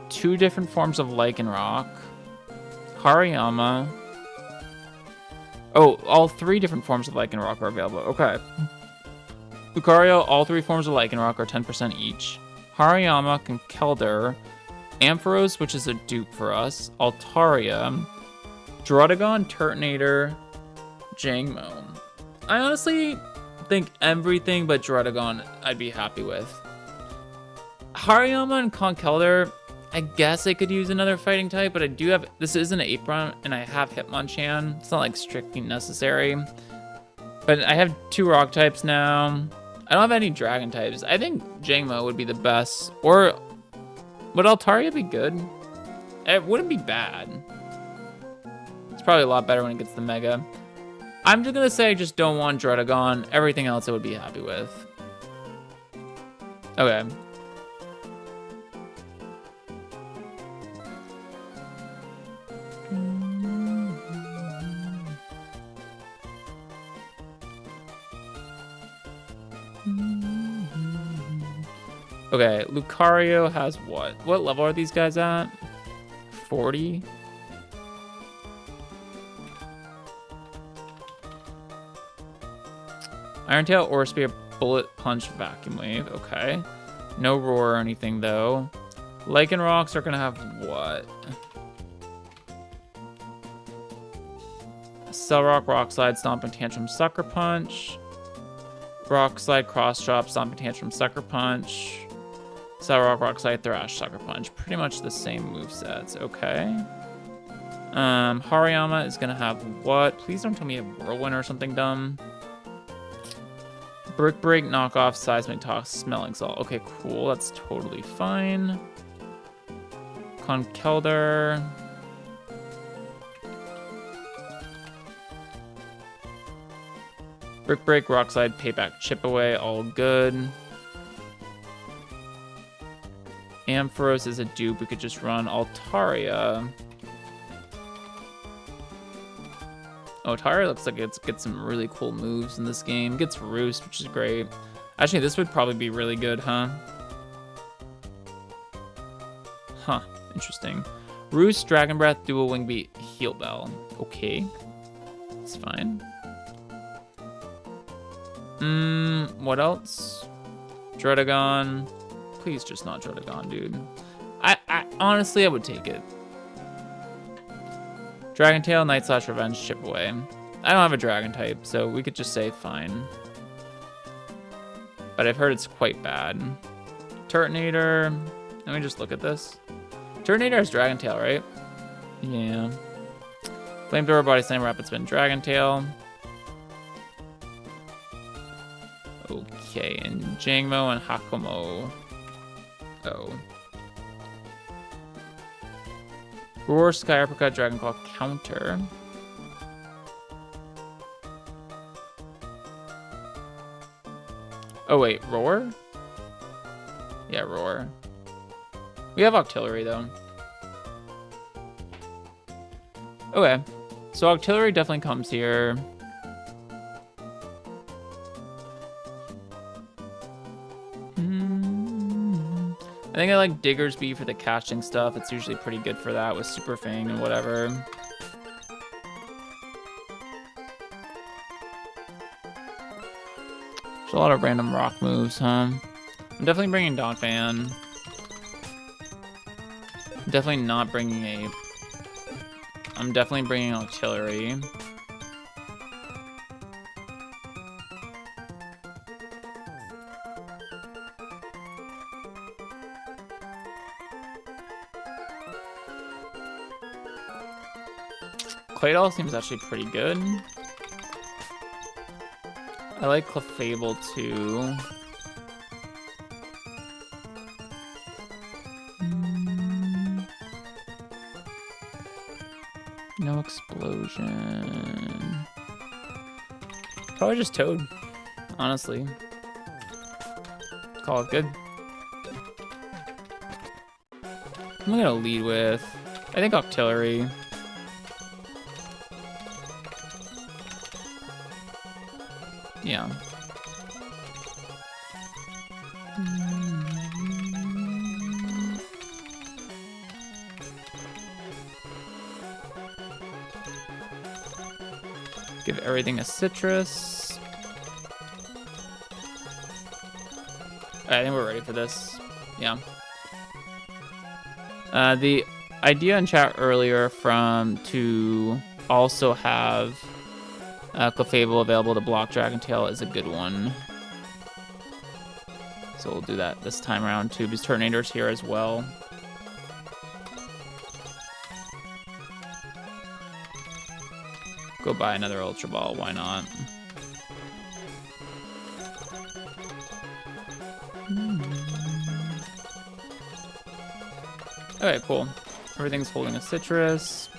2 different forms of Lycanroc, Hariyama. Oh, all 3 different forms of Lycanroc are available. Okay. Lucario, all 3 forms of Lycanroc are 10% each. Hariyama, Conkeldurr, Ampharos, which is a dupe for us, Altaria, Druddigon, Turtonator, Jangmo. I honestly think everything but Druddigon I'd be happy with. Hariyama and Conkeldurr, I guess I could use another fighting type, but I do have, this is an Apron, and I have Hitmonchan. It's not like strictly necessary. But I have 2 rock types now. I don't have any dragon types. I think Jangmo would be the best. Or would Altaria be good? It wouldn't be bad. It's probably a lot better when it gets the Mega. I'm just gonna say I just don't want Druddigon. Everything else I would be happy with. Okay. Okay, Lucario has what? What level are these guys at? 40? Iron Tail, Aura Spear, Bullet Punch, Vacuum Wave. Okay. No Roar or anything, though. Lycanrocs are going to have what? Cell Rock, Rock Slide, Stomping Tantrum, Sucker Punch. Rock Slide, Cross Chop, Stomping Tantrum, Sucker Punch. Cell Rock, Rock Slide, Thrash, Sucker Punch. Pretty much the same movesets. Okay. Hariyama is going to have what? Please don't tell me a Whirlwind or something dumb. Brick Break, Knockoff, Seismic Toss, Smelling Salt. Okay, cool. That's totally fine. Conkeldurr. Brick Break, Rock Slide, Payback, Chip Away. All good. Ampharos is a dupe. We could just run Altaria. Oh, Altaria looks like it's gets some really cool moves in this game. Gets Roost, which is great. Actually, this would probably be really good, huh? Huh, interesting. Roost, Dragon Breath, Dual Wing Beat, Heal Bell. Okay, it's fine. What else? Druddigon. Please just not Druddigon, dude. I honestly, I would take it. Dragon Tail, Night Slash, Revenge, Chip Away. I don't have a Dragon type, so we could just say fine. But I've heard it's quite bad. Turtonator. Let me just look at this. Turtonator has Dragon Tail, right? Yeah. Flamethrower, Body Slam, Rapid Spin, Dragon Tail. Okay, and Jangmo and Hakumo. Oh. Roar, Sky Uppercut, Dragon Claw, counter. Oh wait, Roar? Yeah, Roar. We have Octillery though. Okay, so Octillery definitely comes here. I think I like Diggersby for the catching stuff. It's usually pretty good for that with Super Fang and whatever. There's a lot of random rock moves, huh? I'm definitely bringing Donphan. Definitely not bringing Ape. I'm definitely bringing Octillery. Claydol seems actually pretty good. I like Clefable too. No explosion. Probably just Toad, honestly. Call it good. I'm gonna lead with, I think, Octillery. Yeah. Give everything a citrus. I think we're ready for this. Yeah. The idea in chat earlier to also have Clefable available to block Dragon Tail is a good one. So we'll do that this time around too, because Turtonator's here as well. Go buy another Ultra Ball, why not? Okay, cool. Everything's holding a citrus.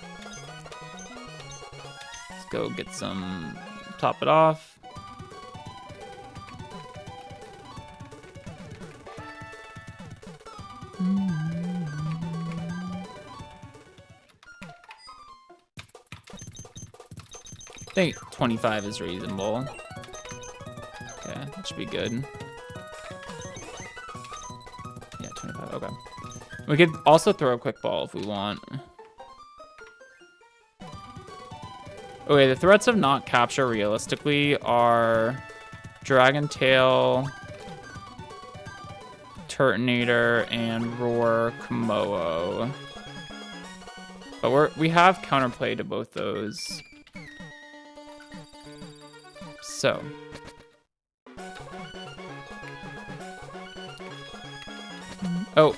Let's go get some, top it off. I think 25 is reasonable. Okay, that should be good. Yeah, 25, okay. We could also throw a quick ball if we want. Okay, the threats of not capture realistically are Dragon Tail, Turtonator, and Roar Komodo. But we have counterplay to both those. So. Oh,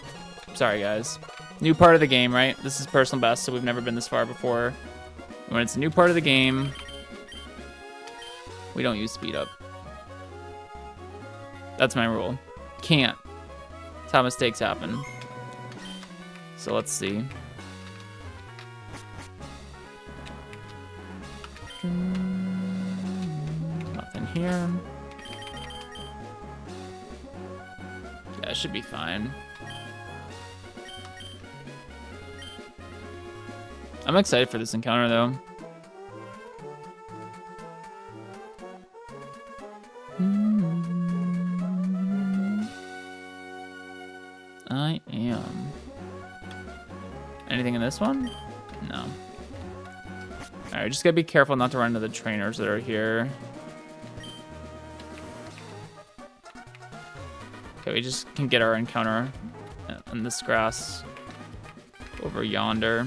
sorry guys. New part of the game, right? This is personal best, so we've never been this far before. When it's a new part of the game, we don't use speed up. That's my rule. Can't. That's how mistakes happen. So let's see. Nothing here. Yeah, it should be fine. I'm excited for this encounter, though. I am. Anything in this one? No. Alright, just gotta be careful not to run into the trainers that are here. Okay, we just can get our encounter in this grass over yonder.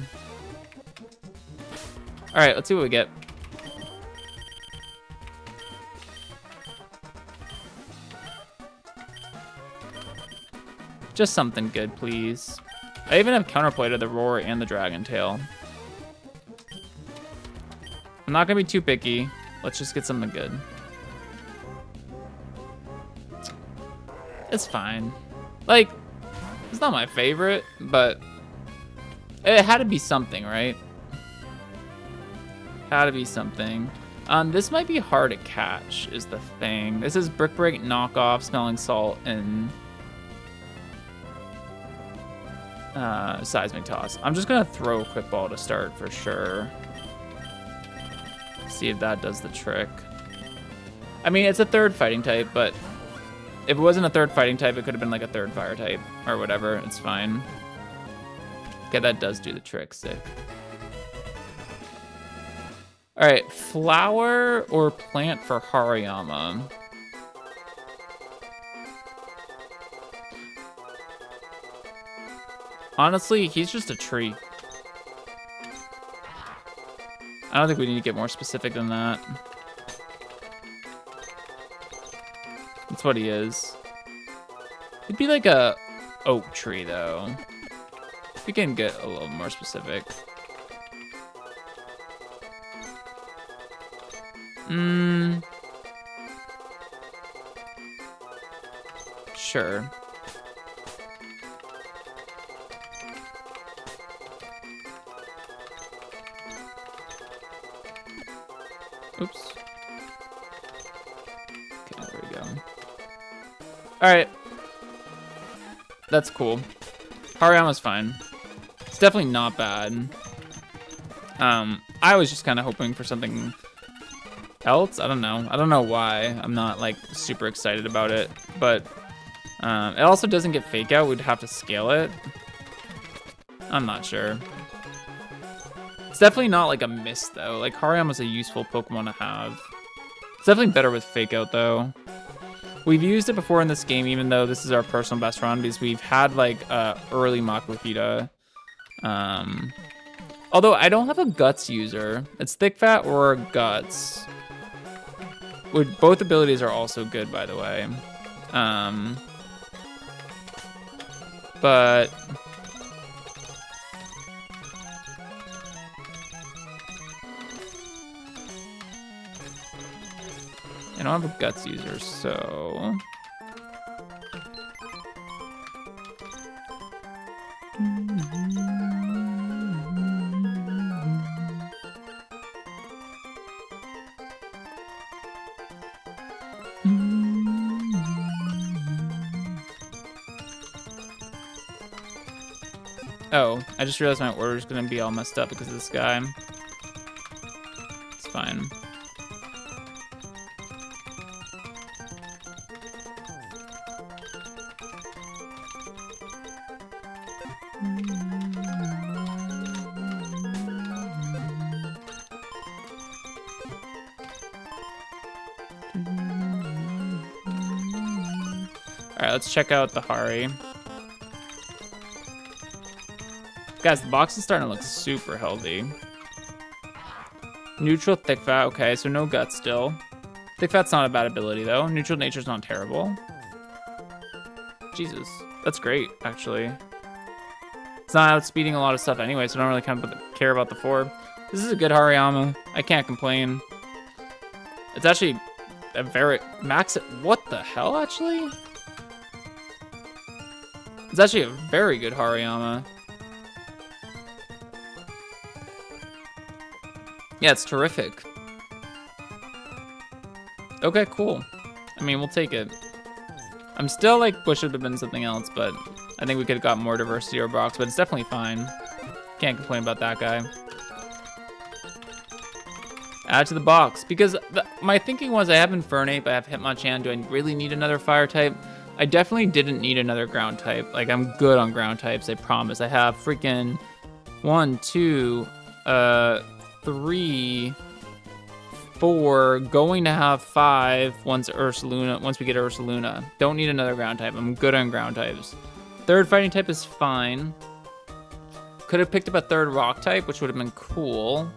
All right, let's see what we get. Just something good, please. I even have counterplay to the Roar and the Dragon Tail. I'm not gonna be too picky. Let's just get something good. It's fine. Like, it's not my favorite, but it had to be something, right? Had to be something. This might be hard to catch, is the thing. This is Brick Break, Knockoff, Smelling Salt, and Seismic Toss. I'm just gonna throw a quick ball to start for sure. See if that does the trick. I mean, it's a third fighting type, but if it wasn't a third fighting type, it could have been like a third fire type or whatever. It's fine. Okay, that does do the trick. Sick. All right, flower or plant for Hariyama. Honestly, he's just a tree. I don't think we need to get more specific than that. That's what he is. It'd be like a oak tree, though. We can get a little more specific. Sure. Oops. Okay, there we go. All right. That's cool. Hariyama's fine. It's definitely not bad. I was just kind of hoping for something else. I don't know. I don't know why. I'm not like super excited about it, but it also doesn't get fake out. We'd have to scale it. I'm not sure. It's definitely not like a miss though. Like Hariyama's a useful Pokemon to have. It's definitely better with fake out though. We've used it before in this game, even though this is our personal best run, because we've had like early Makuhita. Although I don't have a Guts user. It's Thick Fat or Guts. Both abilities are also good, by the way. But I don't have a Guts user, so oh, I just realized my order is gonna be all messed up because of this guy. It's fine. All right, let's check out the Hari. Guys, the box is starting to look super healthy. Neutral Thick Fat, okay, so no Guts still. Thick Fat's not a bad ability though. Neutral Nature's not terrible. Jesus, that's great, actually. It's not outspeeding a lot of stuff anyway, so I don't really kind of care about the 4. This is a good Hariyama. I can't complain. It's actually a very max. What the hell, actually? It's actually a very good Hariyama. Yeah, it's terrific. Okay, cool. I mean, we'll take it. I'm still like, wish it would have been something else, but I think we could have got more diversity or box, but it's definitely fine. Can't complain about that guy. Add to the box, because my thinking was I have Infernape, I have Hitmonchan, do I really need another fire type? I definitely didn't need another ground type. Like, I'm good on ground types, I promise. I have freaking 1, 2, 3, 4, going to have 5 once we get Ursaluna. Don't need another ground type. I'm good on ground types. Third fighting type is fine. Could have picked up a third rock type, which would have been cool.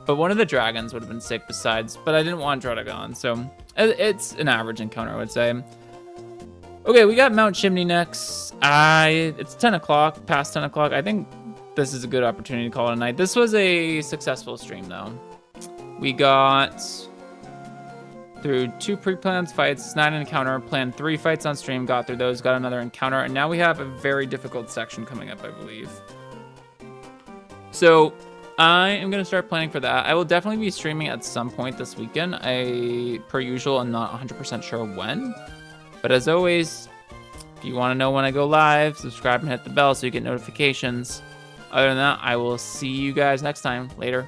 But one of the dragons would have been sick besides, but I didn't want Druddigon, so it's an average encounter, I would say. Okay, we got Mount Chimney next. It's 10 o'clock, past 10 o'clock. I think this is a good opportunity to call it a night. This was a successful stream, though. We got through 2 pre-planned fights, 9 encounter, planned 3 fights on stream, got through those, got another encounter, and now we have a very difficult section coming up, I believe. So I am going to start planning for that. I will definitely be streaming at some point this weekend. Per usual, I'm not 100% sure when. But as always, if you want to know when I go live, subscribe and hit the bell so you get notifications. Other than that, I will see you guys next time. Later.